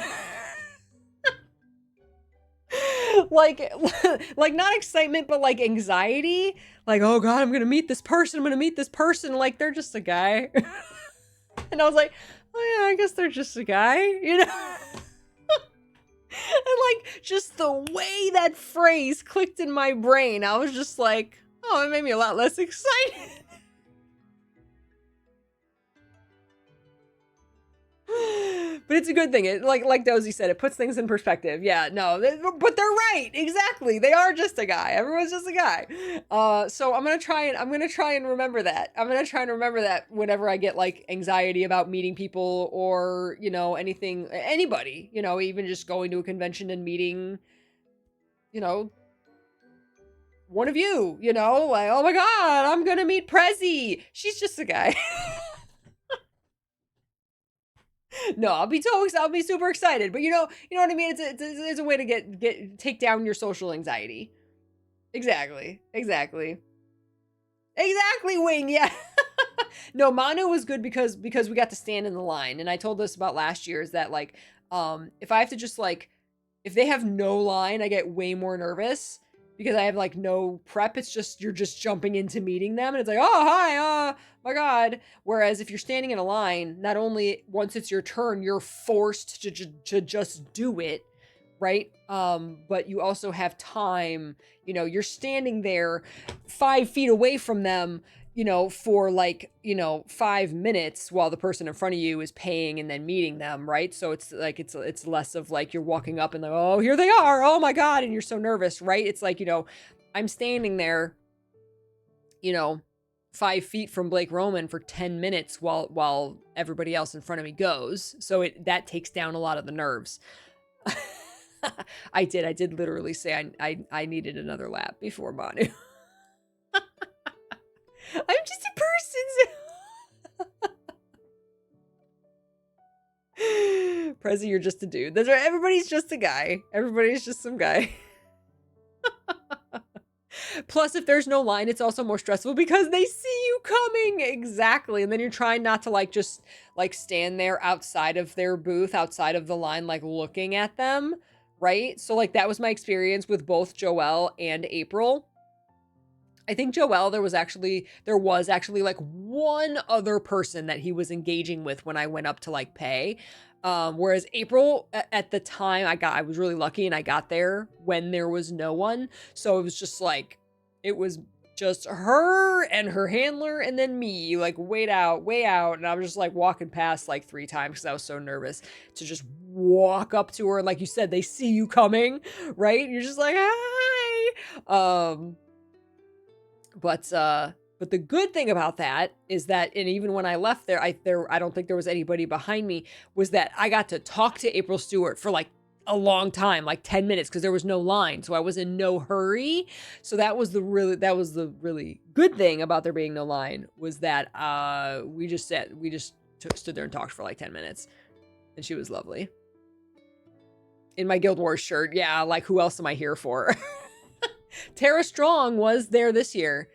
like not excitement, but like anxiety. Like, oh God, I'm gonna meet this person. Like, they're just a guy. And I was like, oh yeah, I guess they're just a guy, And like, just the way that phrase clicked in my brain, I was just like, oh, it made me a lot less excited. But it's a good thing. It like Dozy said, it puts things in perspective. Yeah, no, but they're right. Exactly. They are just a guy. Everyone's just a guy. So I'm gonna try and remember that. I'm gonna try and remember that whenever I get like anxiety about meeting people, or anybody, even just going to a convention and meeting, one of you, like, oh my God, I'm gonna meet Prezi. She's just a guy. No, I'll be super excited, but you know what I mean? It's a way to take down your social anxiety. Exactly, Wing, yeah. No, Manu was good because we got to stand in the line, and I told this about last year, is that like, if I have to just like, if they have no line, I get way more nervous because I have like no prep. It's just, you're just jumping into meeting them, and it's like, oh, hi, my God. Whereas if you're standing in a line, not only once it's your turn, you're forced to just do it, right? But you also have time, you're standing there 5 feet away from them, for like, 5 minutes while the person in front of you is paying and then meeting them, right? So it's like, it's less of like you're walking up and like, oh, here they are, oh my God, and you're so nervous, right? It's like, I'm standing there, 5 feet from Blake Roman for 10 minutes while everybody else in front of me goes. So that takes down a lot of the nerves. I did literally say I needed another lap before Manu. I'm just a person. Prezi, you're just a dude. That's right. Everybody's just a guy. Everybody's just some guy. Plus, if there's no line, it's also more stressful because they see you coming. Exactly. And then you're trying not to like just like stand there outside of their booth, outside of the line, like looking at them. Right. So like that was my experience with both Joelle and April. I think Joelle, there was actually like one other person that he was engaging with when I went up to like pay. Whereas April, at the time, I was really lucky and I got there when there was no one. So it was just like, it was just her and her handler and then me, like way out. And I was just like walking past like 3 times because I was so nervous to just walk up to her. And like you said, they see you coming, right? You're just like, hi. But the good thing about that is that, and even when I left there, I don't think there was anybody behind me, was that I got to talk to April Stewart for like a long time, like 10 minutes, because there was no line. So I was in no hurry. So that was the really good thing about there being no line, was that we just stood there and talked for like 10 minutes. And she was lovely. In my Guild Wars shirt. Yeah, like who else am I here for? Tara Strong was there this year.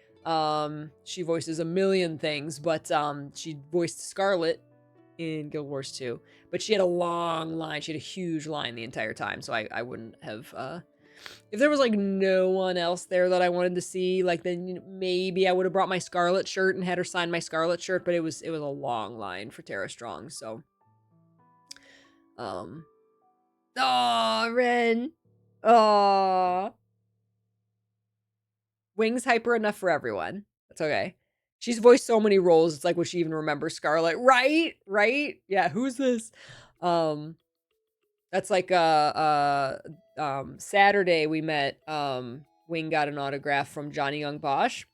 She voices a million things, but she voiced Scarlet in Guild Wars 2. But she had a long line. She had a huge line the entire time, so I wouldn't have... if there was like no one else there that I wanted to see, like then maybe I would have brought my Scarlet shirt and had her sign my Scarlet shirt, but it was a long line for Tara Strong, so... Aw, Ren! Aw... Wings hyper enough for everyone. That's okay. She's voiced so many roles. It's like, would she even remember Scarlet? Right? Yeah. Who's this? That's like Saturday we met. Wing got an autograph from Johnny Young Bosch.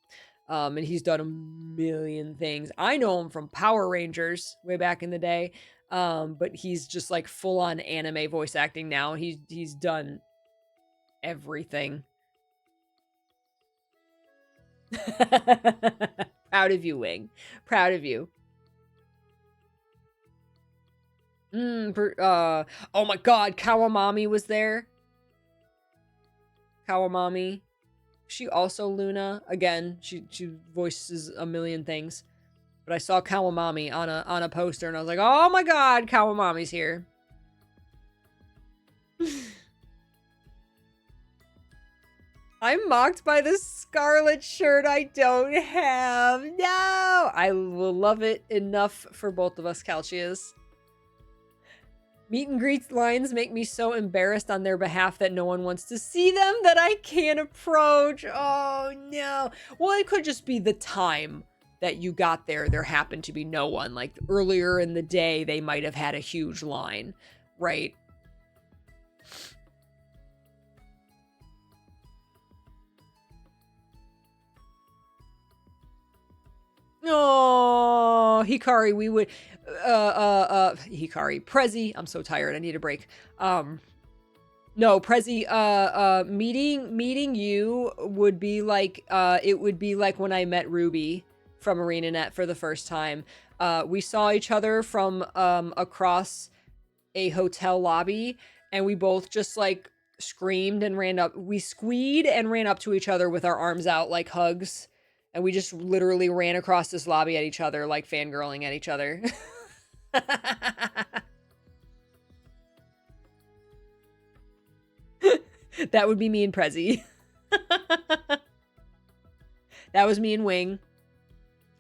And he's done a million things. I know him from Power Rangers way back in the day. But he's just like full on anime voice acting now. He's done everything. Proud of you, Wing. Proud of you. Oh my god, Kawamami was there. Kawamami. She also Luna. Again, she voices a million things. But I saw Kawamami on a poster and I was like, oh my god, Kawamami's here. I'm mocked by the Scarlet shirt I don't have. No! I will love it enough for both of us, Calcius. Meet and greet lines make me so embarrassed on their behalf that no one wants to see them that I can't approach. Oh, no. Well, it could just be the time that you got there. There happened to be no one. Like, earlier in the day, they might have had a huge line, right? Oh, Hikari, we would, Hikari, Prezi, I'm so tired, I need a break. No, Prezi, meeting you would be like, it would be like when I met Ruby from ArenaNet for the first time. We saw each other from, across a hotel lobby, and we both just, like, screamed and ran up, we squeed and ran up to each other with our arms out like hugs. And we just literally ran across this lobby at each other, like fangirling at each other. That would be me and Prezi. That was me and Wing.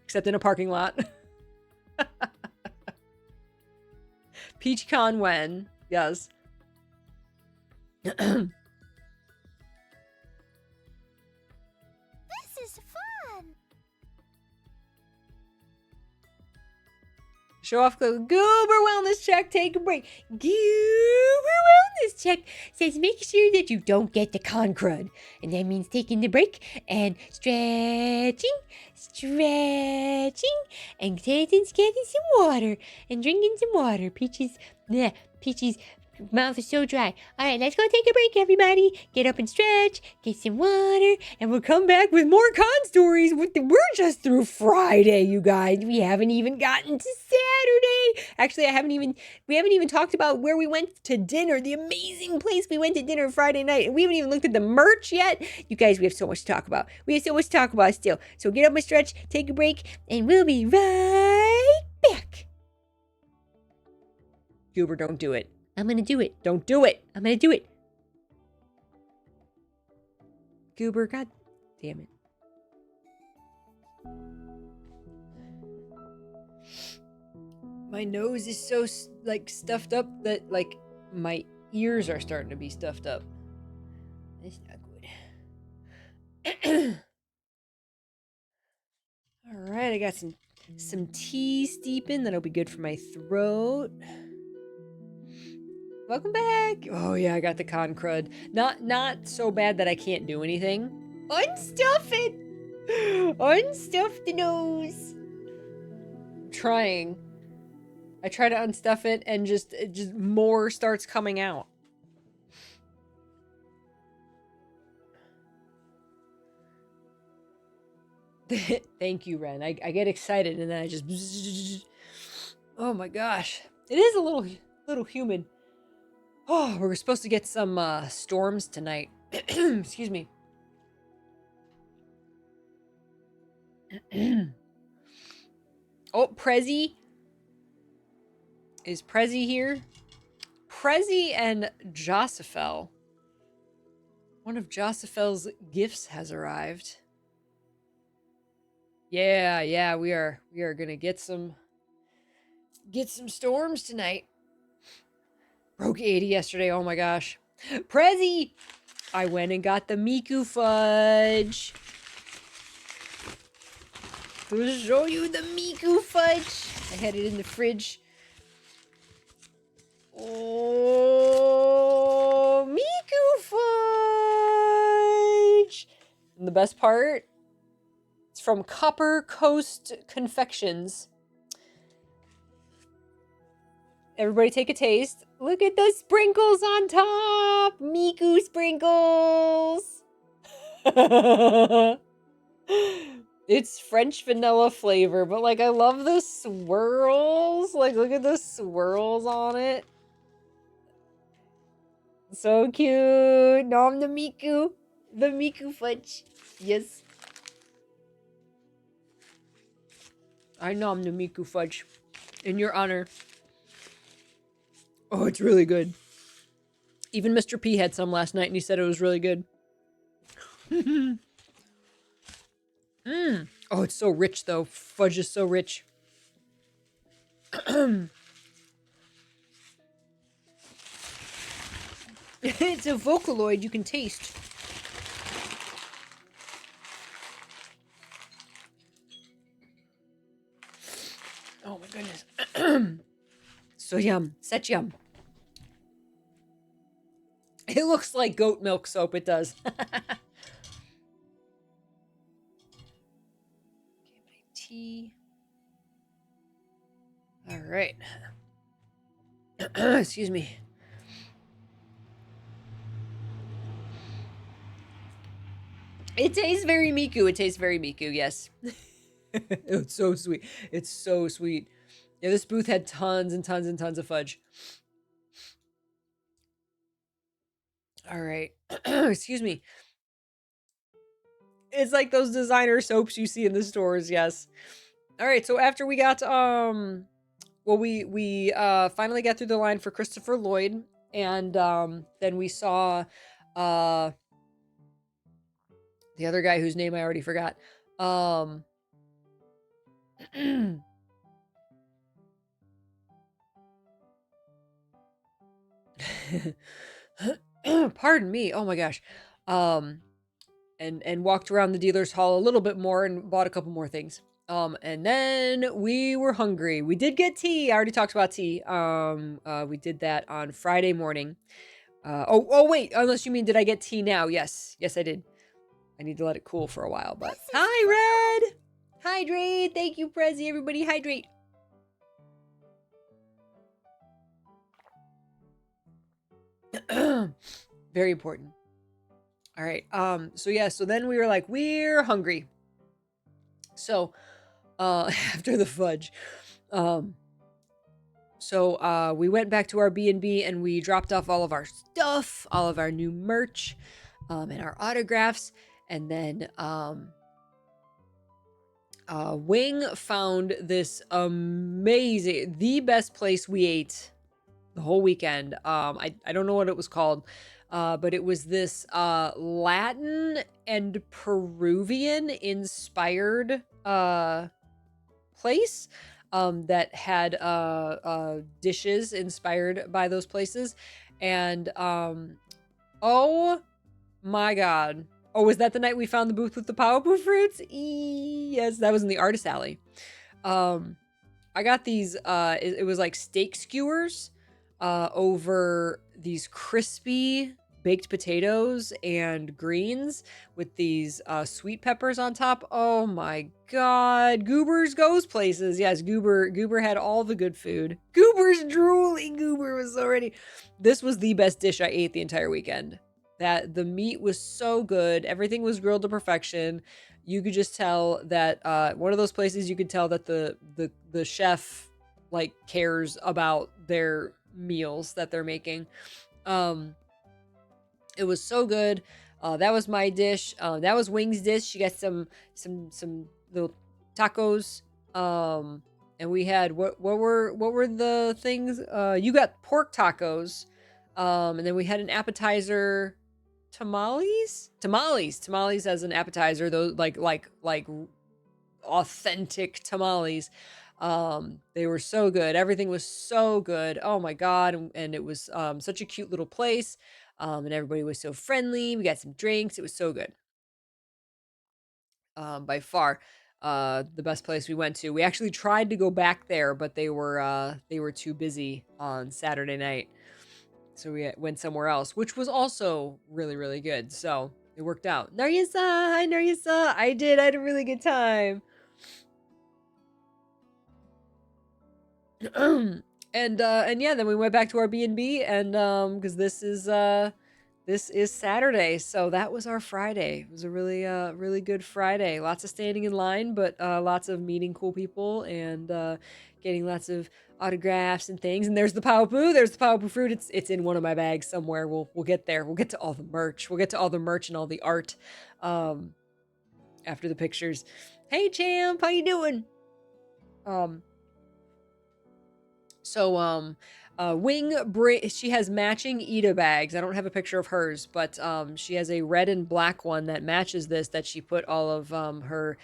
Except in a parking lot. PeachCon when? Yes. This is fun. Show off the Goober Wellness Check. Take a break. Goober Wellness Check says make sure that you don't get the con crud. And that means taking the break and stretching, and getting some water and drinking some water. Peachy's Mouth is so dry. All right, let's go take a break, everybody. Get up and stretch, get some water, And we'll come back with more con stories. We're just through Friday, you guys. We haven't even gotten to Saturday. Actually, we haven't even talked about where we went to dinner, the amazing place we went to dinner Friday night. And we haven't even looked at the merch yet. You guys, we have so much to talk about. We have so much to talk about still. So get up and stretch, take a break, and we'll be right back. Goober, don't do it. I'm gonna do it. Don't do it. I'm gonna do it. Goober, god damn it. My nose is so like stuffed up that like my ears are starting to be stuffed up. That's not good. All right, I got some tea steeping. That'll be good for my throat. Welcome back. Oh yeah, I got the con crud. Not so bad that I can't do anything. Unstuff it. Unstuff the nose. I'm trying. I try to unstuff it and just more starts coming out. Thank you, Ren. I get excited and then I just oh my gosh. It is a little humid. Oh, we're supposed to get some storms tonight. Excuse me. Oh, Prezi. Is Prezi here? Prezi and Jossifel. One of Jossafel's gifts has arrived. Yeah, we are gonna get some storms tonight. Broke 80 yesterday, oh my gosh. Prezi! I went and got the Miku fudge. To show you the Miku fudge. I had it in the fridge. Oh, Miku fudge! And the best part, it's from Copper Coast Confections. Everybody take a taste. Look at the sprinkles on top! Miku sprinkles! It's French vanilla flavor, but like I love the swirls. Like look at the swirls on it. So cute. Nom the Miku. The Miku fudge. Yes. I nom the Miku fudge. In your honor. Oh, it's really good. Even Mr. P had some last night and he said it was really good. Oh, it's so rich though. Fudge is so rich. It's a Vocaloid you can taste. Oh my goodness. So yum. Such yum. It looks like goat milk soap, it does. Okay, my tea. All right. Excuse me. It tastes very Miku. It tastes very Miku, yes. It's so sweet. It's so sweet. Yeah, this booth had tons and tons and tons of fudge. All right. Excuse me. It's like those designer soaps you see in the stores, yes. All right, so after we got well we finally got through the line for Christopher Lloyd, and then we saw the other guy whose name I already forgot. Pardon me. Oh my gosh. And walked around the dealer's hall a little bit more and bought a couple more things. And then we were hungry. We did get tea. I already talked about tea. We did that on Friday morning. Oh wait, unless you mean did I get tea now? Yes, I did. I need to let it cool for a while, but hi, Red. Hydrate. Thank you, Prezi. Everybody hydrate. Very important. All right. So yeah, so then we were like, we're hungry. So after the fudge. So we went back to our B&B and we dropped off all of our stuff, all of our new merch, and our autographs. And then Wing found this amazing, the best place we ate the whole weekend. I don't know what it was called, but it was this Latin and Peruvian inspired place that had dishes inspired by those places. And oh my god. Oh, was that the night we found the booth with the Powerpuff fruits? Yes, that was in the artist alley. I got these, it was like steak skewers over these crispy baked potatoes and greens with these sweet peppers on top. Oh my god. Goober's goes places. Yes, Goober had all the good food. Goober's drooling. Goober was so ready. This was the best dish I ate the entire weekend. That the meat was so good. Everything was grilled to perfection. You could just tell that one of those places you could tell that the chef like cares about their meals that they're making. It was so good. That was my dish. That was Wing's dish. She got some little tacos. And we had what were the things? You got pork tacos. And then we had an appetizer. Tamales as an appetizer, those like authentic tamales. They were so good. Everything was so good. Oh my god. And it was such a cute little place. And everybody was so friendly. We got some drinks. It was so good. By far the best place we went to. We actually tried to go back there, but they were too busy on Saturday night. So we went somewhere else, which was also really, really good. So it worked out. Naryasa! Hi, Naryasa! I had a really good time. And yeah, then we went back to our B&B and because this is Saturday, so that was our Friday. It was a really good Friday. Lots of standing in line, but lots of meeting cool people and getting lots of autographs and things. And there's the Powerpuff. There's the Powerpuff fruit. It's in one of my bags somewhere. We'll get there. We'll get to all the merch. We'll get to all the merch and all the art after the pictures. Hey Champ, how you doing? So Wing she has matching Ida bags. I don't have a picture of hers, but she has a red and black one that matches this that she put all of her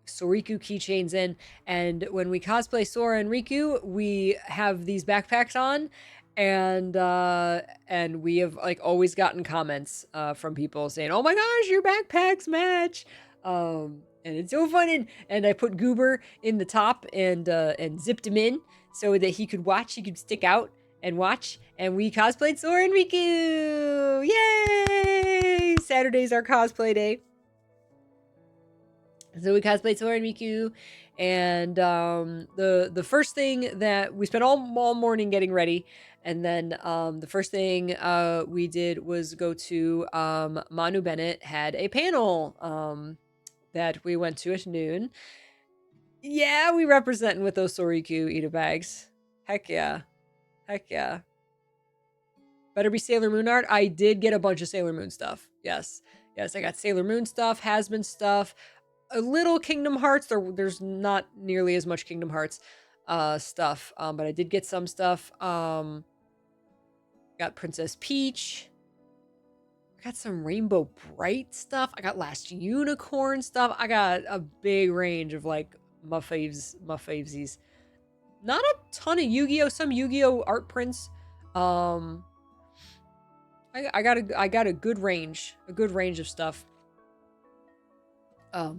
Soriku keychains in. And when we cosplay Sora and Riku, we have these backpacks on, and we have like always gotten comments from people saying, "Oh my gosh, your backpacks match!" And it's so fun. And I put Goober in the top and zipped him in so that he could watch. He could stick out and watch. And we cosplayed Sora and Riku. Yay! Saturday's our cosplay day. So we cosplayed Sora and Riku, and the first thing that we spent all morning getting ready, and then the first thing we did was go to Manu Bennett had a panel that we went to at noon. Yeah, we representing with those Soriku Ida bags. Heck yeah. Better be Sailor Moon art. I did get a bunch of Sailor Moon stuff. Yes, I got Sailor Moon stuff, Hasbin stuff, a little Kingdom Hearts. There's not nearly as much Kingdom Hearts stuff, but I did get some stuff. Got Princess Peach. I got some Rainbow Bright stuff. I got Last Unicorn stuff. I got a big range of like my favesies. Not a ton of Yu-Gi-Oh! Some Yu-Gi-Oh! Art prints. I got a good range of stuff. A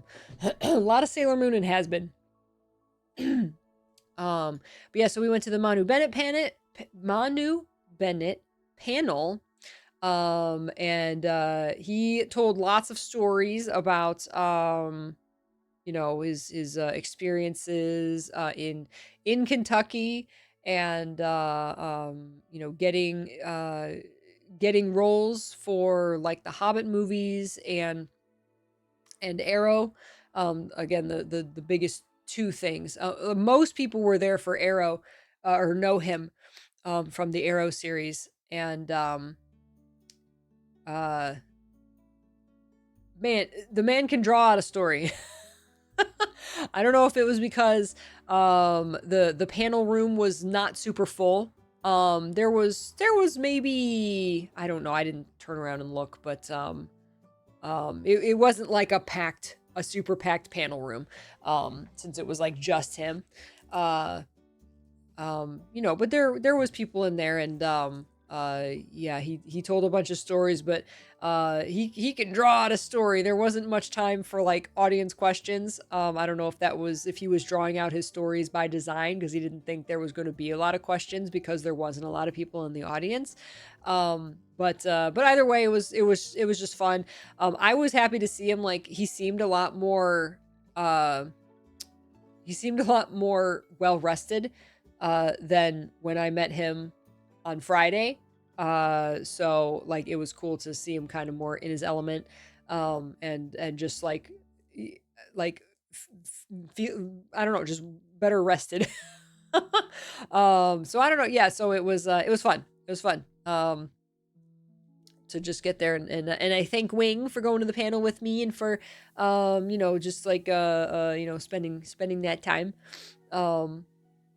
lot of Sailor Moon and Has-Been. But yeah, so we went to the Manu Bennett panel. And he told lots of stories about his experiences in Kentucky and getting getting roles for like the Hobbit movies and Arrow. Again, the biggest two things. Most people were there for Arrow, or know him from the Arrow series, and uh, man, the man can draw out a story. I don't know if it was because the panel room was not super full. There was maybe, I don't know, I didn't turn around and look, but it wasn't like a super packed panel room, since it was like just him. But there was people in there, and yeah, he told a bunch of stories, but he can draw out a story. There wasn't much time for like audience questions. I don't know if he was drawing out his stories by design, because he didn't think there was going to be a lot of questions because there wasn't a lot of people in the audience. But either way, it was just fun. I was happy to see him. Like, he seemed a lot more well rested than when I met him on Friday. So like, it was cool to see him kind of more in his element, and just like feel, I don't know, just better rested. So I don't know. Yeah, so it was fun. It was fun. To just get there, and I thank Wing for going to the panel with me, and for just like spending that time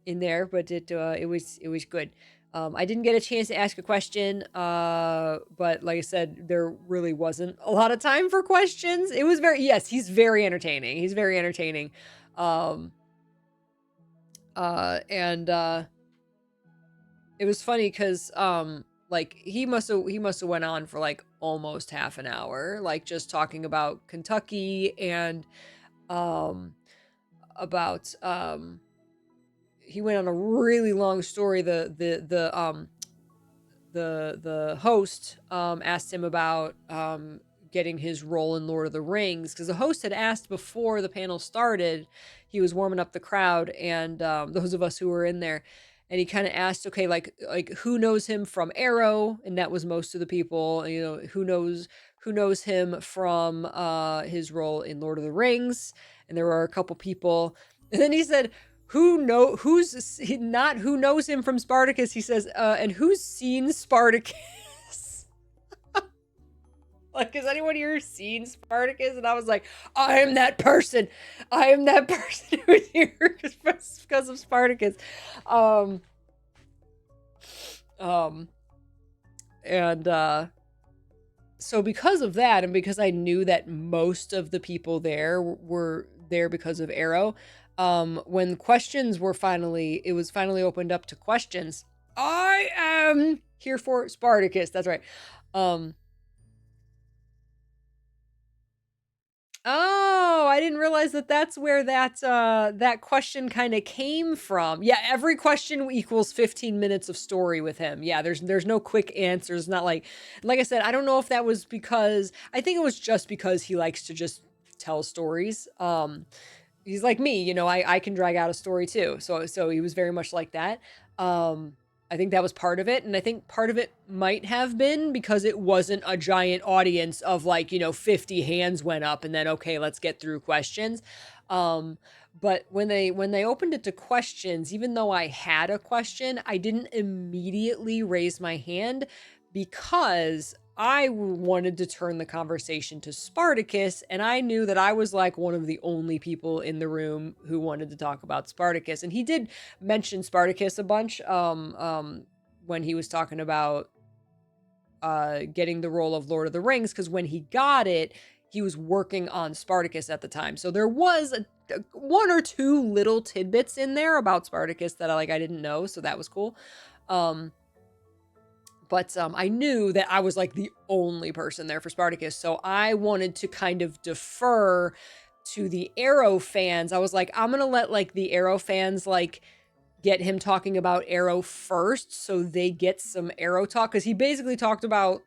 in there. But it was good. I didn't get a chance to ask a question, but like I said, there really wasn't a lot of time for questions. It was he's very entertaining. He's very entertaining. And it was funny because like, he must have went on for like almost half an hour, like just talking about Kentucky, and about he went on a really long story. The host asked him about getting his role in Lord of the Rings, because the host had asked before the panel started. He was warming up the crowd, and those of us who were in there, and he kind of asked, okay, like who knows him from Arrow, and that was most of the people. Who knows him from his role in Lord of the Rings, and there were a couple people, and then he said, who knows him from Spartacus? He says, and who's seen Spartacus? Like, has anyone here seen Spartacus? And I was like, I am that person. I am that person who's here because of Spartacus. So because of that, and because I knew that most of the people there were there because of Arrow, when questions were finally opened up to questions, I am here for Spartacus. That's right. Oh, I didn't realize that's where that question kind of came from. Yeah, every question equals 15 minutes of story with him. Yeah, there's no quick answers. Not like I said, I don't know if that was because, I think it was just because he likes to just tell stories. He's like me, I can drag out a story too. So he was very much like that. I think that was part of it. And I think part of it might have been because it wasn't a giant audience of 50 hands went up and then, okay, let's get through questions. But when they opened it to questions, even though I had a question, I didn't immediately raise my hand, because I wanted to turn the conversation to Spartacus, and I knew that I was like one of the only people in the room who wanted to talk about Spartacus. And he did mention Spartacus a bunch when he was talking about getting the role of Lord of the Rings, because when he got it, he was working on Spartacus at the time. So there was one or two little tidbits in there about Spartacus that I didn't know, so that was cool. But I knew that I was like the only person there for Spartacus, so I wanted to kind of defer to the Arrow fans. I was like, I'm gonna let the Arrow fans get him talking about Arrow first, so they get some Arrow talk, because he basically talked about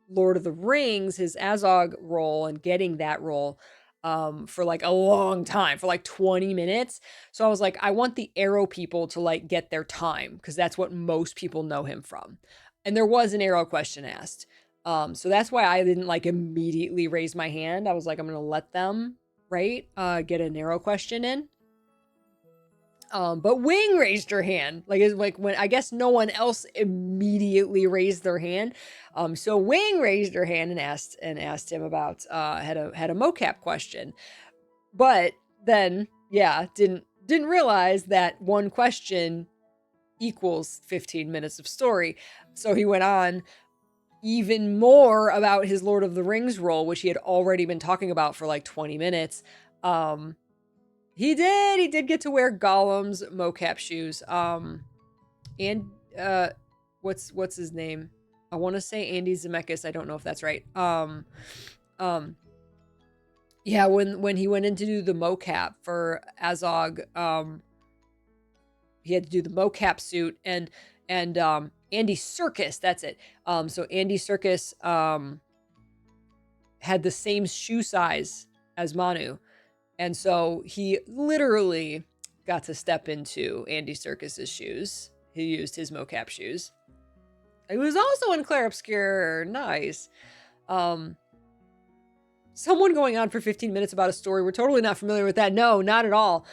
Lord of the Rings, his Azog role, and getting that role for a long time, for 20 minutes. So I was like, I want the Arrow people to get their time, because that's what most people know him from. And there was an arrow question asked. So that's why I didn't like immediately raise my hand. I was like, I'm going to let them, right, get an arrow question in. But Wing raised her hand. Like, it's like when I guess no one else immediately raised their hand. So Wing raised her hand and asked him about had a mocap question. But then, yeah, didn't realize that one question equals 15 minutes of story. So he went on even more about his Lord of the Rings role, which he had already been talking about for like 20 minutes. He did get to wear Gollum's mocap shoes. And what's his name? I want to say Andy Zemeckis. I don't know if that's right. Yeah, when he went in to do the mocap for Azog, he had to do the mocap suit and Andy Serkis, that's it. So Andy Serkis had the same shoe size as Manu. And so he literally got to step into Andy Serkis's shoes. He used his mocap shoes. He was also in Clair Obscur. Nice. Someone going on for 15 minutes about a story. We're totally not familiar with that. No, not at all.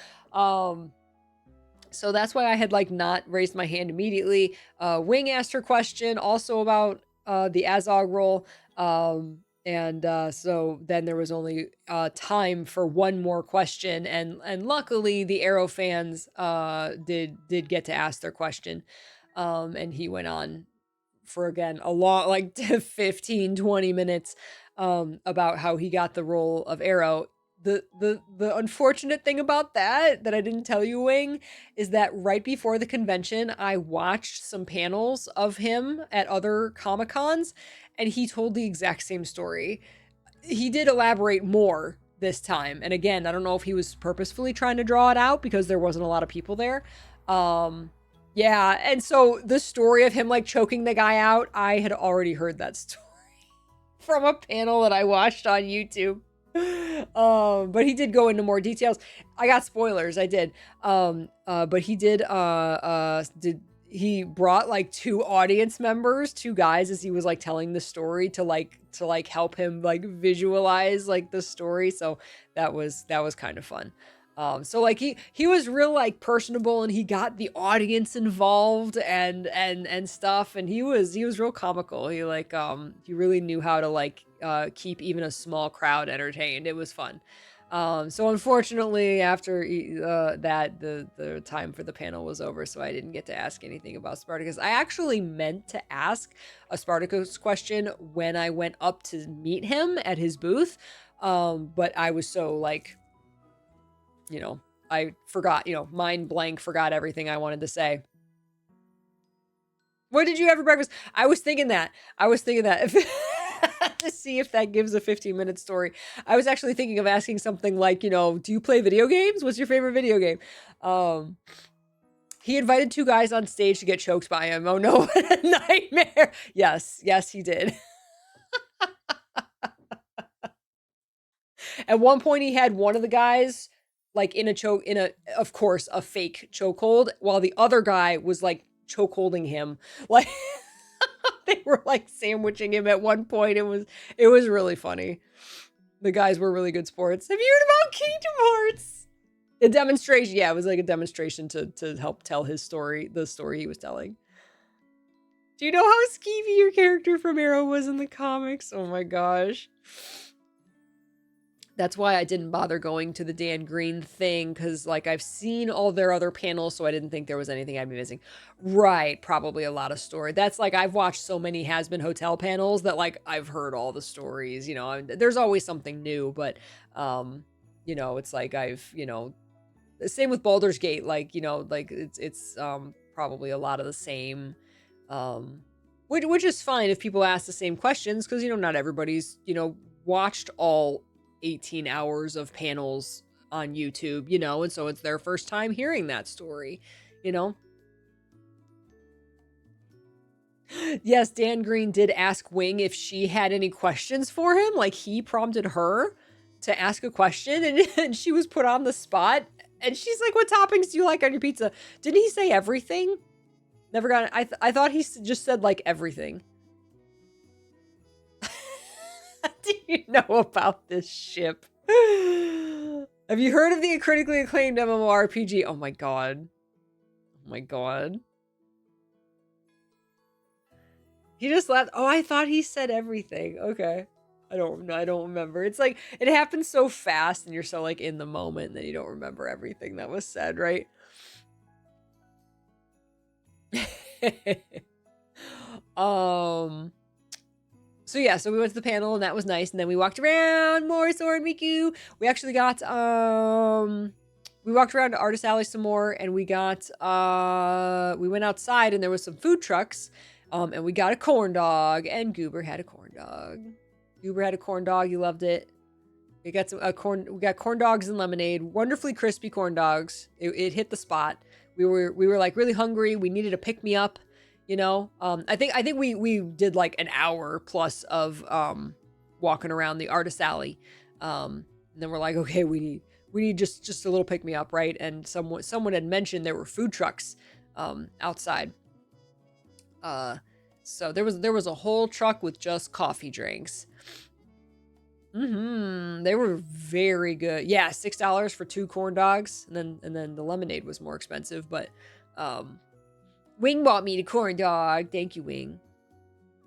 So that's why I had like not raised my hand immediately. Wing asked her question also about the Azog role. So then there was only time for one more question, and luckily the Arrow fans did get to ask their question, and he went on for again a long, like 15-20 minutes about how he got the role of Arrow. The unfortunate thing about that I didn't tell you, Wing, is that right before the convention I watched some panels of him at other Comic-Cons, and he told the exact same story. He did elaborate more this time. And again, I don't know if he was purposefully trying to draw it out because there wasn't a lot of people there. Yeah, and so the story of him like choking the guy out, I had already heard that story from a panel that I watched on YouTube. But he did go into more details. I got spoilers, I did. But he did he brought like two audience members, two guys, as he was like telling the story to help him like visualize like the story. So that was kind of fun. So like he was real like personable, and he got the audience involved and stuff, and he was real comical. He like he really knew how to like keep even a small crowd entertained. It was fun. So unfortunately, after that, the time for the panel was over, so I didn't get to ask anything about Spartacus. I actually meant to ask a Spartacus question when I went up to meet him at his booth, but I was so like, I forgot, mind blank, forgot everything I wanted to say. What did you have for breakfast? I was thinking that. To see if that gives a 15-minute story. I was actually thinking of asking something like, do you play video games? What's your favorite video game? He invited two guys on stage to get choked by him. Oh no, what a nightmare. Yes, he did. At one point he had one of the guys like of course, a fake chokehold, while the other guy was like chokeholding him. Like they were like sandwiching him at one point. It was really funny. The guys were really good sports. Have you heard about Kingdom Hearts? A demonstration. Yeah, it was like a demonstration to help tell his story, the story he was telling. Do you know how skeevy your character from Arrow was in the comics? Oh my gosh. That's why I didn't bother going to the Dan Green thing, because like I've seen all their other panels, so I didn't think there was anything I'd be missing. Right, probably a lot of story. That's like I've watched so many Has Been Hotel panels that like I've heard all the stories. There's always something new, but it's like I've same with Baldur's Gate. Like like it's probably a lot of the same. Which is fine if people ask the same questions, because not everybody's watched all 18 hours of panels on YouTube, and so it's their first time hearing that story, Yes, Dan Green did ask Wing if she had any questions for him. Like he prompted her to ask a question, and she was put on the spot, and she's like, what toppings do you like on your pizza? Didn't he say everything? Never got it. I thought he just said like everything. Do you know about this ship? Have you heard of the critically acclaimed MMORPG? Oh my god. Oh my god. He just laughed. Oh, I thought he said everything. Okay. I don't remember. It's like it happens so fast and you're so like in the moment that you don't remember everything that was said, right? So yeah, so we went to the panel and that was nice, and then we walked around more Sora and Riku. We actually got we walked around to Artist Alley some more, and we got we went outside and there was some food trucks. And we got a corn dog, and Goober had a corn dog. Goober had a corn dog, he loved it. We got some we got corn dogs and lemonade, wonderfully crispy corn dogs. It hit the spot. We were like really hungry. We needed a pick me up, you know. I think we did like an hour plus of walking around the Artist Alley. And then we're like, okay, we need just a little pick me up, right? And someone had mentioned there were food trucks outside. So there was a whole truck with just coffee drinks. They were very good. Yeah, $6 for 2 corn dogs, and then the lemonade was more expensive, but Wing bought me the corn dog. Thank you, Wing.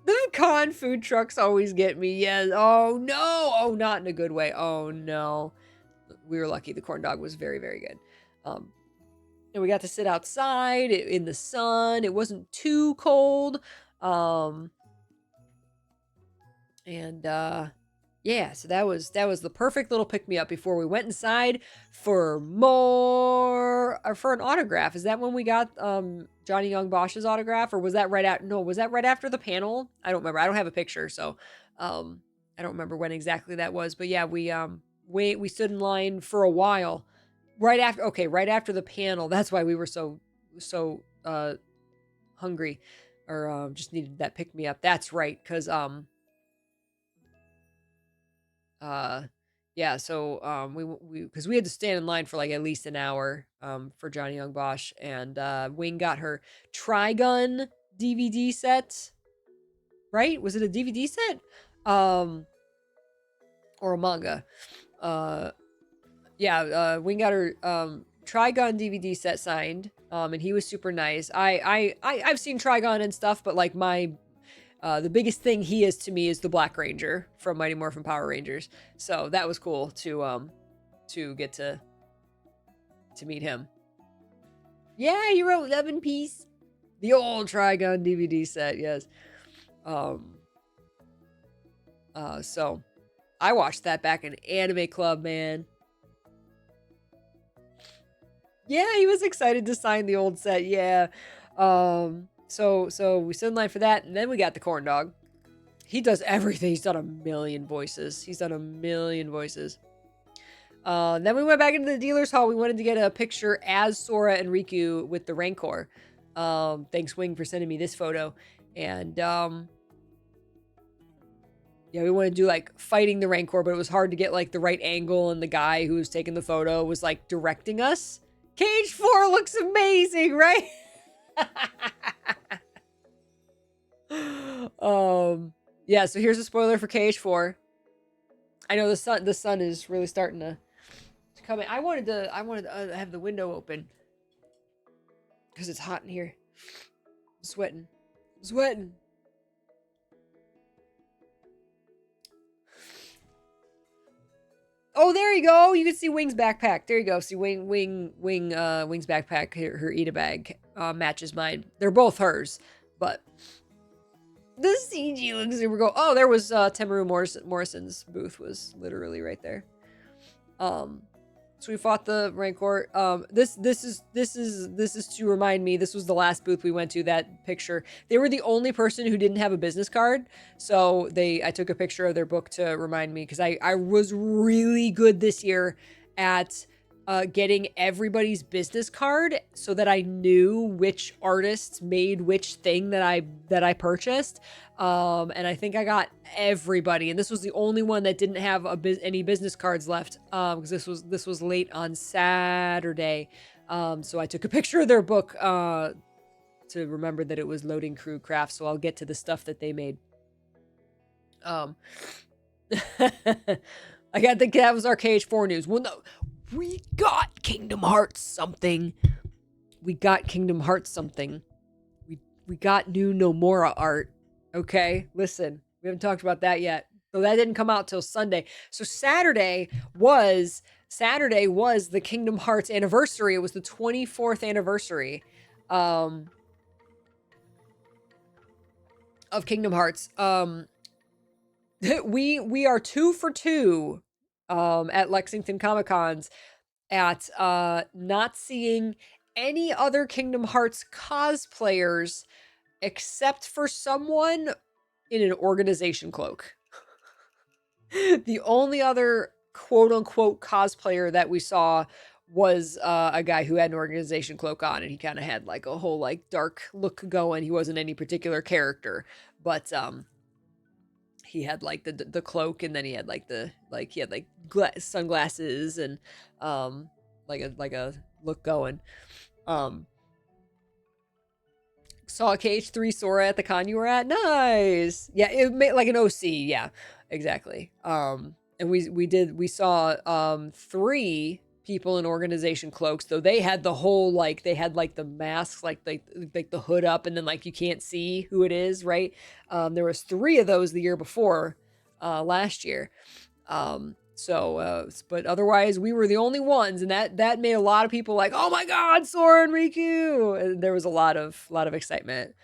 The con food trucks always get me. Yes. Oh no. Oh, not in a good way. Oh no. We were lucky. The corn dog was very, very good. And we got to sit outside in the sun. It wasn't too cold. Yeah, so that was the perfect little pick me up before we went inside for an autograph. Is that when we got Johnny Young Bosch's autograph, or was that right after? No, was that right after the panel? I don't remember. I don't have a picture, so I don't remember when exactly that was. But yeah, we stood in line for a while. Right after the panel. That's why we were so hungry, or just needed that pick me up. That's right, because yeah, so we had to stand in line for like at least an hour for Johnny Young Bosch, and Wing got her Trigun DVD set. Right? Was it a DVD set? Or a manga? Yeah, Wing got her Trigun DVD set signed, and he was super nice. I've seen Trigun and stuff, but like the biggest thing he is to me is the Black Ranger from Mighty Morphin Power Rangers. So that was cool to get to meet him. Yeah, he wrote Love and Peace. The old Trigun DVD set, yes. So I watched that back in Anime Club, man. Yeah, he was excited to sign the old set, yeah. So we stood in line for that, and then we got the corn dog. He does everything. He's done a million voices. Then we went back into the dealer's hall. We wanted to get a picture as Sora and Riku with the Rancor. Thanks, Wing, for sending me this photo. And yeah, we wanted to do like fighting the Rancor, but it was hard to get like the right angle, and the guy who was taking the photo was like directing us. Cage 4 looks amazing, right? Yeah, so here's a spoiler for KH4. I know the sun is really starting to come in. I wanted to have the window open because it's hot in here. I'm sweating. Oh, there you go. You can see Wing's backpack. There you go. See Wing's backpack. Her Ida bag matches mine. They're both hers, but the CG looks super cool. Oh, there was Temuera Morrison's booth was literally right there. So we fought the Rancor. This is to remind me, this was the last booth we went to, that picture. They were the only person who didn't have a business card. So I took a picture of their book to remind me, because I was really good this year at getting everybody's business card so that I knew which artists made which thing that I purchased. And I think I got everybody, and this was the only one that didn't have any business cards left, because this was late on Saturday. So I took a picture of their book to remember that it was Loading Crew Craft, so I'll get to the stuff that they made. I got that was our KH4 news. Well, no, we got Kingdom Hearts something. We got Kingdom Hearts something. We got new Nomura art. Okay, listen, we haven't talked about that yet. So that didn't come out till Sunday. So Saturday was the Kingdom Hearts anniversary. It was the 24th anniversary of Kingdom Hearts. We are 2 for 2 at Lexington Comicons at not seeing any other Kingdom Hearts cosplayers except for someone in an organization cloak. The only other quote-unquote cosplayer that we saw was a guy who had an organization cloak on, and he kind of had like a whole like dark look going. He wasn't any particular character, but he had like the cloak, and then he had like sunglasses and like a look going. Saw KH3 Sora at the con you were at. Nice. Yeah, it made like an OC. Yeah, exactly. And we saw 3 people in organization cloaks, though they had the whole like they had like the masks, like the hood up, and then like you can't see who it is, right? There was 3 of those the year before, last year. But otherwise we were the only ones, and that made a lot of people like, oh my god, Sora and Riku, and there was a lot of excitement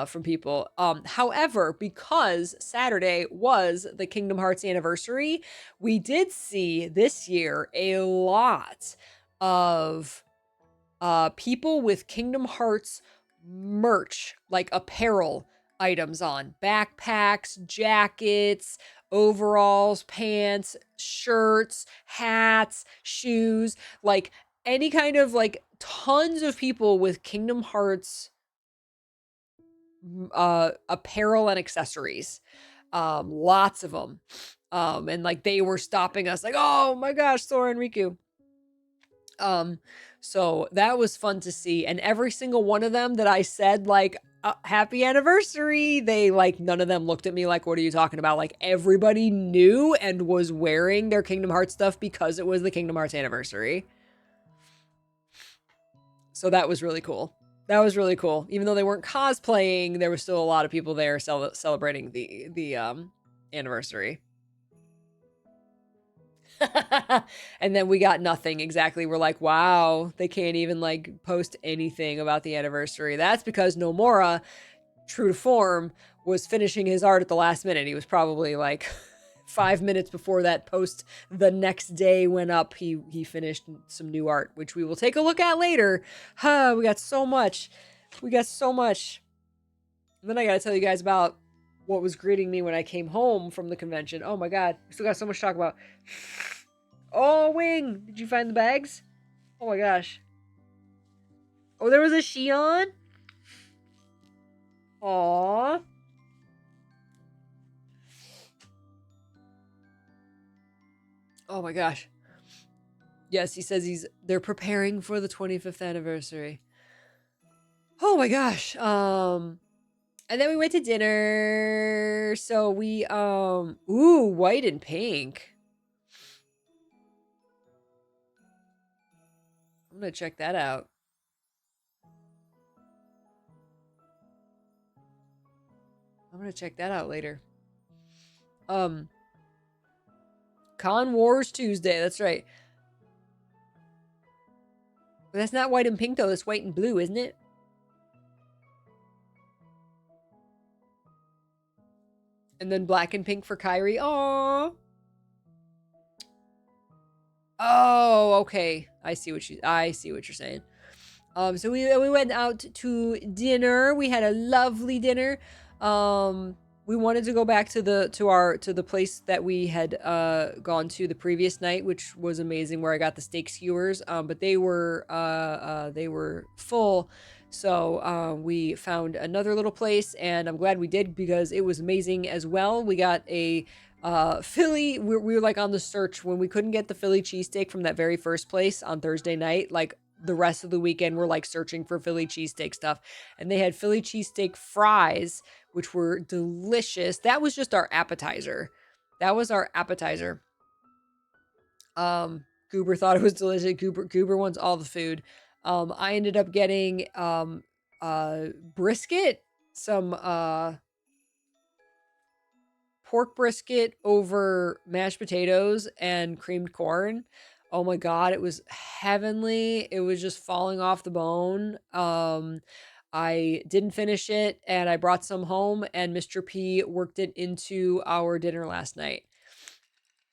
from people. However, because Saturday was the Kingdom Hearts anniversary, we did see this year a lot of people with Kingdom Hearts merch, like apparel items on, backpacks, jackets, overalls, pants, shirts, hats, shoes, like any kind of like tons of people with Kingdom Hearts apparel and accessories, lots of them, and like they were stopping us like, oh my gosh, Sora and Riku. So that was fun to see, and every single one of them that I said like happy anniversary, they like none of them looked at me like, what are you talking about? Like everybody knew and was wearing their Kingdom Hearts stuff because it was the Kingdom Hearts anniversary. So that was really cool. That was really cool. Even though they weren't cosplaying, there was still a lot of people there celebrating the anniversary. And then we got nothing. Exactly. We're like, wow, they can't even like post anything about the anniversary. That's because Nomura, true to form, was finishing his art at the last minute. He was probably like 5 minutes before that post the next day went up. He finished some new art, which we will take a look at later. We got so much. We got so much. And then I gotta tell you guys about what was greeting me when I came home from the convention. Oh my god, we still got so much to talk about. Oh, Wing, did you find the bags? Oh my gosh. Oh, there was a Shion? Aww. Oh my gosh. Yes, he says they're preparing for the 25th anniversary. Oh my gosh. And then we went to dinner. So we ooh, white and pink. I'm gonna check that out. I'm gonna check that out later. Con Wars Tuesday, that's right. But that's not white and pink though, that's white and blue, isn't it? And then black and pink for Kyrie. Aww. Oh, okay. I see what you're saying. So we went out to dinner. We had a lovely dinner. We wanted to go back to the place that we had gone to the previous night, which was amazing, where I got the steak skewers. But they were full. So we found another little place, and I'm glad we did because it was amazing as well. We got a Philly, we were like on the search when we couldn't get the Philly cheesesteak from that very first place on Thursday night. Like the rest of the weekend we're like searching for Philly cheesesteak stuff. And they had Philly cheesesteak fries, which were delicious. That was just our appetizer. That was our appetizer. Goober thought it was delicious. Goober wants all the food. I ended up getting brisket, some pork brisket over mashed potatoes and creamed corn. Oh my god, it was heavenly. It was just falling off the bone. I didn't finish it and I brought some home and Mr. P worked it into our dinner last night.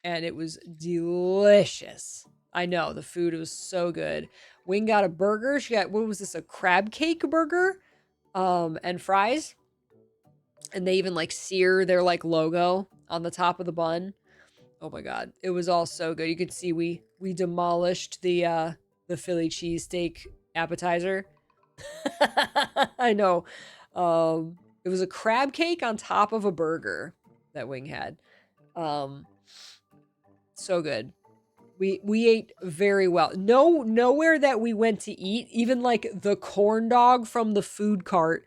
And it was delicious. I know, the food was so good. Wing got a burger. She got, what was this, a crab cake burger? And fries. And they even like sear their like logo on the top of the bun. Oh my god, it was all so good. You could see we demolished the Philly cheesesteak appetizer. I know. It was a crab cake on top of a burger that Wing had. So good. We ate very well. Nowhere that we went to eat, even like the corn dog from the food truck,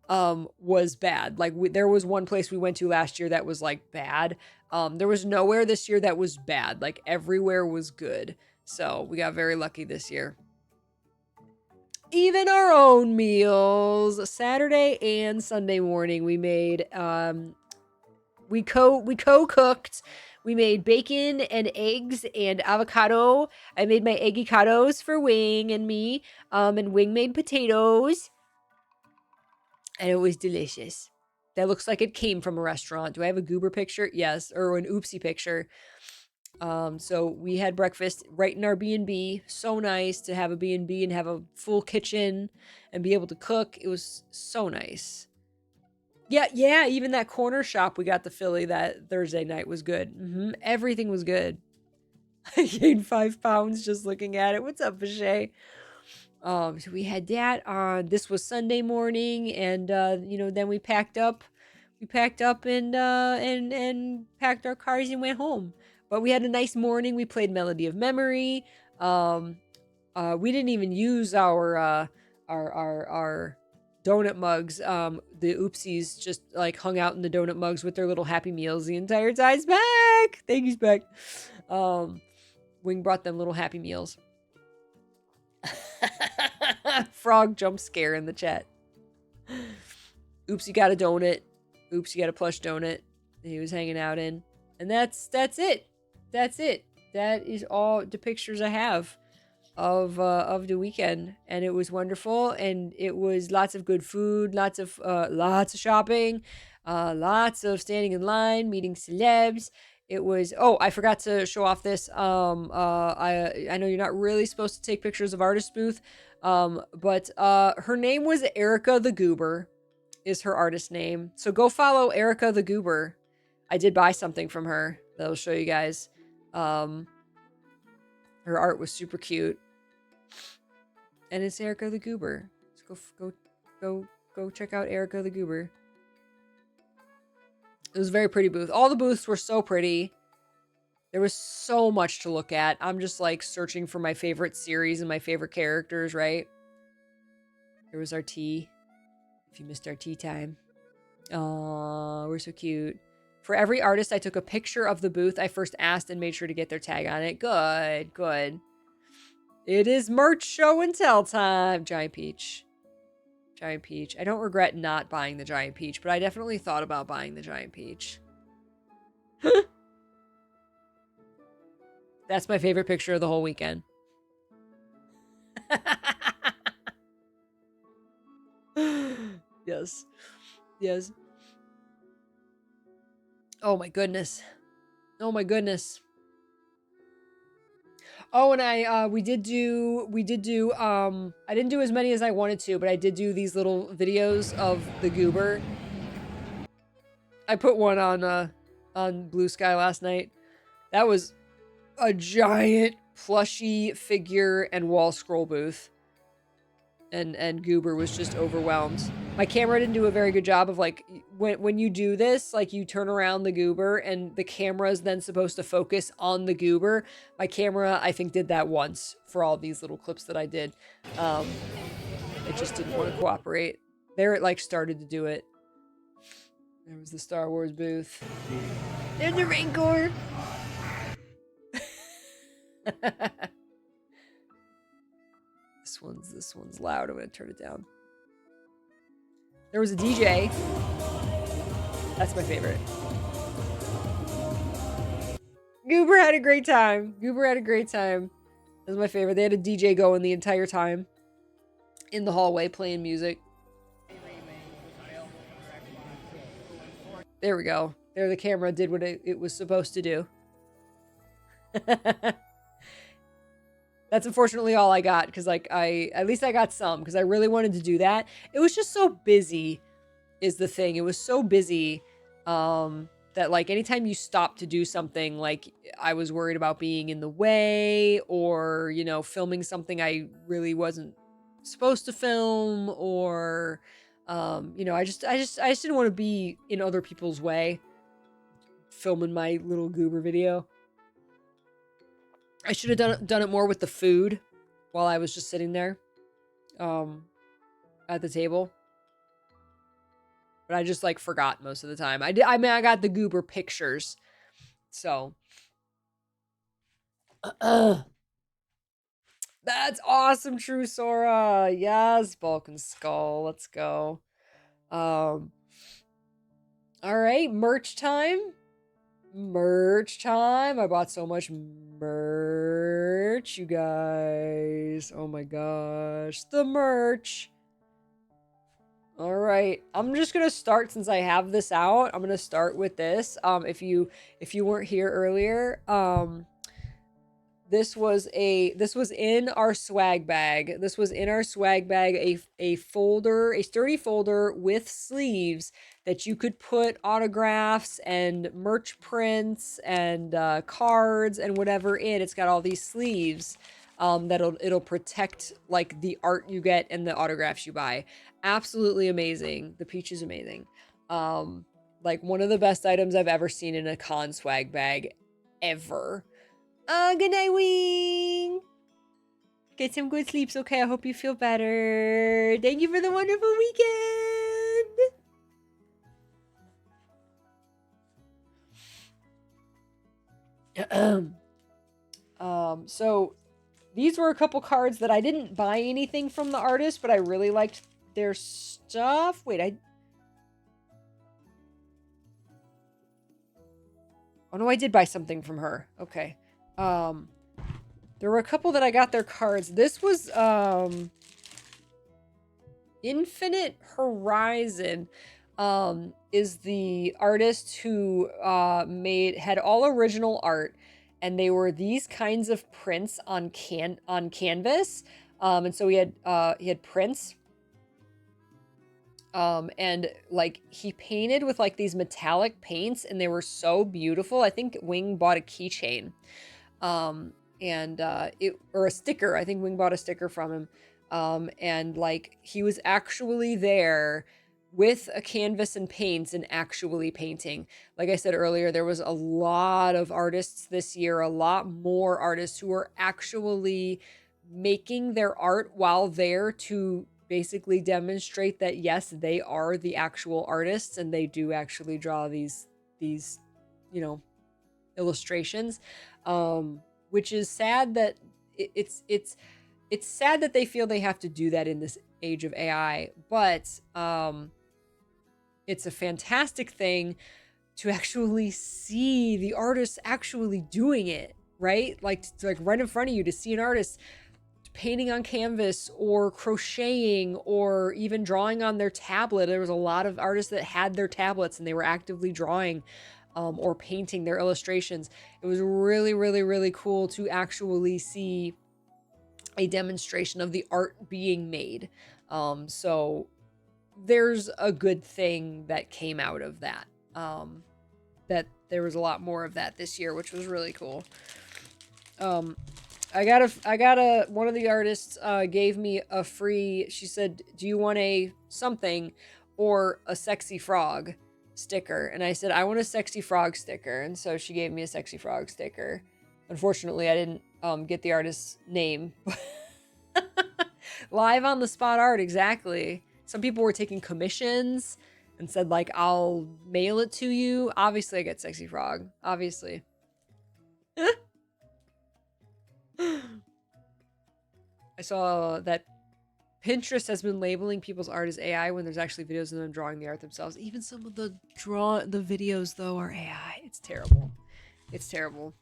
was bad. Like there was one place we went to last year that was like bad. There was nowhere this year that was bad. Like everywhere was good. So we got very lucky this year. Even our own meals, Saturday and Sunday morning, we made, we co-cooked. We made bacon and eggs and avocado. I made my eggicados for Wing and me. And Wing made potatoes. And it was delicious. That looks like it came from a restaurant. Do I have a Goober picture? Yes, or an Oopsie picture. So we had breakfast right in our B&B. So nice to have a B&B and have a full kitchen and be able to cook. It was so nice. Yeah, even that corner shop we got to Philly that Thursday night was good. Everything was good. I gained 5 pounds just looking at it. What's up, Vichay? So we had that on, this was Sunday morning, and then we packed up. We packed up and packed our cars and went home. But we had a nice morning. We played Melody of Memory. We didn't even use our donut mugs. The oopsies just like hung out in the donut mugs with their little Happy Meals the entire time. Back! Thank you, Spec. Wing brought them little Happy Meals. Frog jump scare in the chat. Oopsie got a donut. Oopsie got a plush donut that he was hanging out in. And that's it. That's it. That is all the pictures I have of the weekend, and it was wonderful, and it was lots of good food, lots of shopping, lots of standing in line, meeting celebs. It was, oh, I forgot to show off this. I know you're not really supposed to take pictures of artist booth, but her name was Erica the Goober, is her artist name. So go follow Erica the Goober. I did buy something from her that I'll show you guys. Her art was super cute. And it's Erica the Goober. So go check out Erica the Goober. It was a very pretty booth. All the booths were so pretty. There was so much to look at. I'm just like searching for my favorite series and my favorite characters, right? There was our tea. If you missed our tea time. Oh, we're so cute. For every artist, I took a picture of the booth I first asked and made sure to get their tag on it. Good. It is merch show and tell time. Giant Peach. I don't regret not buying the Giant Peach, but I definitely thought about buying the Giant Peach. That's my favorite picture of the whole weekend. Yes. Oh my goodness. Oh, and I did do I didn't do as many as I wanted to, but I did do these little videos of the Goober. I put one on Blue Sky last night. That was a giant plushy figure and wall scroll booth. and Goober was just overwhelmed. My camera didn't do a very good job of like when you do this, like you turn around the Goober and the camera is then supposed to focus on the Goober. My camera, I think, did that once for all these little clips that I did. It just didn't want to cooperate. There it like started to do it. There was the Star Wars booth. There's the Rancor. This one's loud. I'm gonna turn it down. There was a DJ. That's my favorite. Goober had a great time. Goober had a great time. That's my favorite. They had a DJ going the entire time in the hallway playing music. There we go. There the camera did what it was supposed to do. That's unfortunately all I got because like at least I got some because I really wanted to do that. It was just so busy is the thing. It was so busy that like anytime you stop to do something, like I was worried about being in the way or, you know, filming something I really wasn't supposed to film or you know, I just didn't want to be in other people's way filming my little Goober video. I should have done it more with the food while I was just sitting there at the table. But I just like forgot most of the time. I mean I got the Goober pictures. So that's awesome, True Sora. Yes, Balkan Skull. Let's go. All right, merch time. Merch time. I bought so much merch, you guys. Oh my gosh, the merch. All right, I'm just gonna start since I have this out. I'm gonna start with this. If you weren't here earlier, this was in our swag bag. This was in our swag bag, a folder, a sturdy folder with sleeves that you could put autographs and merch prints and cards and whatever in. It's got all these sleeves that it'll protect like the art you get and the autographs you buy. Absolutely amazing. The Peach is amazing. Like one of the best items I've ever seen in a con swag bag ever. Good night, Wing. Get some good sleeps, okay? I hope you feel better. Thank you for the wonderful weekend. So these were a couple cards that I didn't buy anything from the artist, but I really liked their stuff. Wait, oh no, I did buy something from her. Okay. There were a couple that I got their cards. This was Infinite Horizon is the artist who had all original art, and they were these kinds of prints on canvas. And so he had prints. And like he painted with like these metallic paints and they were so beautiful. I think Wing bought a keychain. Or a sticker. I think Wing bought a sticker from him. And like he was actually there with a canvas and paints and actually painting. Like I said earlier, there was a lot of artists this year, a lot more artists who were actually making their art while there to basically demonstrate that yes, they are the actual artists and they do actually draw these you know, illustrations. Which is sad that it's sad that they feel they have to do that in this age of AI, but it's a fantastic thing to actually see the artist actually doing it, right? Like right in front of you to see an artist painting on canvas or crocheting or even drawing on their tablet. There was a lot of artists that had their tablets and they were actively drawing or painting their illustrations. It was really, really, really cool to actually see a demonstration of the art being made. So there's a good thing that came out of that. That there was a lot more of that this year, which was really cool. one of the artists gave me a free, she said, do you want a something or a sexy frog sticker? And I said, I want a sexy frog sticker. And so she gave me a sexy frog sticker. Unfortunately, I didn't get the artist's name. Live on the spot art, exactly. Some people were taking commissions and said, like, I'll mail it to you. Obviously, I get sexy frog. Obviously. I saw that Pinterest has been labeling people's art as AI when there's actually videos of them drawing the art themselves. Even some of the videos though are AI. It's terrible. It's terrible.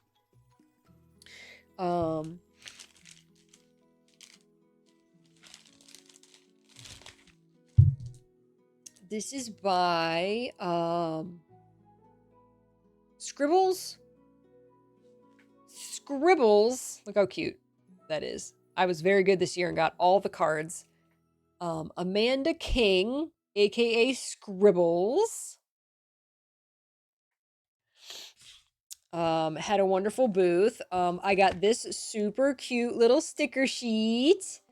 This is by Scribbles. Look how cute that is. I was very good this year and got all the cards. Amanda King, aka Scribbles. Had a wonderful booth. I got this super cute little sticker sheet.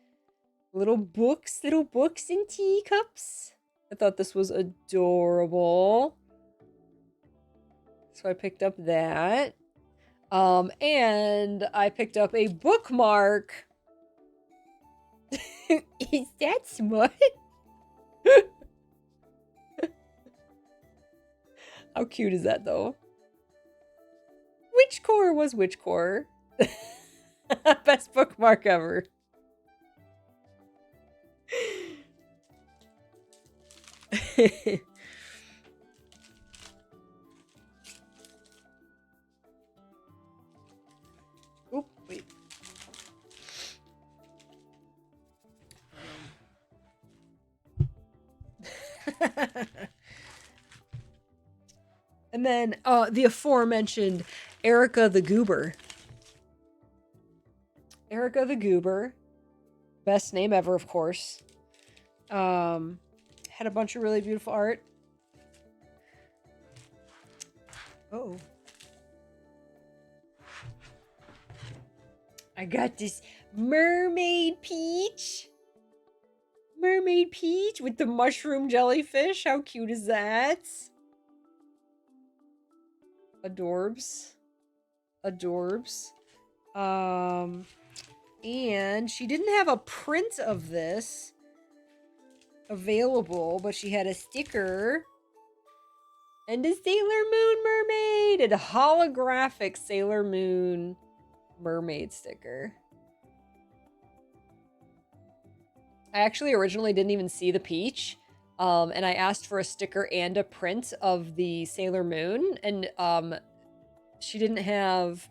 Little books and teacups. I thought this was adorable. So I picked up that. And I picked up a bookmark. Is that smart? How cute is that, though? Which core was which core? Best bookmark ever. Oop, wait. And then the aforementioned Erica the Goober. Erica the Goober. Best name ever, of course. Had a bunch of really beautiful art. Oh. I got this mermaid peach. Mermaid peach with the mushroom jellyfish. How cute is that? Adorbs. Adorbs. And she didn't have a print of this available, but she had a sticker and a Sailor Moon mermaid and a holographic Sailor Moon mermaid sticker. I actually originally didn't even see the peach. And I asked for a sticker and a print of the Sailor Moon, and she didn't have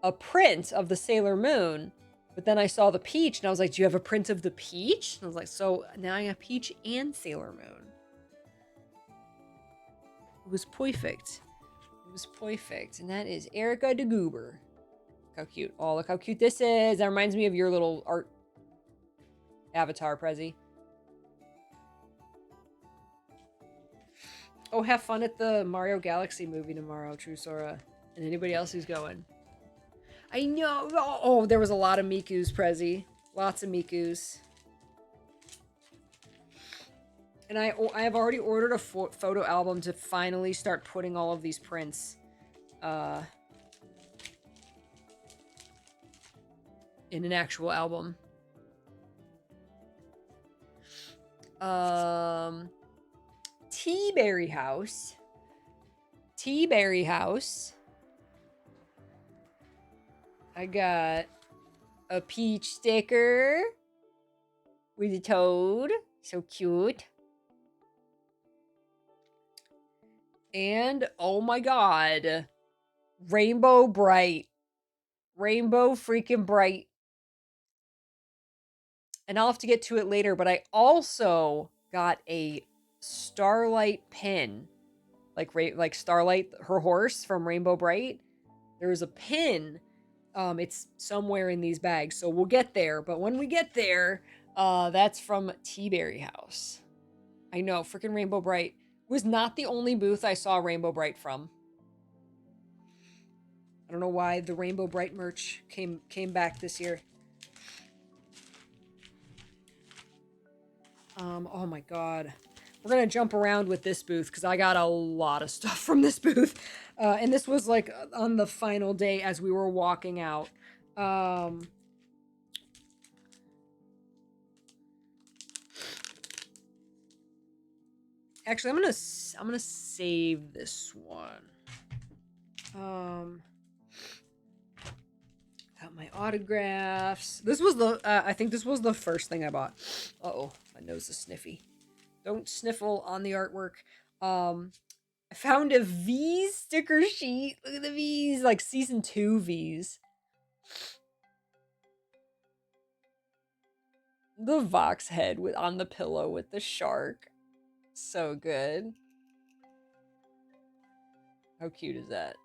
a print of the Sailor Moon. But then I saw the peach, and I was like, do you have a print of the peach? And I was like, so now I have peach and Sailor Moon. It was perfect. It was perfect. And that is Erica de Goober. Look how cute. Oh, look how cute this is. That reminds me of your little art avatar, Prezi. Oh, have fun at the Mario Galaxy movie tomorrow, True Sora. And anybody else who's going. I know. Oh, there was a lot of Mikus, Prezi. Lots of Mikus. And I have already ordered a photo album to finally start putting all of these prints in an actual album. Teaberry House. Teaberry House. I got a peach sticker with a toad. So cute. And, oh my god, Rainbow Bright. Rainbow freaking Bright. And I'll have to get to it later, but I also got a Starlight pin. Like Starlight, her horse from Rainbow Bright. There's a pin. It's somewhere in these bags, so we'll get there. But when we get there, that's from Teaberry House. I know, freaking Rainbow Bright was not the only booth I saw Rainbow Bright from. I don't know why the Rainbow Bright merch came back this year. Oh my god. We're gonna jump around with this booth because I got a lot of stuff from this booth. And this was like on the final day as we were walking out. Actually, I'm gonna save this one. Got my autographs. This was the I think this was the first thing I bought. Uh-oh, my nose is sniffy. Don't sniffle on the artwork. I found a V's sticker sheet. Look at the V's, like season 2 V's. The Vox head on the pillow with the shark. So good. How cute is that?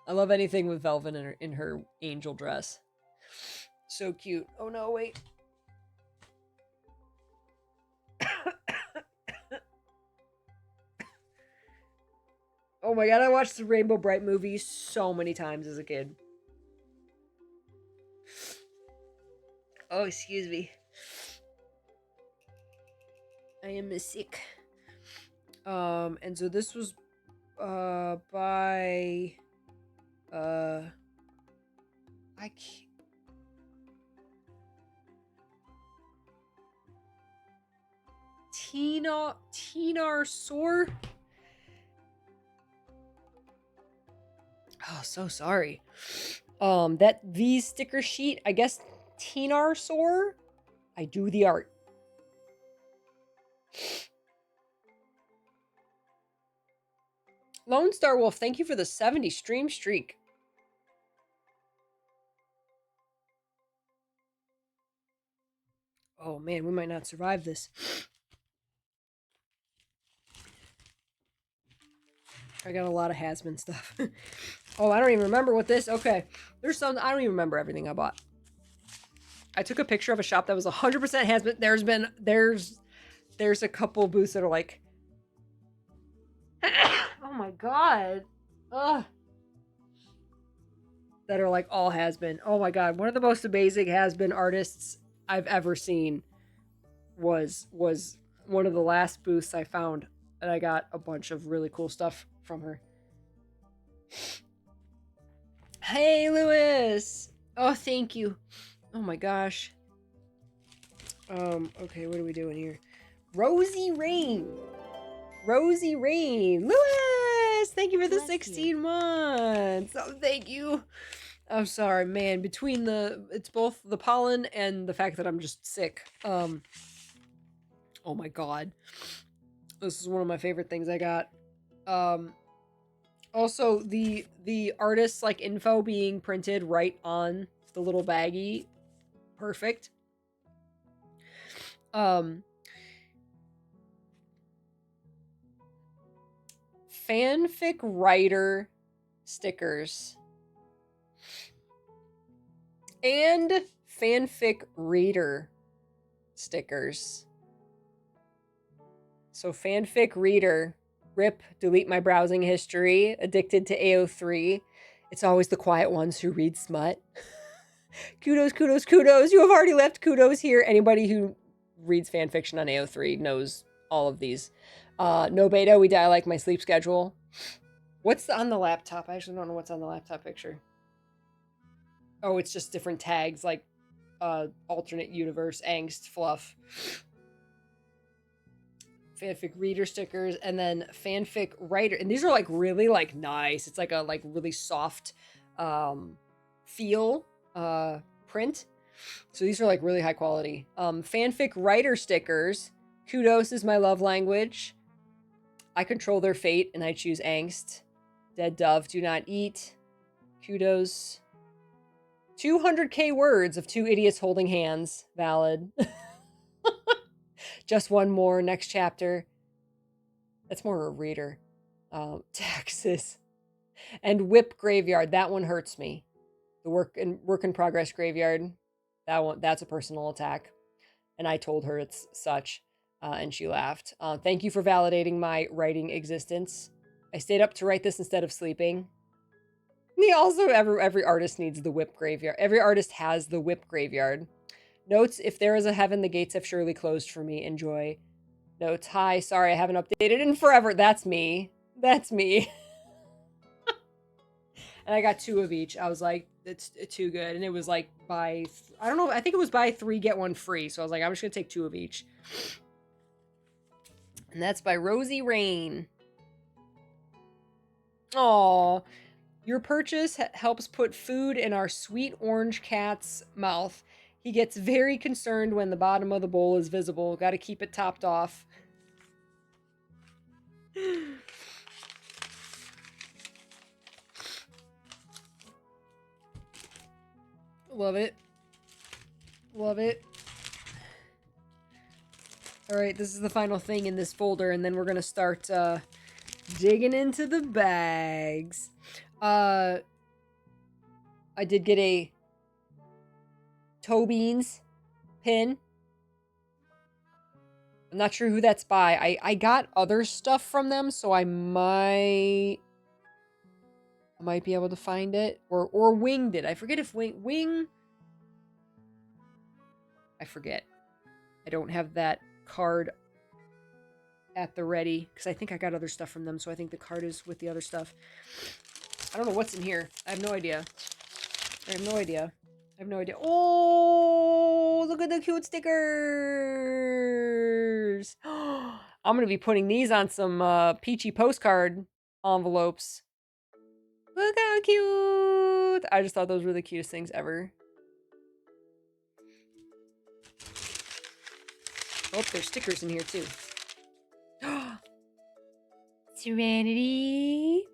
I love anything with Velvet in her angel dress. So cute. Oh no, wait. Oh my god, I watched the Rainbow Bright movie so many times as a kid. Oh, excuse me. I am sick. And so this was by I can't. Tinar Sor. Oh, so sorry. That V sticker sheet, I guess Tinar Sor. I do the art. Lone Star Wolf, thank you for the 70 stream streak. Oh man, we might not survive this. I got a lot of has-been stuff. Oh, I don't even remember what this... Okay. There's some... I don't even remember everything I bought. I took a picture of a shop that was 100% has-been... There's a couple booths that are like... Oh my god. Ugh. That are like all has-been. Oh my god. One of the most amazing has-been artists I've ever seen was one of the last booths I found. And I got a bunch of really cool stuff from her. Hey, Lewis! Oh, thank you. Oh my gosh. Okay, what are we doing here? Rosie Rain. Rosie Rain. Lewis! Thank you for the 16 months. Oh, thank you. I'm sorry, man. Between it's both the pollen and the fact that I'm just sick. Oh my god. This is one of my favorite things I got. Also, the artist's like info being printed right on the little baggie. Perfect. Fanfic writer stickers. And fanfic reader stickers. So fanfic reader, rip, delete my browsing history, addicted to AO3. It's always the quiet ones who read smut. Kudos, kudos, kudos. You have already left kudos here. Anybody who reads fanfiction on AO3 knows all of these. No beta, we die like my sleep schedule. What's on the laptop? I actually don't know what's on the laptop picture. Oh, it's just different tags like alternate universe, angst, fluff. Fanfic reader stickers, and then fanfic writer, and these are like really like nice. It's like a like really soft feel print, so these are like really high quality. Fanfic writer stickers. Kudos is my love language. I control their fate and I choose angst. Dead dove, do not eat. Kudos. 200k words of two idiots holding hands. Valid. Just one more, next chapter. That's more a reader. Taxes. And whip graveyard. That one hurts me. The work in progress graveyard. That's a personal attack. And I told her it's such. And she laughed. Thank you for validating my writing existence. I stayed up to write this instead of sleeping. He also, every artist needs the whip graveyard. Every artist has the whip graveyard. Notes, if there is a heaven, the gates have surely closed for me. Enjoy. Notes, hi, sorry, I haven't updated in forever. That's me. That's me. And I got 2 of each. I was like, it's too good. And it was like I don't know, I think it was buy 3, get 1 free. So I was like, I'm just gonna take 2 of each. And that's by Rosie Rain. Aww. Your purchase helps put food in our sweet orange cat's mouth. He gets very concerned when the bottom of the bowl is visible. Gotta keep it topped off. Love it. Love it. Alright, this is the final thing in this folder, and then we're gonna start digging into the bags. I did get a Toe Beans pin. I'm not sure who that's by. I got other stuff from them, so I might be able to find it. Or Wing did. I forget if Wing... I forget. I don't have that card at the ready, because I think I got other stuff from them, so I think the card is with the other stuff. I don't know what's in here. I have no idea. I have no idea. I have no idea. Oh, look at the cute stickers. I'm going to be putting these on some Peachy postcard envelopes. Look how cute. I just thought those were the cutest things ever. Oh, there's stickers in here too. Serenity.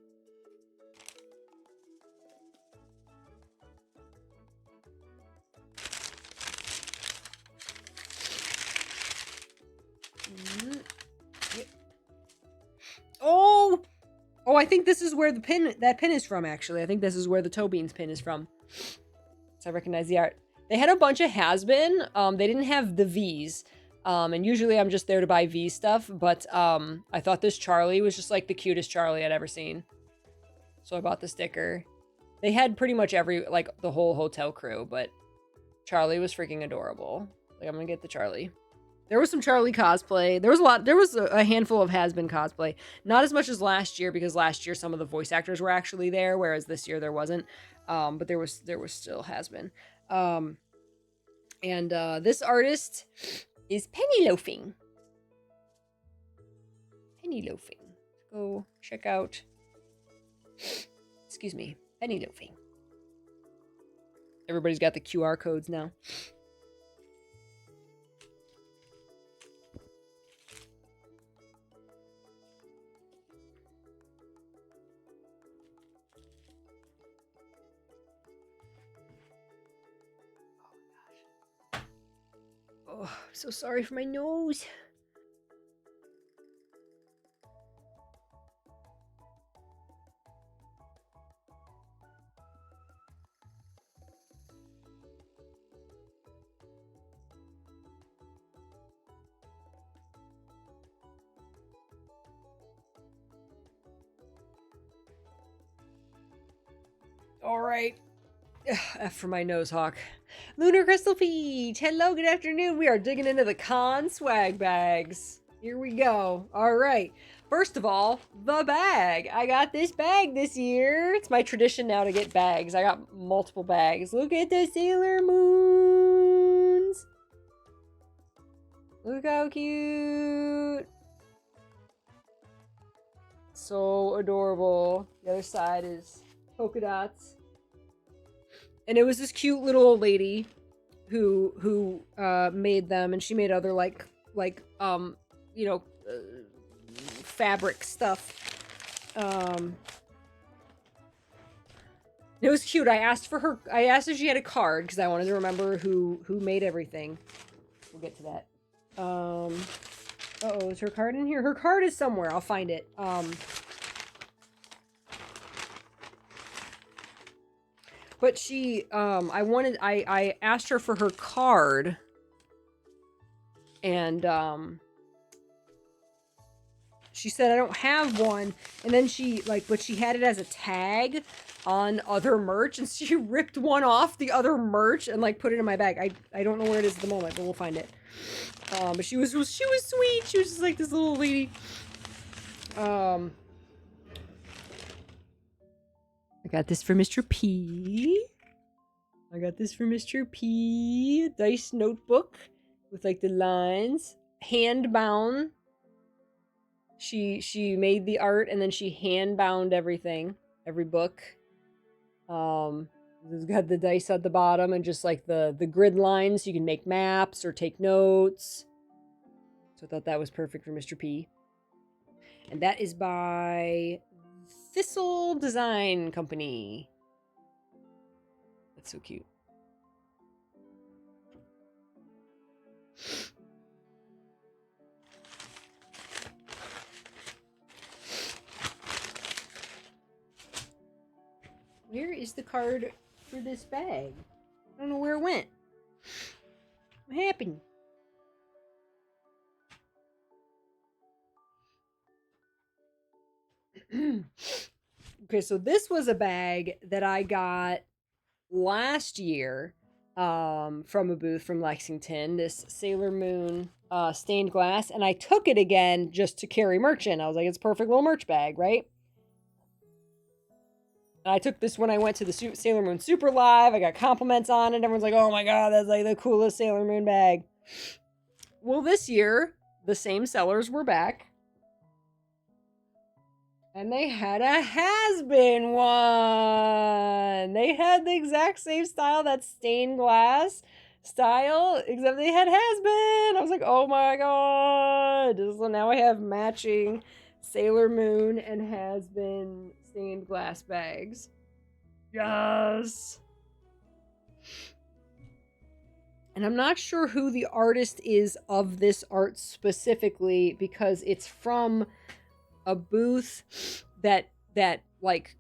Oh! Oh, I think this is where that pin is from, actually. I think this is where the Toe Beans pin is from. So I recognize the art. They had a bunch of has-been. They didn't have the V's. And usually I'm just there to buy V stuff, but I thought this Charlie was just like the cutest Charlie I'd ever seen. So I bought the sticker. They had pretty much like the whole hotel crew, but Charlie was freaking adorable. Like, I'm gonna get the Charlie. There was some Charlie cosplay. There was a handful of has-been cosplay. Not as much as last year, because last year some of the voice actors were actually there, whereas this year there wasn't. But there was still has-been. And this artist is Penny Loafing. Penny Loafing. Go check out, excuse me, Penny Loafing. Everybody's got the QR codes now. Oh, I'm so sorry for my nose. All right. F for my nose hawk. Lunar Crystal Peach. Hello, good afternoon. We are digging into the con swag bags. Here we go. All right. First of all, the bag. I got this bag this year. It's my tradition now to get bags. I got multiple bags. Look at the Sailor Moons. Look how cute. So adorable. The other side is polka dots. And it was this cute little old lady who made them, and she made other you know, fabric stuff. It was cute. I asked if she had a card because I wanted to remember who made everything. We'll get to that. Uh-oh, is her card in here? Her card is somewhere. I'll find it. But she, I asked her for her card, and, she said, I don't have one, and then she, but she had it as a tag, on other merch, and she ripped one off the other merch and like put it in my bag. I don't know where it is at the moment, but we'll find it. But she was sweet. She was just like this little lady. I got this for Mr. P. I got this for Mr. P. Dice notebook with like the lines, hand bound. She made the art and then she hand bound everything, every book. It's got the dice at the bottom and just like the grid lines so you can make maps or take notes. So I thought that was perfect for Mr. P. And that is by Thistle Design Company. That's so cute. Where is the card for this bag? I don't know where it went. What happened? Okay, so this was a bag that I got last year from a booth from Lexington, this Sailor Moon stained glass, and I took it again just to carry merch in. I was like, it's a perfect little merch bag, right? And I took this when I went to the Sailor Moon Super Live. I got compliments on it. Everyone's like, oh my god, that's like the coolest Sailor Moon bag. Well, this year, the same sellers were back. And they had a has-been one. They had the exact same style, that stained glass style, except they had has-been. I was like, oh my god. So now I have matching Sailor Moon and has-been stained glass bags. Yes. And I'm not sure who the artist is of this art specifically because it's from a booth that like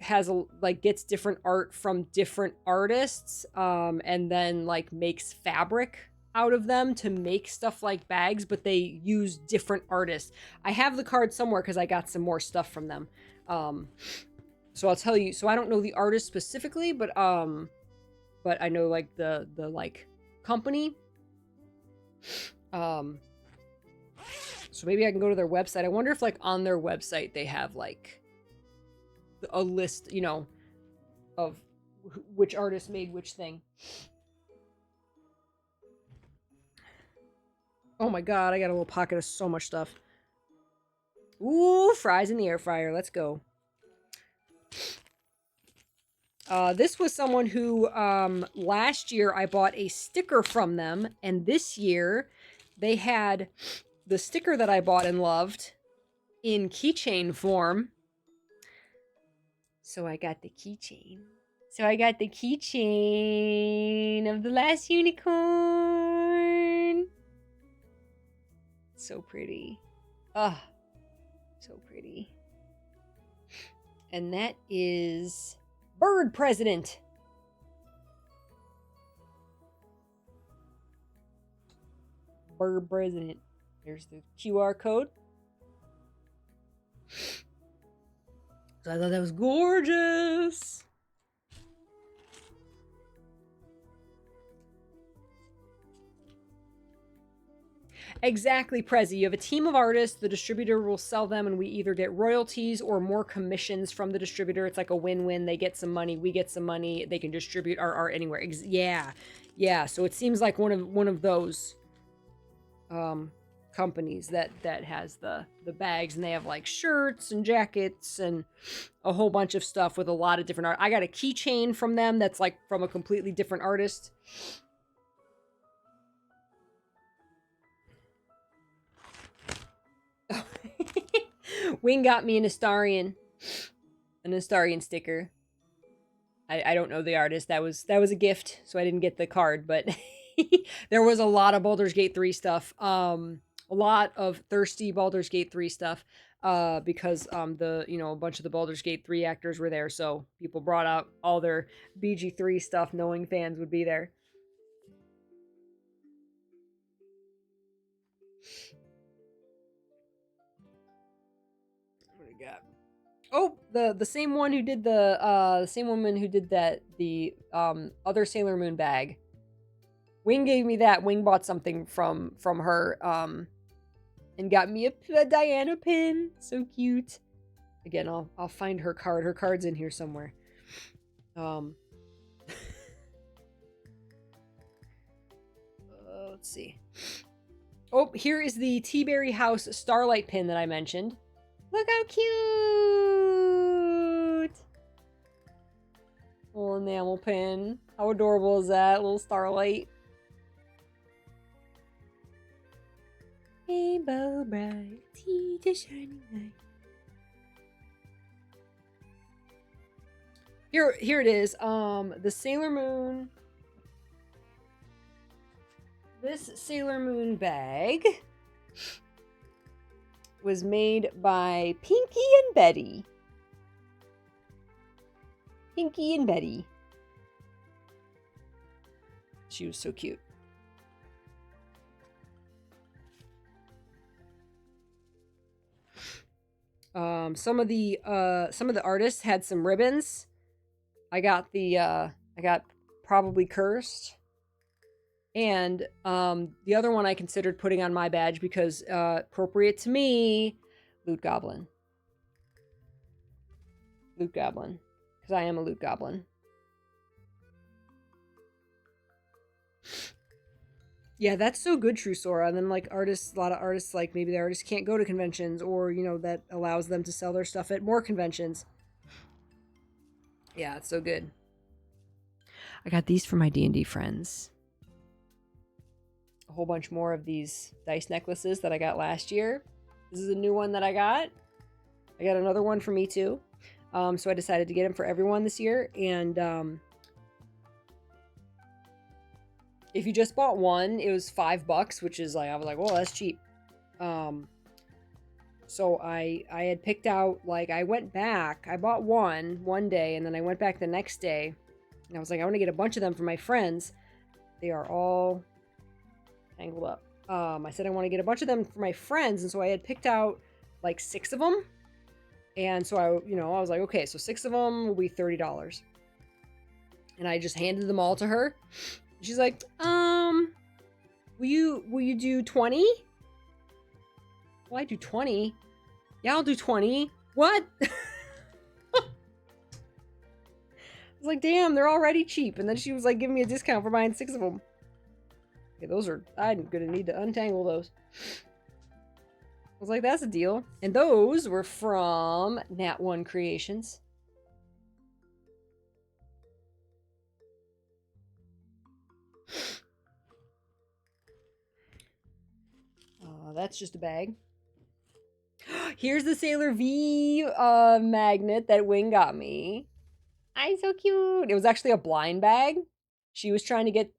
has a like gets different art from different artists and then like makes fabric out of them to make stuff like bags, but they use different artists. I have the card somewhere because I got some more stuff from them. So I'll tell you. So I don't know the artist specifically, but I know like the like company. So maybe I can go to their website. I wonder if like on their website they have like a list, you know, of which artist made which thing. Oh my god, I got a little pocket of so much stuff. Ooh, fries in the air fryer. Let's go. This was someone who last year I bought a sticker from them, and this year they had the sticker that I bought and loved in keychain form. So I got the keychain. Of the last unicorn. So pretty. Ah, so pretty. And that is Bird President. Bird President. There's the QR code. So I thought that was gorgeous. Exactly, Prezi. You have a team of artists. The distributor will sell them, and we either get royalties or more commissions from the distributor. It's like a win-win. They get some money. We get some money. They can distribute our art anywhere. Yeah. So it seems like one of those companies that has the bags, and they have like shirts and jackets and a whole bunch of stuff with a lot of different art. I got a keychain from them that's like from a completely different artist. Wing got me an Astarian sticker. I don't know the artist. That was a gift, so I didn't get the card, but there was a lot of Baldur's Gate 3 stuff. A lot of thirsty Baldur's Gate 3 stuff. Because a bunch of the Baldur's Gate 3 actors were there, so people brought out all their BG3 stuff knowing fans would be there. What do we got? Oh, the same one who did the same woman who did the other Sailor Moon bag. Wing gave me that. Wing bought something from her and got me a Diana pin. So cute. Again, I'll find her card. Her card's in here somewhere. Let's see. Oh, here is the Tea-Berry House Starlight pin that I mentioned. Look how cute! Little enamel pin. How adorable is that? Little Starlight. Rainbow bright, tea to shining light. Here it is. The Sailor Moon. This Sailor Moon bag was made by Pinky and Betty. Pinky and Betty. She was so cute. Some of the artists had some ribbons. I got Probably Cursed. And the other one I considered putting on my badge because appropriate to me, Loot Goblin. Loot Goblin. Because I am a Loot Goblin. Yeah, that's so good, True Sora. And then like artists, a lot of artists, like maybe the artists can't go to conventions, or you know, that allows them to sell their stuff at more conventions. Yeah, it's so good. I got these for my D&D friends. A whole bunch more of these dice necklaces that I got last year. This is a new one that I got. I got another one for me too. So I decided to get them for everyone this year. And if you just bought one, it was $5, which is like, I was like, well, that's cheap. So I had picked out, like, I went back. I bought one day, and then I went back the next day. And I was like, I want to get a bunch of them for my friends. They are all tangled up. I said I want to get a bunch of them for my friends, and so I had picked out like 6 of them. And so I was like, okay, so 6 of them will be $30. And I just handed them all to her. She's like, will you do 20? Well, I do 20. Yeah, I'll do 20. What? I was like, damn, they're already cheap. And then she was like, giving me a discount for buying 6 of them. Okay, I'm gonna need to untangle those. I was like, that's a deal. And those were from Nat One Creations. That's just a bag. Here's the Sailor V magnet that Wing got me. I'm so cute. It was actually a blind bag. She was trying to get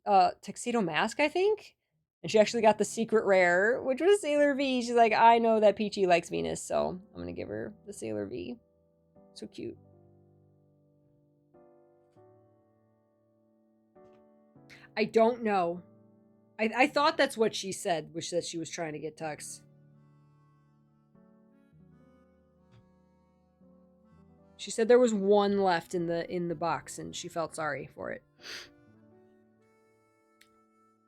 Tuxedo Mask, I think. And she actually got the secret rare, which was Sailor V. She's like, I know that Peachy likes Venus, so I'm going to give her the Sailor V. So cute. I don't know. I thought that's what she said, which that she was trying to get Tux. She said there was one left in the box, and she felt sorry for it.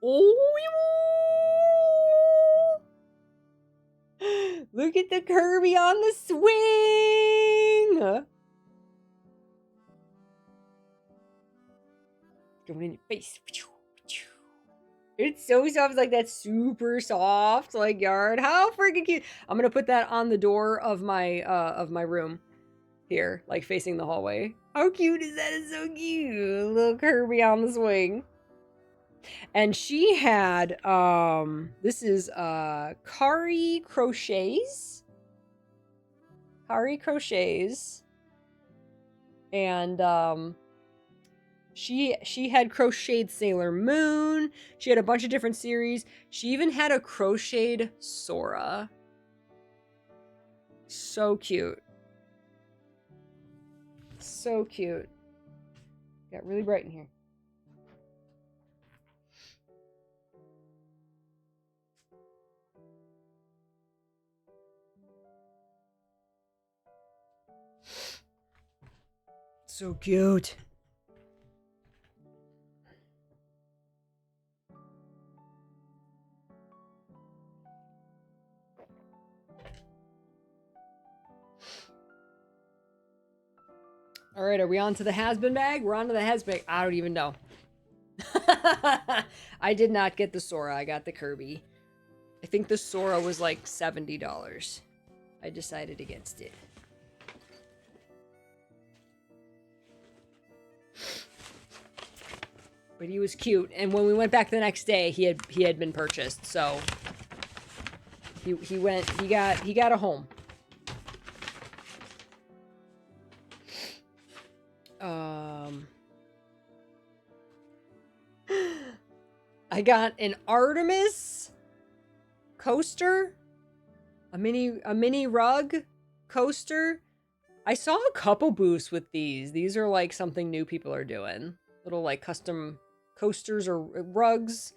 Oh, look at the Kirby on the swing! Going in your face. It's so soft, like that super soft, like yard. How freaking cute! I'm gonna put that on the door of my room here, like facing the hallway. How cute is that? It's so cute. Little Kirby on the swing. And she had this is Kari Crochets. Kari Crochets. And she had crocheted Sailor Moon. She had a bunch of different series. She even had a crocheted Sora. So cute. So cute. Got really bright in here. So cute. All right, are we on to the has-been bag? We're on to the has-been. I don't even know. I did not get the Sora. I got the Kirby. I think the Sora was like $70. I decided against it. But he was cute, and when we went back the next day, he had been purchased. So he got a home. I got an Artemis coaster, a mini rug coaster. I saw a couple booths with these. These are like something new people are doing. Little like custom coasters or rugs.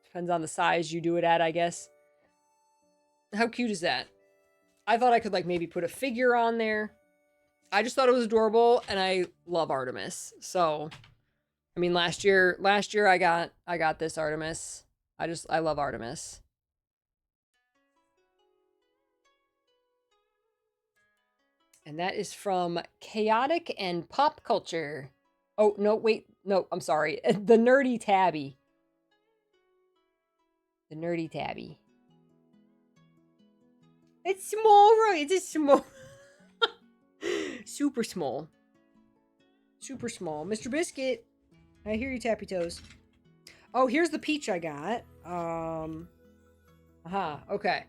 Depends on the size you do it at, I guess. How cute is that? I thought I could like maybe put a figure on there. I just thought it was adorable, and I love Artemis. So, I mean, last year I got this Artemis. I love Artemis. And that is from Chaotic and Pop Culture. Oh, no, wait. No, I'm sorry. The Nerdy Tabby. The Nerdy Tabby. It's small, right? It's small. Super small. Super small. Mr. Biscuit. I hear you, Tappy Toes. Oh, here's the peach I got. Okay.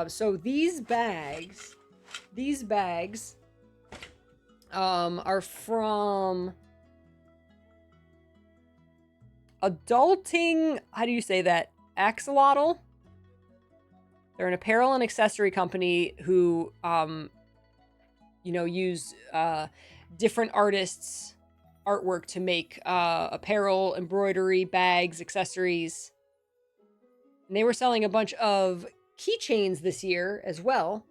So these bags are from Adulting, how do you say that? Axolotl? They're an apparel and accessory company who, use different artists' artwork to make apparel, embroidery, bags, accessories. And they were selling a bunch of keychains this year as well.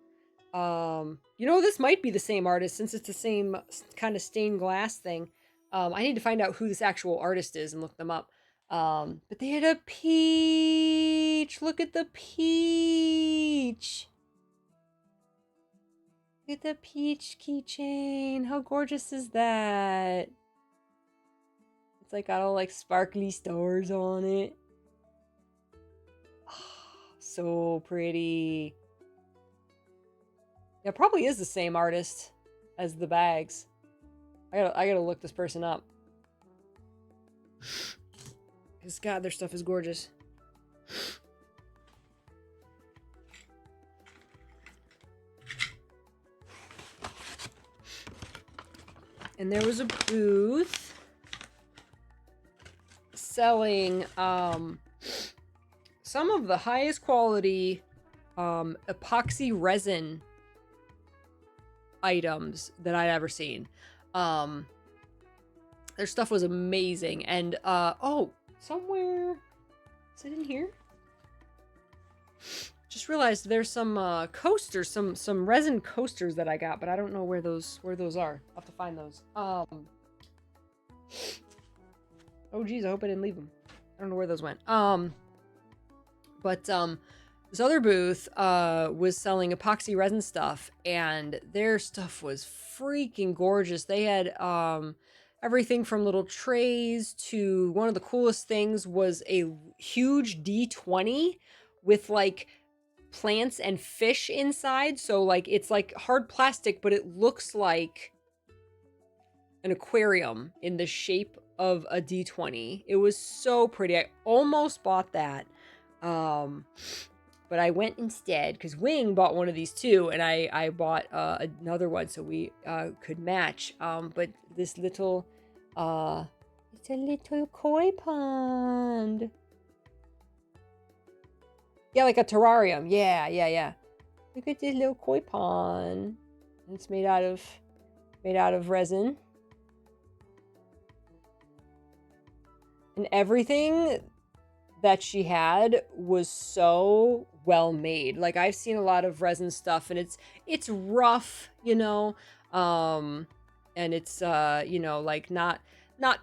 This might be the same artist since it's the same kind of stained glass thing. I need to find out who this actual artist is and look them up. But they had a peach. Look at the peach. Look at the peach keychain. How gorgeous is that? It's like got all like sparkly stars on it. Oh, so pretty. Yeah, probably is the same artist as the bags. I gotta look this person up. Because God, their stuff is gorgeous. And there was a booth selling some of the highest quality epoxy resin items that I'd ever seen. Their stuff was amazing. And somewhere, is it in here? Just realized there's some coasters, some resin coasters that I got, but I don't know where those are. I'll have to find those. Oh geez, I hope I didn't leave them. I don't know where those went. This other booth was selling epoxy resin stuff, and their stuff was freaking gorgeous. They had everything from little trays to one of the coolest things was a huge D20 with like plants and fish inside. So like it's like hard plastic, but it looks like an aquarium in the shape of a D20. It was so pretty. I almost bought that. But I went instead because Wing bought one of these too, and I bought another one so we could match. But this little, it's a little koi pond. Yeah, like a terrarium. Yeah. Look at this little koi pond. It's made out of resin. And everything that she had was so well made. Like I've seen a lot of resin stuff and it's rough, and it's you know, like not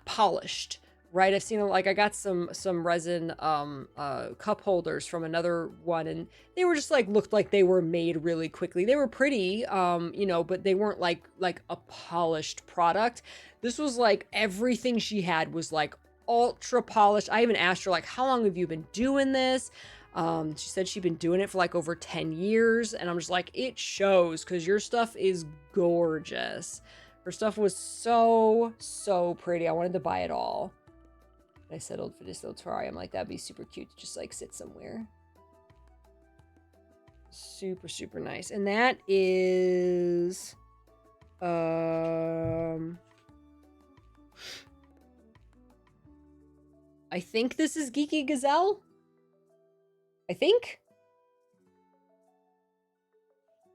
polished, right? I've seen, like, I got some resin cup holders from another one, and they were just like, looked like they were made really quickly. They were pretty, you know, but they weren't like a polished product. This was like everything she had was like ultra polished. I even asked her, like, how long have you been doing this? She said she'd been doing it for like over 10 years, and I'm just like, it shows, because your stuff is gorgeous. Her stuff was so pretty. I wanted to buy it all. I settled for this little terrarium. I'm like, that'd be super cute to just like sit somewhere. Super nice. And that is I think this is Geeky Gazelle. I think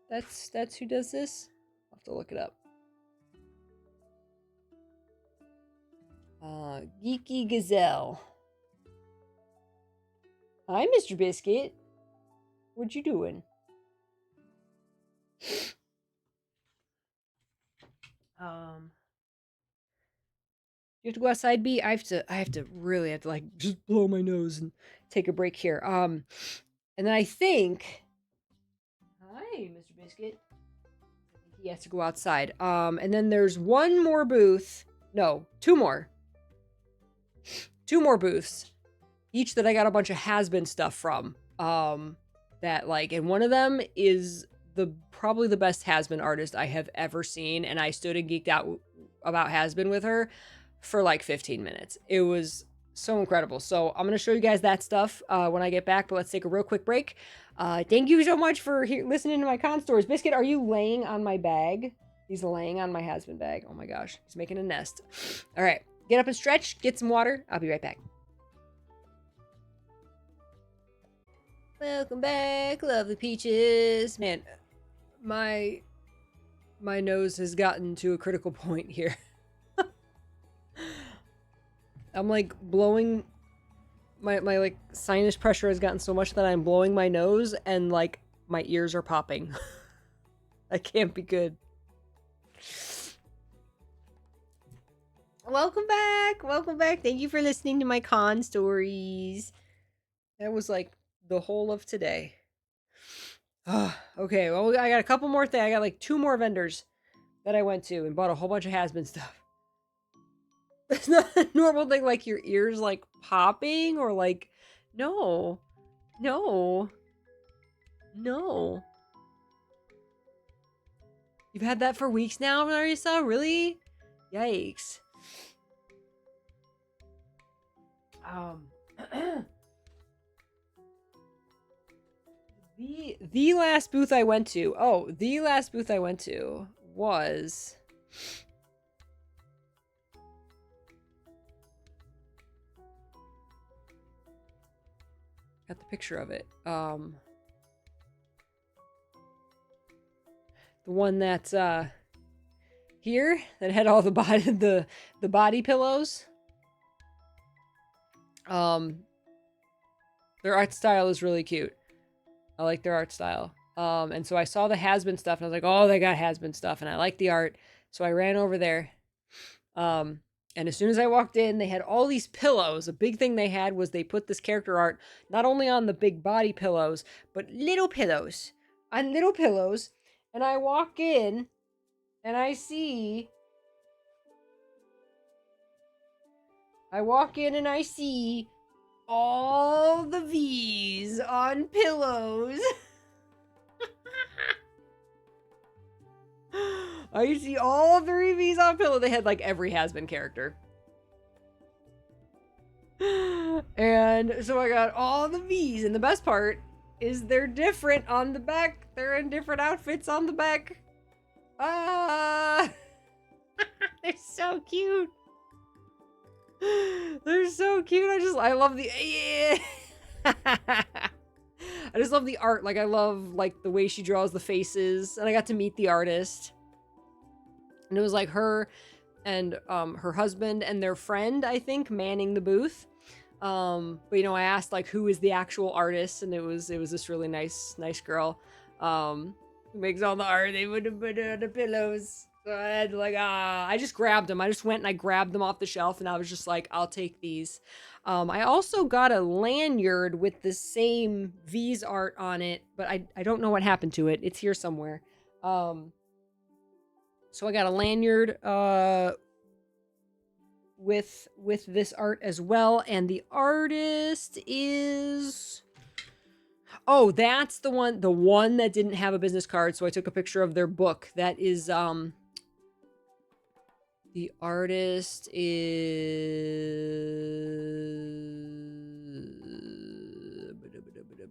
that's who does this. I'll have to look it up. Geeky Gazelle. Hi, Mr. Biscuit. What you doing? You have to go outside, B? I have to really like just blow my nose and take a break here. And then I think, hi, Mr. Biscuit. He has to go outside. And then there's one more booth. No, two more. Two more booths. Each that I got a bunch of has-been stuff from. That like, and one of them is probably the best has-been artist I have ever seen, and I stood and geeked out about has-been with her for like 15 minutes. It was so incredible. So I'm gonna show you guys that stuff when I get back, but let's take a real quick break. Thank you so much for listening to my con stories. Biscuit, are you laying on my bag? He's laying on my has-been bag. Oh my gosh, he's making a nest. All right, get up and stretch, get some water. I'll be right back. Welcome back, lovely peaches. Man, my nose has gotten to a critical point here. I'm like blowing my like sinus pressure has gotten so much that I'm blowing my nose and like my ears are popping. That can't be good. Welcome back. Welcome back. Thank you for listening to my con stories. That was like the whole of today. Okay, well, I got a couple more things. I got like 2 more vendors that I went to and bought a whole bunch of has-been stuff. It's not a normal thing, like your ears like popping or like, no. You've had that for weeks now, Marisa? Really? Yikes. The last booth I went to. Oh, the last booth I went to was got the picture of it. The one that's here that had all the body pillows. Their art style is really cute. I like their art style. And so I saw the has-been stuff and I was like, oh, they got has-been stuff and I like the art. So I ran over there. And as soon as I walked in, they had all these pillows. A big thing they had was they put this character art not only on the big body pillows, but little pillows. On little pillows. And I walk in and I see all the V's on pillows. I see all 3 V's on pillow. They had like every has-been character. And so I got all the V's. And the best part is they're different on the back. They're in different outfits on the back. They're so cute. They're so cute. I love the I just love the art. Like, I love like the way she draws the faces, and I got to meet the artist. And it was like her and her husband and their friend, I think, manning the booth. But you know, I asked like who is the actual artist, and it was this really nice girl who makes all the art. They would have put it on the pillows. I just grabbed them. I just went and I grabbed them off the shelf and I was just like, I'll take these. I also got a lanyard with the same V's art on it, but I don't know what happened to it. It's here somewhere. So I got a lanyard with this art as well, and the artist is... Oh, that's the one that didn't have a business card, so I took a picture of their book. That is the artist is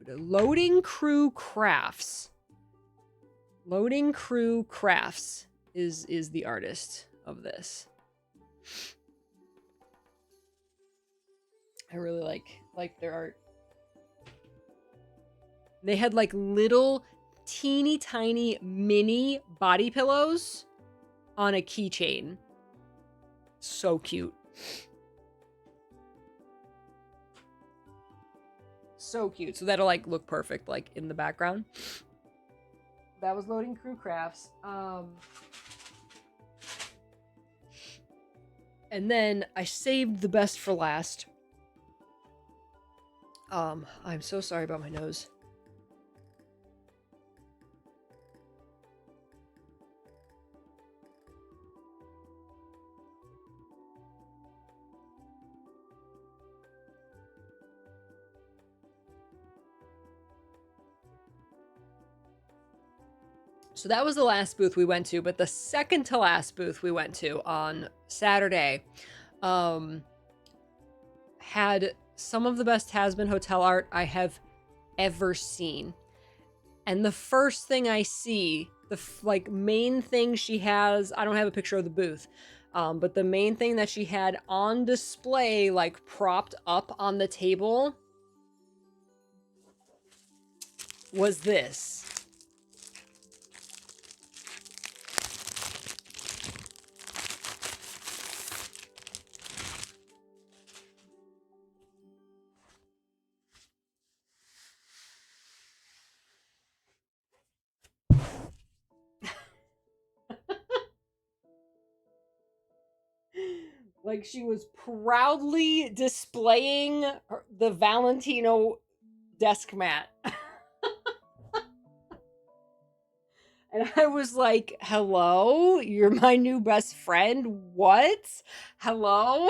Loading Crew Crafts. Loading Crew Crafts is the artist of this. I really like their art. They had like little teeny tiny mini body pillows on a keychain. So cute. So cute. So that'll like look perfect like in the background. That was Loading Crew Crafts. And then I saved the best for last. I'm so sorry about my nose. So that was the last booth we went to, but the second to last booth we went to on Saturday had some of the best Has-Been Hotel art I have ever seen. And the first thing I see, the main thing she has, I don't have a picture of the booth, but the main thing that she had on display, like propped up on the table, was this. Like she was proudly displaying the Valentino desk mat. And I was like, hello? You're my new best friend? What? Hello?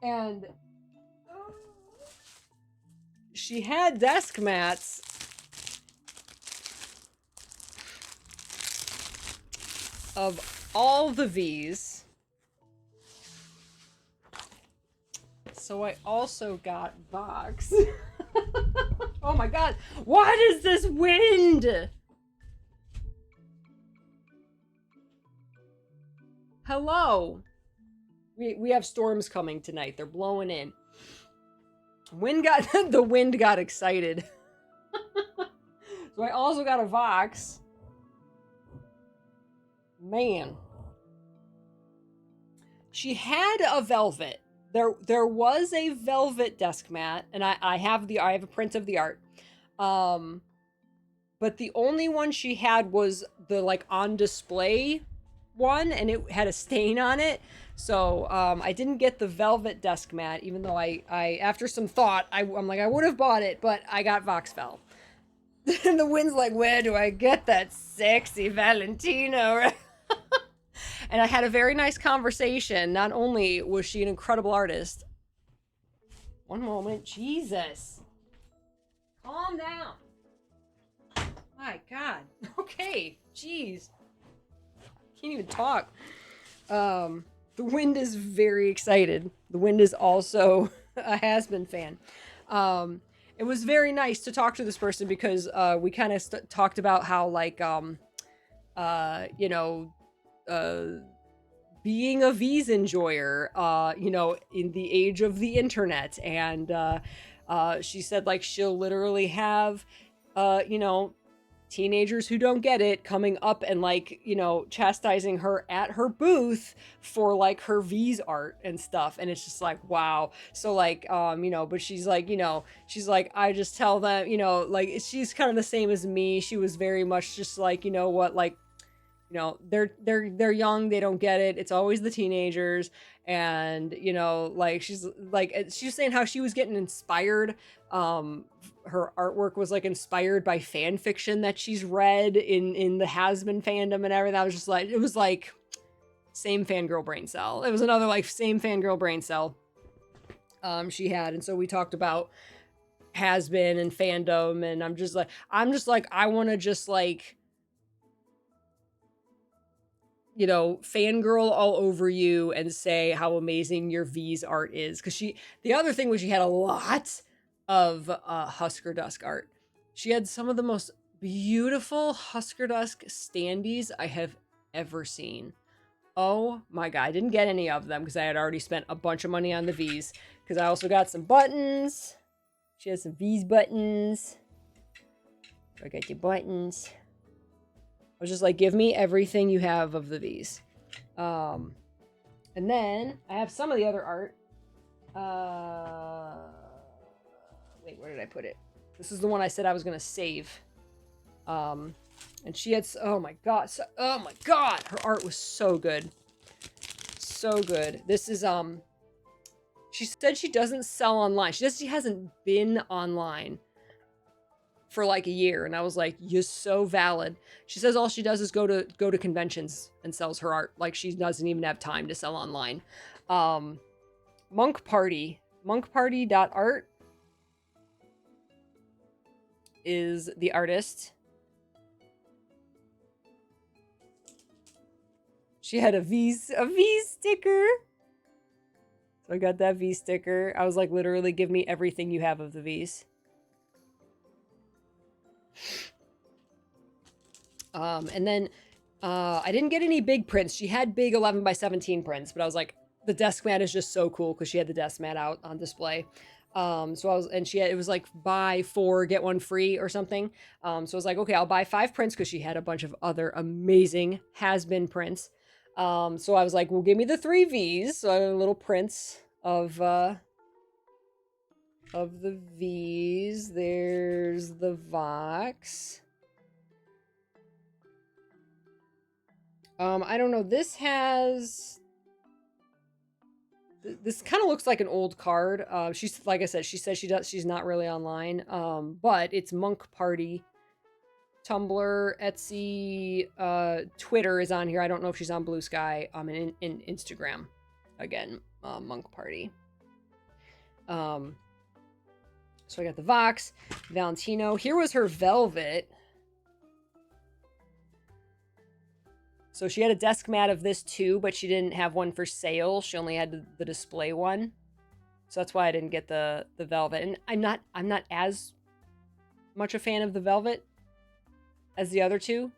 And she had desk mats of all the V's. So I also got Vox. Oh my god, what is this wind? Hello. We have storms coming tonight. They're blowing in. The wind got excited. So I also got a Vox. Man. She had a velvet. There was a velvet desk mat, and I have a print of the art. But the only one she had was the like on display one, and it had a stain on it. So I didn't get the velvet desk mat, even though I after some thought, I'm like, I would have bought it, but I got Voxfell. And the wind's like, where do I get that sexy Valentino? And I had a very nice conversation. Not only was she an incredible artist. One moment. Jesus. Calm down. My God. Okay. Jeez. Can't even talk. The wind is very excited. The wind is also a Has-Been fan. It was very nice to talk to this person because we kind of talked about how like you know, being a V's enjoyer, you know, in the age of the internet. And she said like she'll literally have, you know, teenagers who don't get it coming up and like, you know, chastising her at her booth for like her V's art and stuff. And it's just like, wow. So like, you know, but she's like, you know, she's like, I just tell them, you know, like she's kind of the same as me. She was very much just like, you know what, like, you know, they're young, they don't get it. It's always the teenagers. And, you know, like she's saying how she was getting inspired. Her artwork was like inspired by fan fiction that she's read in the Has-Been fandom and everything. I was just like, it was like same fangirl brain cell. It was another like same fangirl brain cell she had. And so we talked about Has-Been and fandom, and I'm just like I want to just like, you know, fangirl all over you and say how amazing your V's art is. Because the other thing was she had a lot of Husker Dusk art. She had some of the most beautiful Husker Dusk standees I have ever seen. Oh my god, I didn't get any of them because I had already spent a bunch of money on the V's. Because I also got some buttons. She has some V's buttons. I got your buttons. I was just like, give me everything you have of the V's. And then I have some of the other art. Wait, where did I put it? This is the one I said I was going to save. And she had, oh my god, her art was so good. So good. This is, she said she doesn't sell online. She hasn't been online for like a year, and I was like, you're so valid. She says all she does is go to conventions and sells her art. Like she doesn't even have time to sell online. Monkparty.art is the artist. She had a V sticker. So I got that V sticker. I was like, literally give me everything you have of the V's. And then I didn't get any big prints. She had big 11 by 17 prints, but I was like, the desk mat is just so cool because she had the desk mat out on display. So I was, and it was like buy 4 get 1 free or something. So I was like, okay, I'll buy 5 prints because she had a bunch of other amazing Has-Been prints. So I was like, well, give me the 3 V's. So I have little prints of the V's. There's the Vox. I don't know. This kind of looks like an old card. She's, like I said, she says she's not really online. But it's Monk Party. Tumblr, Etsy, Twitter is on here. I don't know if she's on Blue Sky. In Instagram. Again, Monk Party. So I got the Vox, Valentino. Here was her Velvet. So she had a desk mat of this too, but she didn't have one for sale. She only had the display one. So that's why I didn't get the Velvet. And I'm not as much a fan of the Velvet as the other two.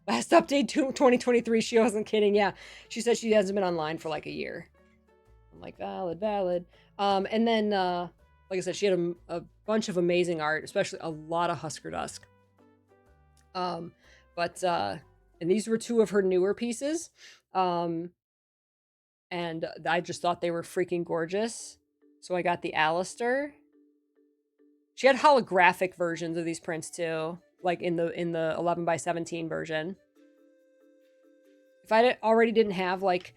Last update 2023, she wasn't kidding. Yeah, she said she hasn't been online for like a year. I'm like, valid. And then, like I said, she had a bunch of amazing art, especially a lot of Husker Dusk. And these were 2 of her newer pieces. And I just thought they were freaking gorgeous. So I got the Alistair. She had holographic versions of these prints too, like in the 11 by 17 version. If I already didn't have like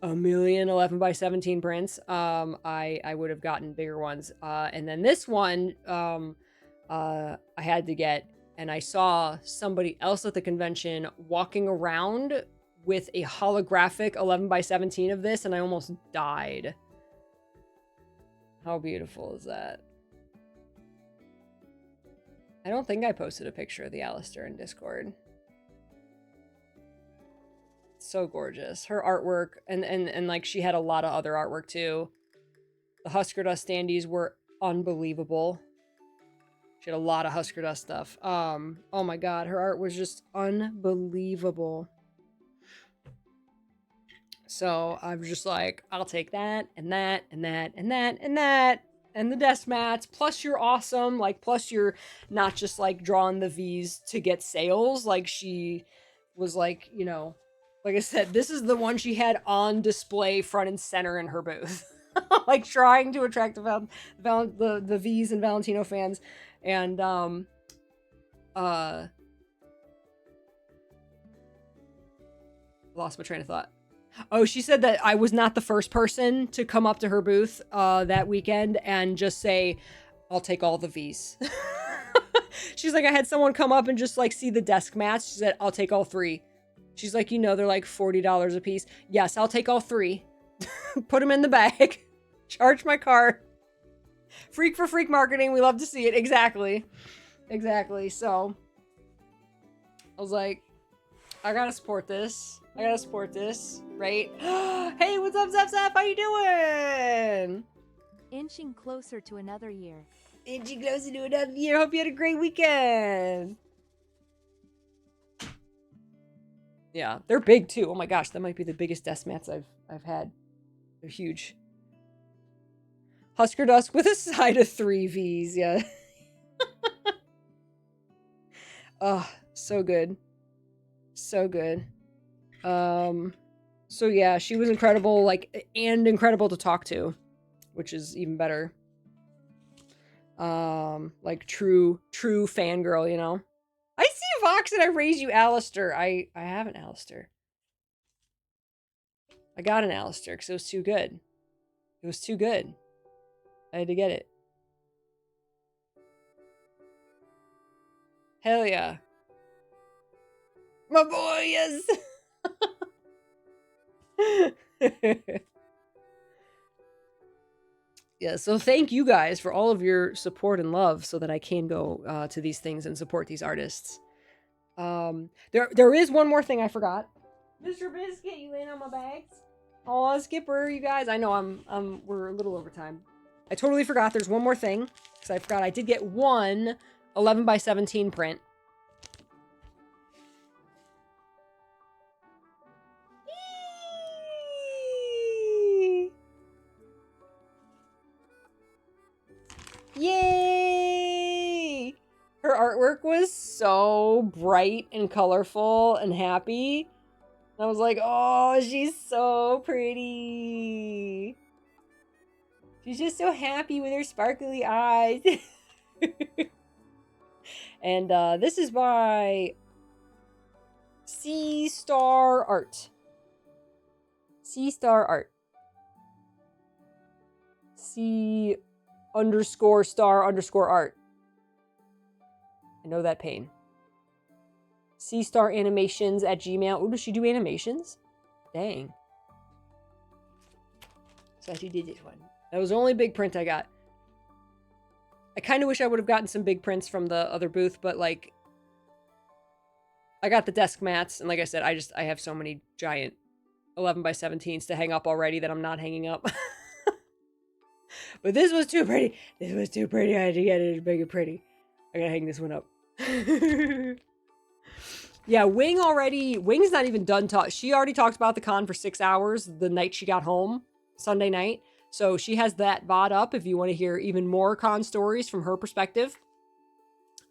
a million 11 by 17 prints, I would have gotten bigger ones. And then this one, I had to get, and I saw somebody else at the convention walking around with a holographic 11 by 17 of this, and I almost died. How beautiful is that? I don't think I posted a picture of the Alistair in Discord. So gorgeous. Her artwork, and like she had a lot of other artwork too. The Husker Dust standees were unbelievable. She had a lot of Husker Dust stuff. Oh my god, her art was just unbelievable. So I was just like, I'll take that, and that, and that, and that, and that. and the desk mats, plus you're awesome, like, plus you're not just, like, drawing the V's to get sales, like, she was, like, you know, like I said, this is the one she had on display front and center in her booth. Like, trying to attract the V's and Valentino fans, and, lost my train of thought. Oh, she said that I was not the first person to come up to her booth that weekend and just say, I'll take all the V's. She's like, I had someone come up and just like see the desk mats. She said, I'll take all 3. She's like, you know, they're like $40 a piece. Yes, I'll take all 3. Put them in the bag. Charge my card. Freak for freak marketing. We love to see it. Exactly. Exactly. So I was like, I gotta support this. I gotta support this, right? Hey, what's up, Zep? How you doing? Inching closer to another year. Inching closer to another year. Hope you had a great weekend. Yeah, they're big too. Oh my gosh, that might be the biggest desk mats I've had. They're huge. Husker Dusk with a side of 3 V's, yeah. Oh, so good. So good. So yeah, she was incredible, like, and incredible to talk to, which is even better. Like true fangirl, you know? I see Vox and I raise you Alistair. I have an Alistair. I got an Alistair because it was too good. It was too good. I had to get it. Hell yeah. My boy, yes! Yeah, so thank you guys for all of your support and love so that I can go to these things and support these artists. There is one more thing I forgot. Mr. Biscuit, you laying on my bags? Aw, Skipper, you guys. I know we're a little over time. I totally forgot there's one more thing. Because I forgot I did get one 11x17 print. Yay! Her artwork was so bright and colorful and happy. I was like, oh, she's so pretty. She's just so happy with her sparkly eyes. And this is by C Star Art. C Star Art. C_star_art. I know that pain. CStarAnimations@gmail. Oh, does she do animations? Dang. So she did this one. That was the only big print I got. I kind of wish I would have gotten some big prints from the other booth, but like, I got the desk mats, and like I said, I have so many giant 11x17s to hang up already that I'm not hanging up. But this was too pretty. This was too pretty. I had to get it to make it pretty. I gotta hang this one up. Yeah, Wing's not even done she already talked about the con for 6 hours the night she got home, Sunday night. So she has that VOD up if you want to hear even more con stories from her perspective.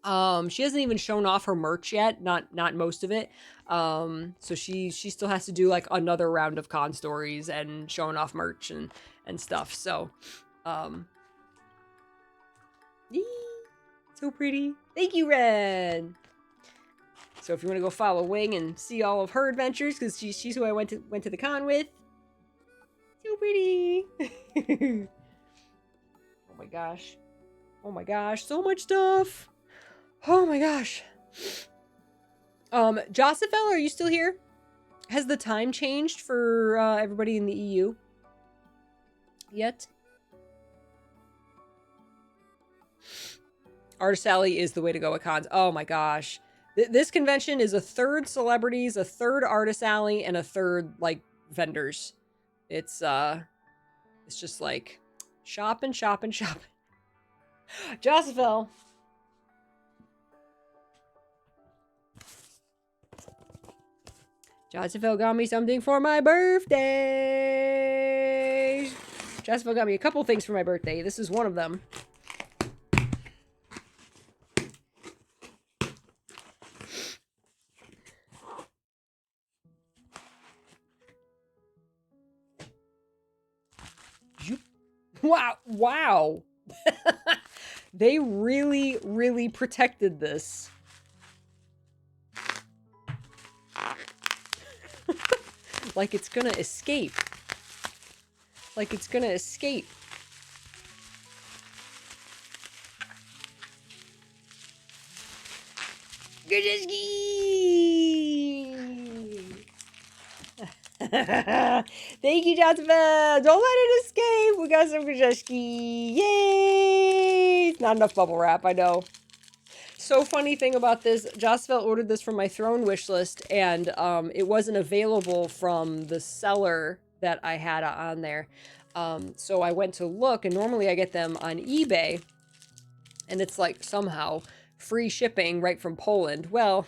She hasn't even shown off her merch yet, not most of it. So she still has to do like another round of con stories and showing off merch and stuff. So, so pretty. Thank you, Ren. So if you want to go follow Wing and see all of her adventures, because she's who I went to the con with. So pretty. Oh my gosh. Oh my gosh. So much stuff. Oh my gosh. Josephel, are you still here? Has the time changed for everybody in the EU yet? Artist Alley is the way to go at cons. Oh my gosh. This convention is a third celebrities, a third Artist Alley, and a third, like, vendors. It's just like shopping. Josephel. Josephel got me something for my birthday. Jasper got me a couple things for my birthday. This is one of them. Wow, wow. They really, really protected this. Like it's gonna escape. Like it's gonna escape. Thank you, Johnson. Don't let it escape. We got some Grzeski. Yay! It's not enough bubble wrap, I know. So funny thing about this, Josvel ordered this from my Throne wish list, and it wasn't available from the seller that I had on there. So I went to look, and normally I get them on eBay, and it's like somehow free shipping right from Poland. Well,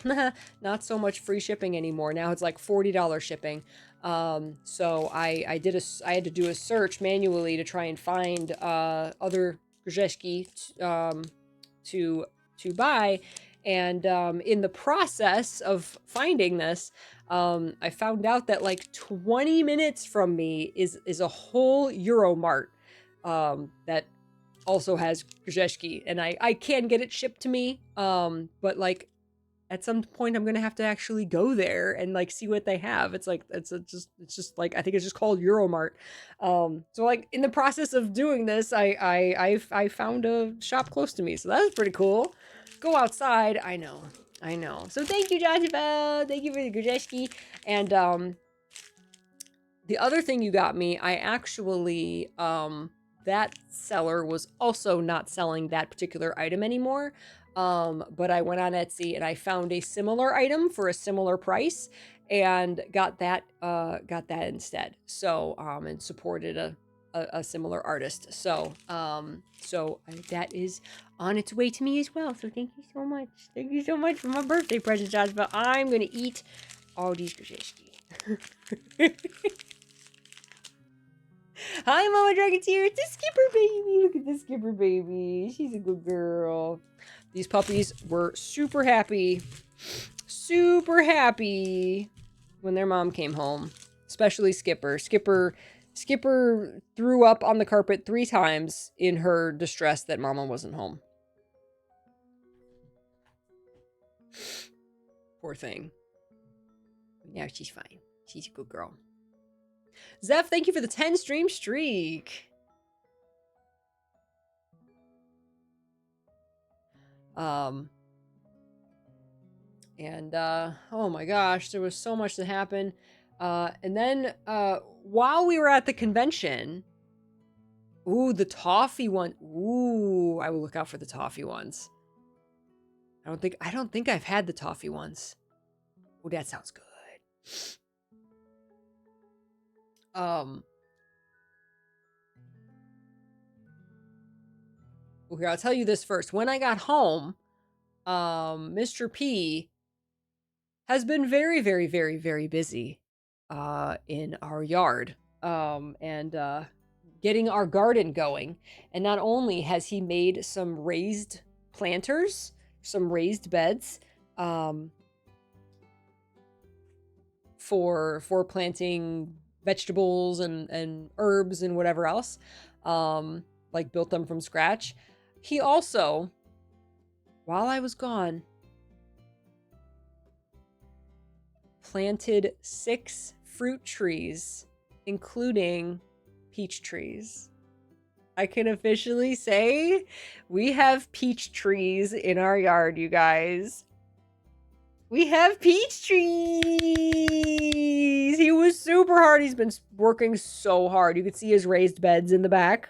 not so much free shipping anymore. Now it's like $40 shipping. So I had to do a search manually to try and find other Grzeski to buy, and in the process of finding this, I found out that like 20 minutes from me is a whole Euromart that also has Grzeski, and I can get it shipped to me, but like at some point I'm gonna have to actually go there and like see what they have. It's like it's just like I think it's just called Euromart. So like in the process of doing this, I found a shop close to me, so that was pretty cool. Go outside. I know. So thank you, Joshua. Thank you for the Grzeski. And the other thing you got me, I actually that seller was also not selling that particular item anymore. But I went on Etsy and I found a similar item for a similar price and got that instead. So and supported a similar artist. So that is on its way to me as well. So thank you so much. Thank you so much for my birthday present, Josh. But I'm gonna eat all these Grzeski. Hi, Mama Dragoneteer. It's a Skipper baby. Look at the Skipper baby. She's a good girl. These puppies were super happy when their mom came home. Especially Skipper. Skipper threw up on the carpet 3 times in her distress that Mama wasn't home. Poor thing. Now she's fine. She's a good girl. Zeph, thank you for the 10 stream streak. Oh my gosh, there was so much that happened. And then, while we were at the convention, ooh, the toffee one. Ooh, I will look out for the toffee ones. I don't think I've had the toffee ones. Oh, that sounds good. Okay, I'll tell you this first. When I got home, Mr. P has been very, very, very, very busy in our yard and getting our garden going. And not only has he made some raised planters, some raised beds for planting vegetables and herbs and whatever else, like built them from scratch. He also, while I was gone, planted 6 fruit trees, including peach trees. I can officially say we have peach trees in our yard, you guys. We have peach trees. He was super hard. He's been working so hard. You could see his raised beds in the back.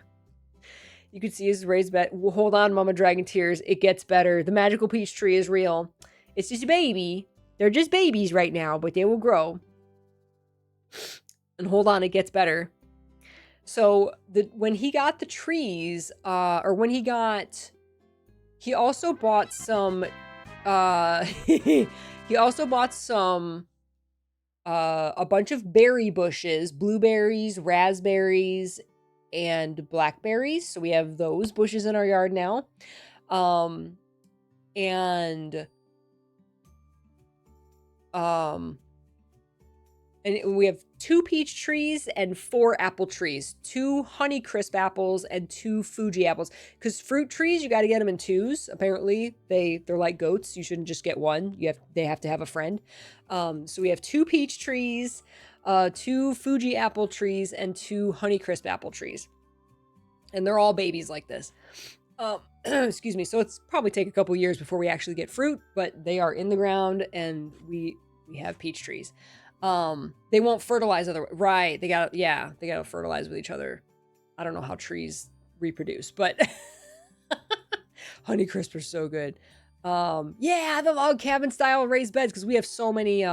You could see his raised bed. Well, hold on, Mama Dragoneteers. It gets better. The magical peach tree is real. It's just a baby. They're just babies right now, but they will grow. And hold on, it gets better. So when he got the trees, he also bought some, he also bought some, a bunch of berry bushes, blueberries, raspberries, and blackberries. So we have those bushes in our yard now. And we have 2 peach trees and 4 apple trees, 2 Honeycrisp apples and 2 Fuji apples. Because fruit trees, you got to get them in 2s. Apparently, they're like goats. You shouldn't just get one. They have to have a friend. So we have 2 peach trees, 2 Fuji apple trees, and 2 Honeycrisp apple trees. And they're all babies like this. Excuse me. So it's probably take a couple years before we actually get fruit, but they are in the ground and we have peach trees. They won't fertilize right. They gotta fertilize with each other. I don't know how trees reproduce, but Honeycrisp are so good. Yeah, the log cabin style raised beds, because we have so many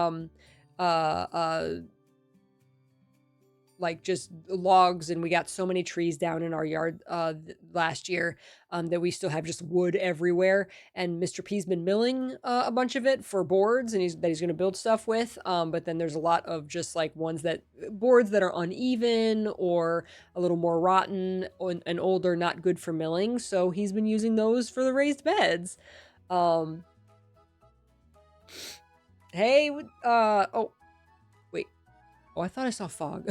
like just logs, and we got so many trees down in our yard last year that we still have just wood everywhere. And Mr. P's been milling a bunch of it for boards, and he's going to build stuff with. But then there's a lot of just like boards that are uneven or a little more rotten and older, not good for milling. So he's been using those for the raised beds. Hey, oh wait, I thought I saw fog.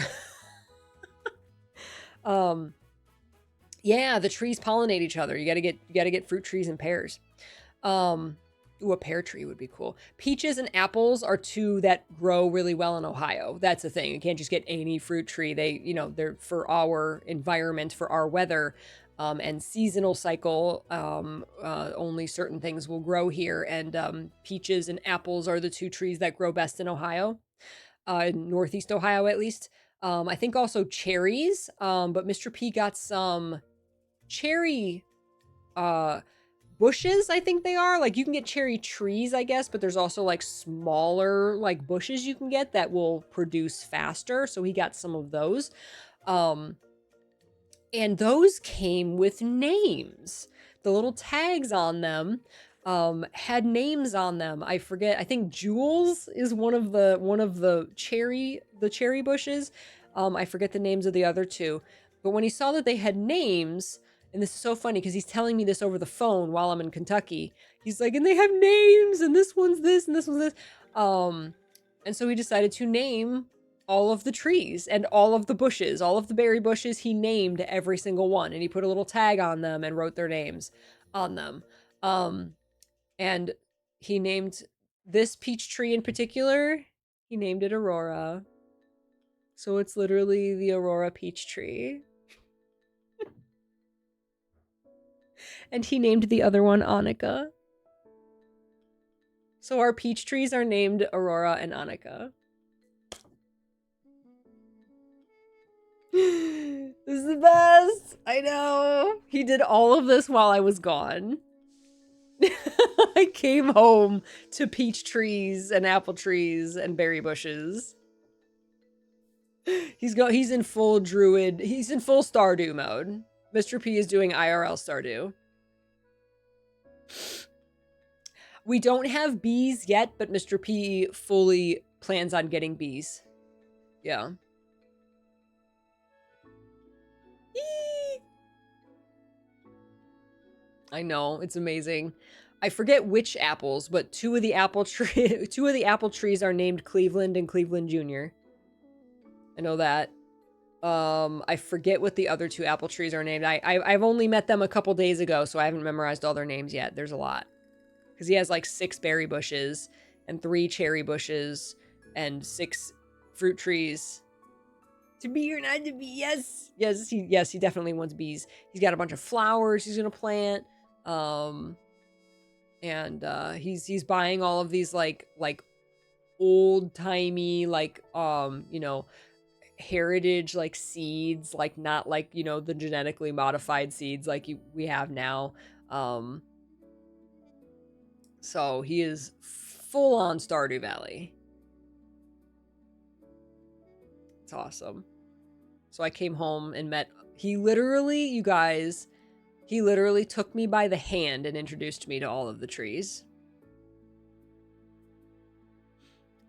Yeah, the trees pollinate each other. You gotta get fruit trees and pears. Ooh, a pear tree would be cool. Peaches and apples are 2 that grow really well in Ohio. That's the thing. You can't just get any fruit tree. They're for our environment, for our weather, and seasonal cycle. Only certain things will grow here. And peaches and apples are the 2 trees that grow best in Ohio, in Northeast Ohio at least. I think also cherries, but Mr. P got some cherry bushes, I think they are. Like, you can get cherry trees, I guess, but there's also like smaller like bushes you can get that will produce faster. So he got some of those. And those came with names. The little tags on them had names on them. I forget. I think Jules is one of the cherry bushes. I forget the names of the other 2. But when he saw that they had names, and this is so funny because he's telling me this over the phone while I'm in Kentucky. He's like, and they have names, and this one's this, and this one's this. And so he decided to name all of the trees and all of the bushes, all of the berry bushes. He named every single one, and he put a little tag on them and wrote their names on them. And he named this peach tree in particular, he named it Aurora. So it's literally the AuroraPeachy. And he named the other one Annika. So our peach trees are named Aurora and Annika. This is the best. I know. He did all of this while I was gone. I came home to peach trees and apple trees and berry bushes. He's in full druid. He's in full Stardew mode. Mr. P is doing IRL Stardew. We don't have bees yet, but Mr. P fully plans on getting bees. Yeah. Eee! I know, it's amazing. I forget which apples, but 2 of the apple trees are named Cleveland and Cleveland Jr. I know that. I forget what the other 2 apple trees are named. I've only met them a couple days ago, so I haven't memorized all their names yet. There's a lot. Because he has like 6 berry bushes and 3 cherry bushes and 6 fruit trees. To be or not to be, yes. Yes, he definitely wants bees. He's got a bunch of flowers he's gonna plant. And he's buying all of these like old-timey, like heritage like seeds, like not like the genetically modified seeds like we have now. So he is full on Stardew Valley. It's awesome. So I came home and he literally took me by the hand and introduced me to all of the trees.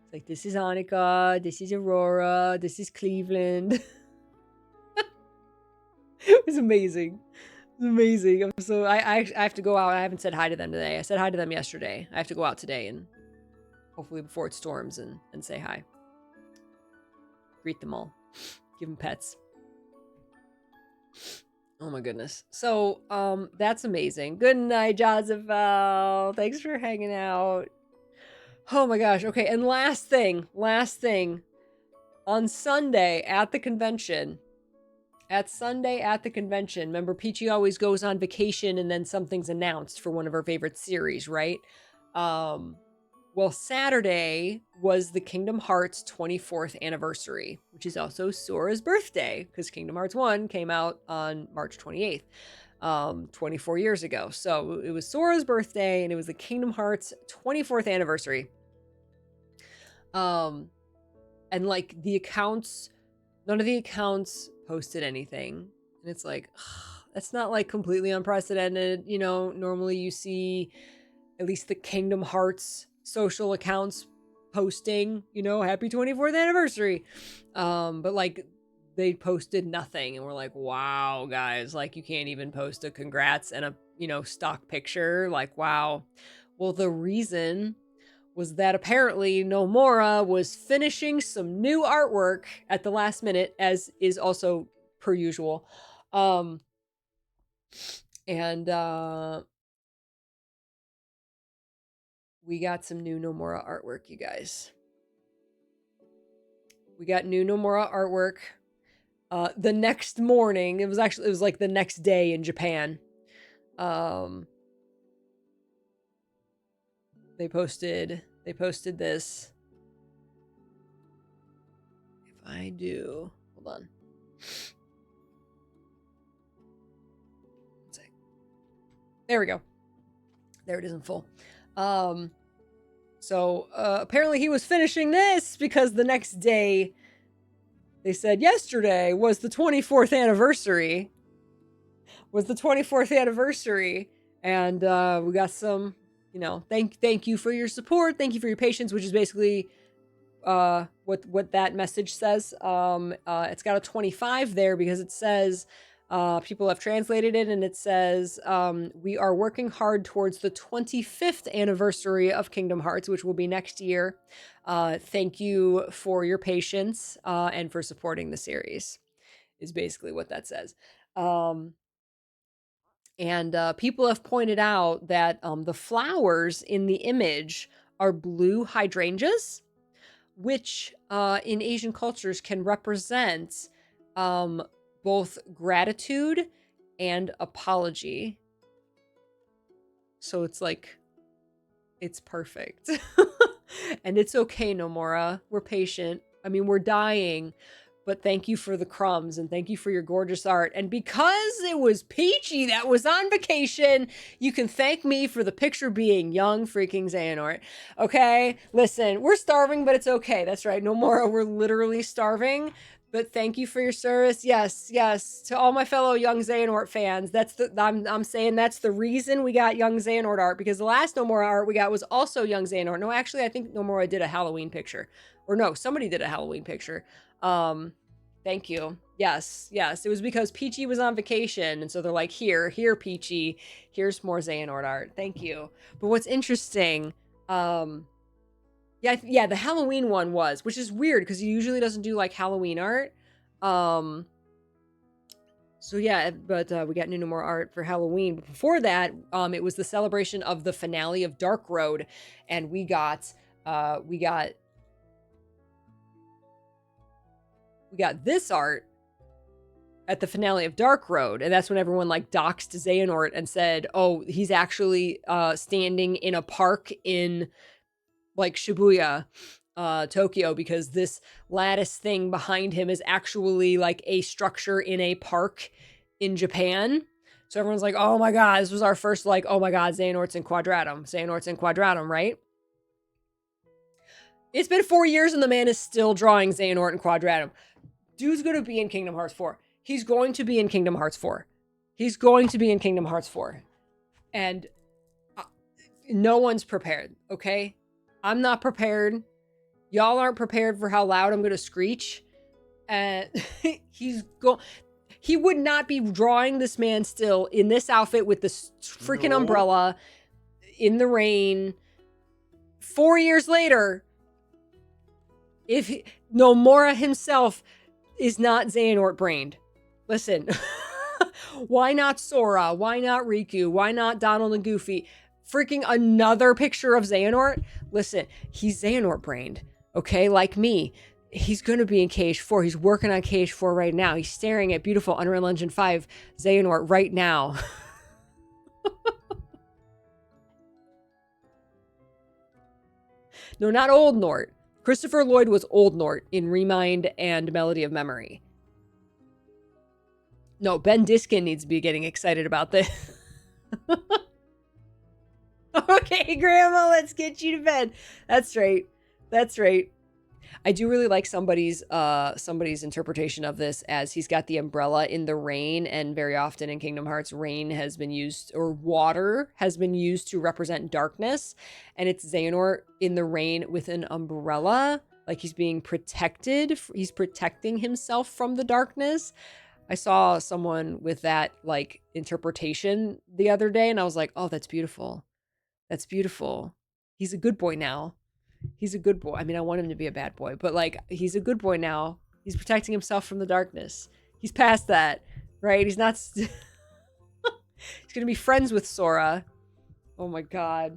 It's like, this is Annika, this is Aurora, this is Cleveland. It's amazing. It's amazing. So I have to go out. I haven't said hi to them today. I said hi to them yesterday. I have to go out today and hopefully before it storms and say hi. Greet them all. Give them pets. Oh my goodness. So, that's amazing. Good night, Joseph. Thanks for hanging out. Oh my gosh. Okay, and last thing. On Sunday at the convention, remember Peachy always goes on vacation and then something's announced for one of her favorite series, right? Well, Saturday was the Kingdom Hearts 24th anniversary, which is also Sora's birthday, because Kingdom Hearts 1 came out on March 28th, 24 years ago. So it was Sora's birthday, and it was the Kingdom Hearts 24th anniversary. And like the accounts, none of the accounts posted anything. And it's like, that's not like completely unprecedented. You know, normally you see at least the Kingdom Hearts social accounts posting, you know, happy 24th anniversary. But like they posted nothing and we're like, wow, guys, like you can't even post a congrats and a, you know, stock picture. Like, wow. Well, the reason was that apparently Nomura was finishing some new artwork at the last minute, as is also per usual. We got some new Nomura artwork, you guys. We got new Nomura artwork. The next morning, it was like the next day in Japan. They posted this. If I do, hold on. Let's see. There we go. There it is in full. So apparently he was finishing this because the next day they said yesterday was the 24th anniversary. And we got some, you know, thank you for your support, thank you for your patience, which is basically what that message says. It's got a 25 there because it says people have translated it, and it says we are working hard towards the 25th anniversary of Kingdom Hearts, which will be next year. Thank you for your patience and for supporting the series, is basically what that says. And people have pointed out that the flowers in the image are blue hydrangeas, which in Asian cultures can represent both gratitude and apology. So it's like, it's perfect. And it's okay, Nomura. We're patient. I mean, we're dying. But thank you for the crumbs and thank you for your gorgeous art. And because it was Peachy that was on vacation, you can thank me for the picture being young freaking Xehanort. Okay? Listen, we're starving, but it's okay. That's right. Nomura, we're literally starving. But thank you for your service. Yes, yes. To all my fellow young Xehanort fans, I'm saying that's the reason we got young Xehanort art, because the last Nomura art we got was also young Xehanort. No, actually, I think Nomura did a Halloween picture. Or no, somebody did a Halloween picture. Thank you. Yes. It was because Peachy was on vacation, and so they're like, here, Peachy, here's more Xehanort art. Thank you. But what's interesting, yeah, the Halloween one was, which is weird because he usually doesn't do like Halloween art. So yeah, but we got new more art for Halloween. But before that, it was the celebration of the finale of Dark Road, and we got this art at the finale of Dark Road, and that's when everyone like doxed Xehanort and said, oh, he's actually standing in a park in like Shibuya, Tokyo, because this lattice thing behind him is actually like a structure in a park in Japan. So everyone's like, oh my god, this was our first like, oh my god, Xehanort's in Quadratum, right? It's been 4 years and the man is still drawing Xehanort in Quadratum. Dude's going to be in Kingdom Hearts 4. He's going to be in Kingdom Hearts 4. And no one's prepared, okay? I'm not prepared. Y'all aren't prepared for how loud I'm going to screech. And He would not be drawing this man still in this outfit with this freaking umbrella in the rain 4 years later if Nomura himself is not Xehanort brained. Listen, why not Sora? Why not Riku? Why not Donald and Goofy? Freaking another picture of Xehanort? Listen, he's Xehanort brained, okay? Like me. He's going to be in KH4. He's working on KH4 right now. He's staring at beautiful Unreal Engine 5 Xehanort right now. No, not Old Nort. Christopher Lloyd was Old Nort in Remind and Melody of Memory. No, Ben Diskin needs to be getting excited about this. Okay, Grandma, let's get you to bed. That's right. That's right. I do really like somebody's interpretation of this as he's got the umbrella in the rain, and very often in Kingdom Hearts, rain has been used, or water has been used to represent darkness, and it's Xehanort in the rain with an umbrella, like he's being protected. He's protecting himself from the darkness. I saw someone with that like interpretation the other day, and I was like, oh, that's beautiful. That's beautiful. He's a good boy now. He's a good boy. I mean, I want him to be a bad boy, but like, he's a good boy now. He's protecting himself from the darkness. He's past that, right? He's not. He's gonna be friends with Sora. Oh my god.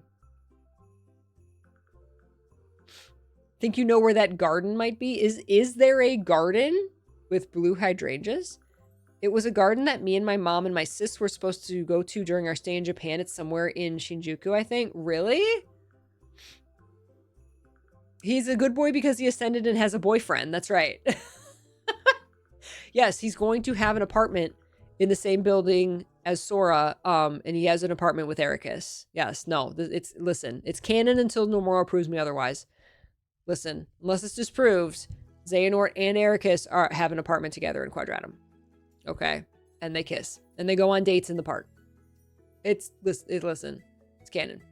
Think you know where that garden might be? Is there a garden with blue hydrangeas? It was a garden that me and my mom and my sis were supposed to go to during our stay in Japan. It's somewhere in Shinjuku, I think. Really? He's a good boy because he ascended and has a boyfriend. That's right. Yes, he's going to have an apartment in the same building as Sora, and he has an apartment with Ericus. Yes, no, listen, it's canon until Nomura proves me otherwise. Listen, unless it's disproved, Xehanort and Ericus have an apartment together in Quadratum. Okay, and they kiss, and they go on dates in the park. Listen, it's canon.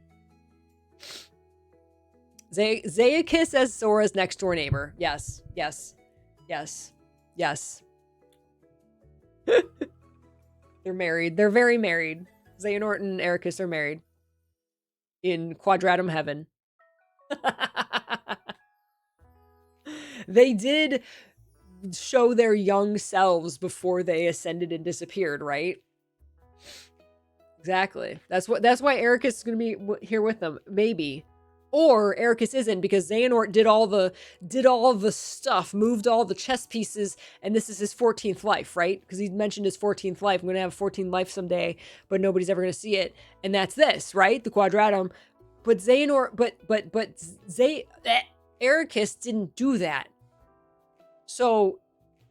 Xehanort as Sora's next door neighbor. Yes, yes, yes, yes. They're married. They're very married. Xehanort and Ericus are married in Quadratum Heaven. They did show their young selves before they ascended and disappeared, right? Exactly. That's why Ericus is going to be here with them, maybe. Or Ericus isn't, because Xehanort did all the stuff, moved all the chess pieces, and this is his 14th life, right? Because he mentioned his 14th life. I'm going to have a 14th life someday, but nobody's ever going to see it. And that's this, right? The Quadratum. But Xehanort, Ericus didn't do that. So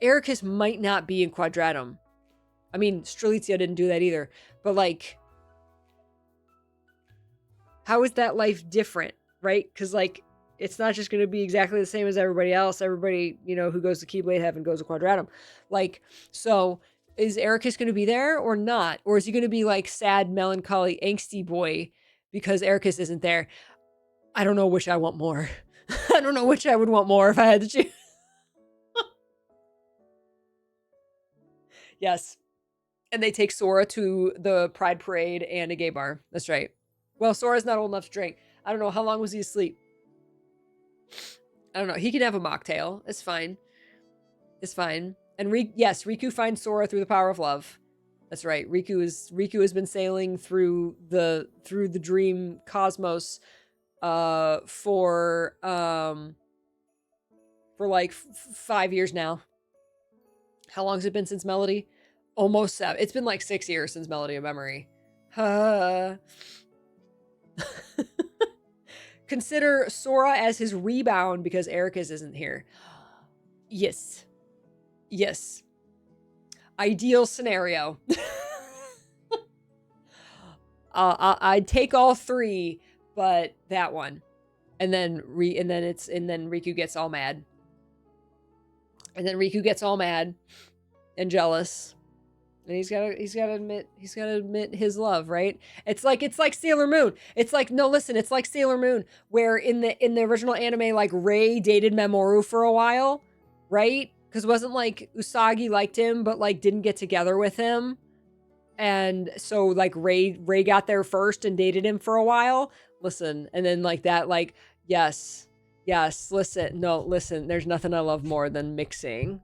Ericus might not be in Quadratum. I mean, Strelitzia didn't do that either. But like, how is that life different? Right? Because, like, it's not just going to be exactly the same as everybody else. Everybody, you know, who goes to Keyblade Heaven goes to Quadratum. Like, so is Ericus going to be there or not? Or is he going to be, like, sad, melancholy, angsty boy because Ericus isn't there? I don't know which I want more. I don't know which I would want more if I had to choose. Yes. And they take Sora to the Pride Parade and a gay bar. That's right. Well, Sora's not old enough to drink. I don't know. How long was he asleep? I don't know. He can have a mocktail. It's fine. It's fine. And yes, Riku finds Sora through the power of love. That's right. Riku has been sailing through the dream cosmos for like 5 years now. How long has it been since Melody? Almost 7. It's been like 6 years since Melody of Memory. Consider Sora as his rebound because Ericus isn't here. Yes. Yes. Ideal scenario. I'd take all 3, but that one. And then Riku gets all mad. And then Riku gets all mad and jealous. And he's gotta admit his love, right? It's like Sailor Moon. It's like, no, listen, it's like Sailor Moon, where in the original anime, like Rei dated Mamoru for a while, right? Because it wasn't like Usagi liked him, but like didn't get together with him. And so like Ray got there first and dated him for a while. Listen, and then like that, like, yes, listen, there's nothing I love more than mixing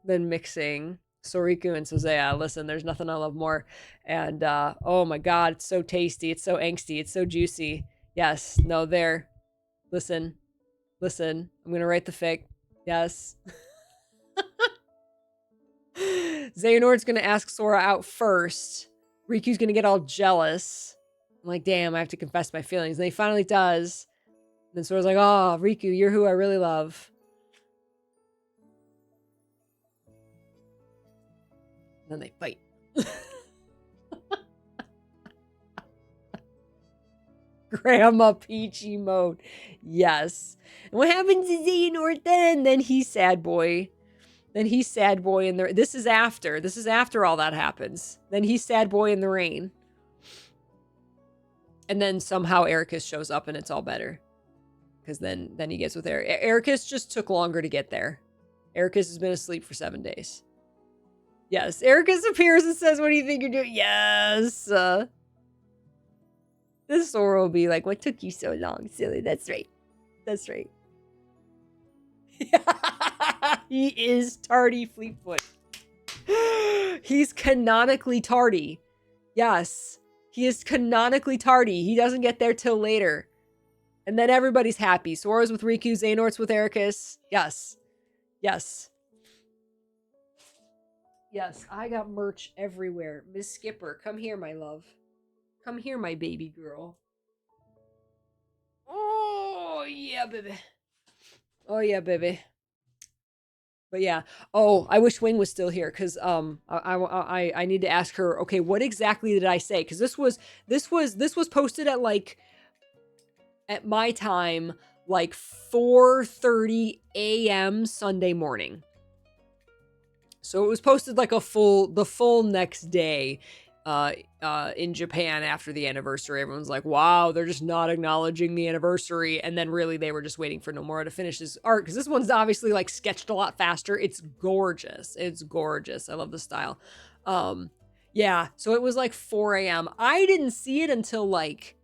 Soriku and Sozea. Listen, there's nothing I love more. And oh my god, it's so tasty, it's so angsty, it's so juicy. Yes, no, there. Listen, I'm gonna write the fic. Yes. Xehanort's gonna ask Sora out first. Riku's gonna get all jealous. I'm like, damn, I have to confess my feelings. And he finally does. And then Sora's like, oh, Riku, you're who I really love. And then they fight. Grandma Peachy mode. Yes. And what happens to Xehanort then? Then he's sad boy. And this is after all that happens. Then he's sad boy in the rain. And then somehow Ericus shows up and it's all better. Because then he gets with Eric. Ericus just took longer to get there. Ericus has been asleep for 7 days. Yes, Ericus appears and says, what do you think you're doing? Yes. This Sora will be like, what took you so long, silly? That's right. He is tardy Fleetfoot. He's canonically tardy. Yes, he is canonically tardy. He doesn't get there till later. And then everybody's happy. Sora's with Riku, Xehanort's with Ericus. Yes, I got merch everywhere. Miss Skipper, come here, my love. Come here, my baby girl. Oh, yeah, baby. But yeah. Oh, I wish Wing was still here because I need to ask her. Okay, what exactly did I say? Because this was posted at like at my time like 4:30 a.m. Sunday morning. So it was posted like the full next day in Japan after the anniversary. Everyone's like, wow, they're just not acknowledging the anniversary. And then really they were just waiting for Nomura to finish his art because this one's obviously like sketched a lot faster. It's gorgeous. I love the style. Yeah, so it was like 4 a.m. I didn't see it until like,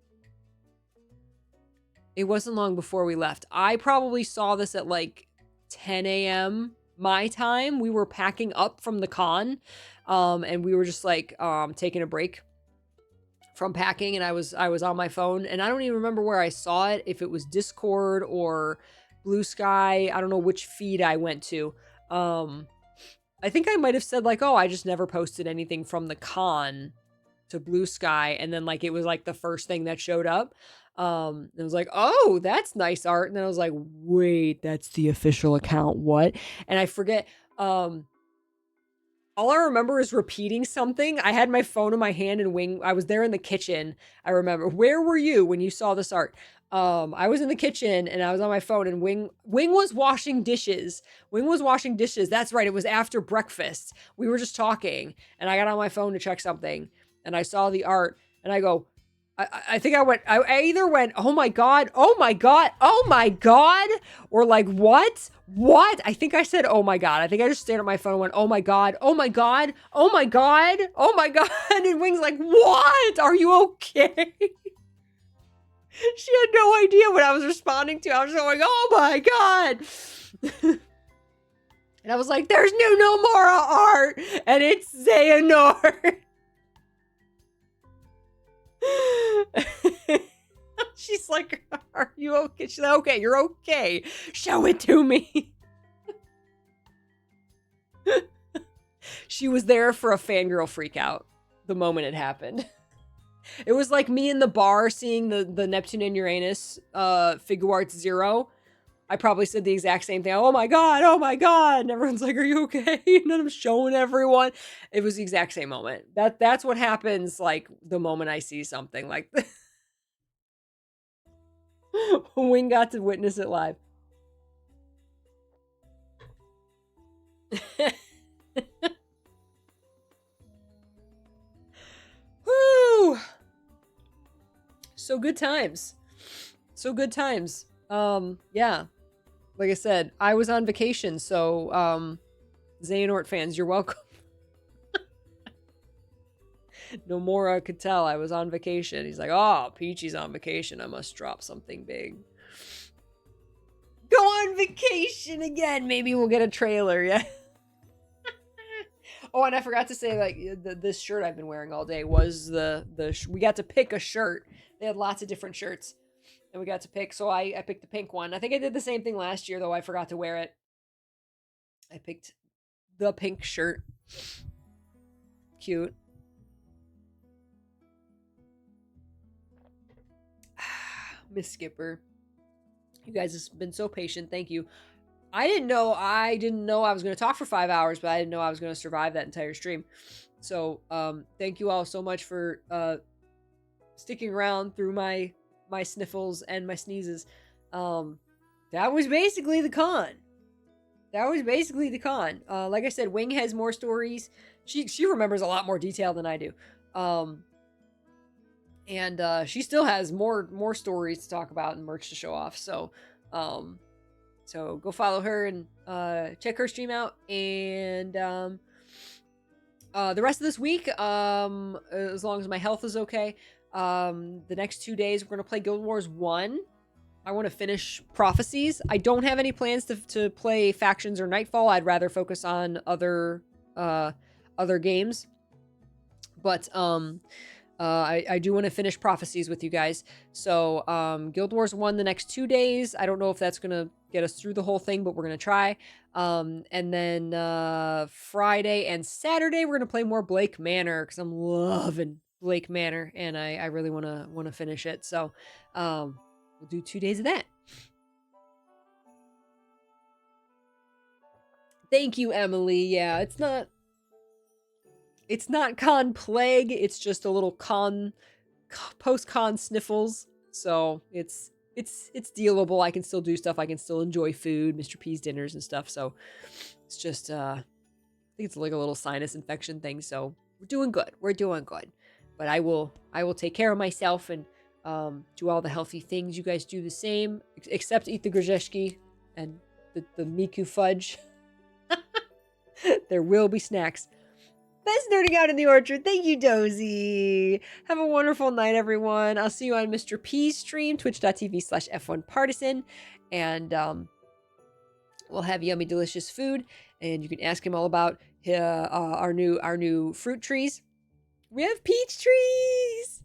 it wasn't long before we left. I probably saw this at like 10 a.m. my time. We were packing up from the con. And we were just like taking a break from packing, and I was on my phone, and I don't even remember where I saw it, if it was Discord or Blue Sky. I don't know which feed I went to. I think I might have said like, oh, I just never posted anything from the con to Blue Sky, and then like it was like the first thing that showed up. It was like, oh, that's nice art. And then I was like, wait, that's the official account. What? And I forget, all I remember is repeating something. I had my phone in my hand and Wing, I was there in the kitchen. I remember, where were you when you saw this art? I was in the kitchen and I was on my phone, and Wing was washing dishes. That's right. It was after breakfast. We were just talking and I got on my phone to check something and I saw the art and I go, I think I either went, oh my God, or like, what? I think I said, oh my God. I think I just stared at my phone and went, oh my God. And Wing's like, what? Are you okay? She had no idea what I was responding to. I was going, oh my God. And I was like, there's new Nomura art, and it's Xehanort. She's like, are you okay? She's like, okay, you're okay. Show it to me. She was there for a fangirl freak out the moment it happened. It was like me in the bar seeing the Neptune and Uranus Figure Arts Zero. I probably said the exact same thing. Oh my God. And everyone's like, are you okay? And then I'm showing everyone. It was the exact same moment. That's what happens like the moment I see something like this. Wing got to witness it live. Woo! So good times. Yeah. Like I said, I was on vacation, so Xehanort fans, you're welcome. Nomura could tell I was on vacation. He's like, oh, Peachy's on vacation. I must drop something big. Go on vacation again. Maybe we'll get a trailer, yeah. Oh, and I forgot to say, like, this shirt I've been wearing all day was we got to pick a shirt. They had lots of different shirts, and we got to pick, so I picked the pink one. I think I did the same thing last year, though I forgot to wear it. I picked the pink shirt. Cute. Miss Skipper. You guys have been so patient. Thank you. I didn't know I was going to talk for 5 hours, but I didn't know I was going to survive that entire stream. So, thank you all so much for sticking around through my sniffles and my sneezes. That was basically the con. Like I said, Wing has more stories. She remembers a lot more detail than I do. And she still has more stories to talk about and merch to show off. So, so go follow her and check her stream out. And the rest of this week, as long as my health is okay, the next 2 days we're gonna play Guild Wars 1. I want to finish Prophecies. I don't have any plans to play Factions or Nightfall. I'd rather focus on other games. But I do want to finish Prophecies with you guys. So Guild Wars 1 the next 2 days. I don't know if that's gonna get us through the whole thing, but we're gonna try. And then Friday and Saturday we're gonna play more Blake Manor because I'm loving Blake Manor and I really wanna finish it. So we'll do 2 days of that. Thank you, Emily. Yeah, it's not con plague, it's just a little post-con sniffles. So it's dealable. I can still do stuff. I can still enjoy food, Mr. P's dinners and stuff. So it's just I think it's like a little sinus infection thing. So we're doing good. But I will take care of myself and do all the healthy things. You guys do the same, except eat the Grzeszki and the Miku fudge. There will be snacks. Best nerding out in the orchard. Thank you, Dozy. Have a wonderful night, everyone. I'll see you on Mr. P's stream, twitch.tv/F1Partisan. And we'll have yummy, delicious food. And you can ask him all about our new fruit trees. We have peach trees.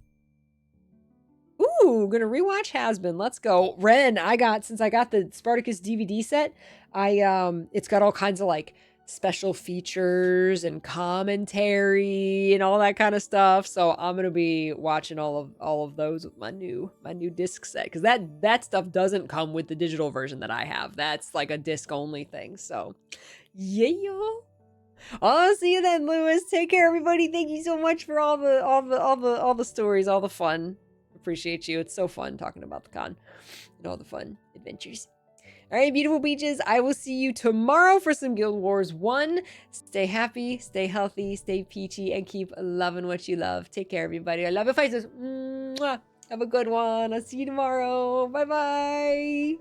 Ooh, gonna rewatch Has-Been. Let's go. Ren, since I got the Spartacus DVD set, it's got all kinds of like special features and commentary and all that kind of stuff. So I'm gonna be watching all of those with my new disc set, because that stuff doesn't come with the digital version that I have. That's like a disc only thing. So yeah. I'll see you then, Lewis. Take care, everybody. Thank you so much for all the stories, all the fun. Appreciate you. It's so fun talking about the con and all the fun adventures. All right, beautiful beaches. I will see you tomorrow for some Guild Wars 1. Stay happy, stay healthy, stay peachy, and keep loving what you love. Take care, everybody. I love you, faces. Mwah. Have a good one. I'll see you tomorrow. Bye-bye.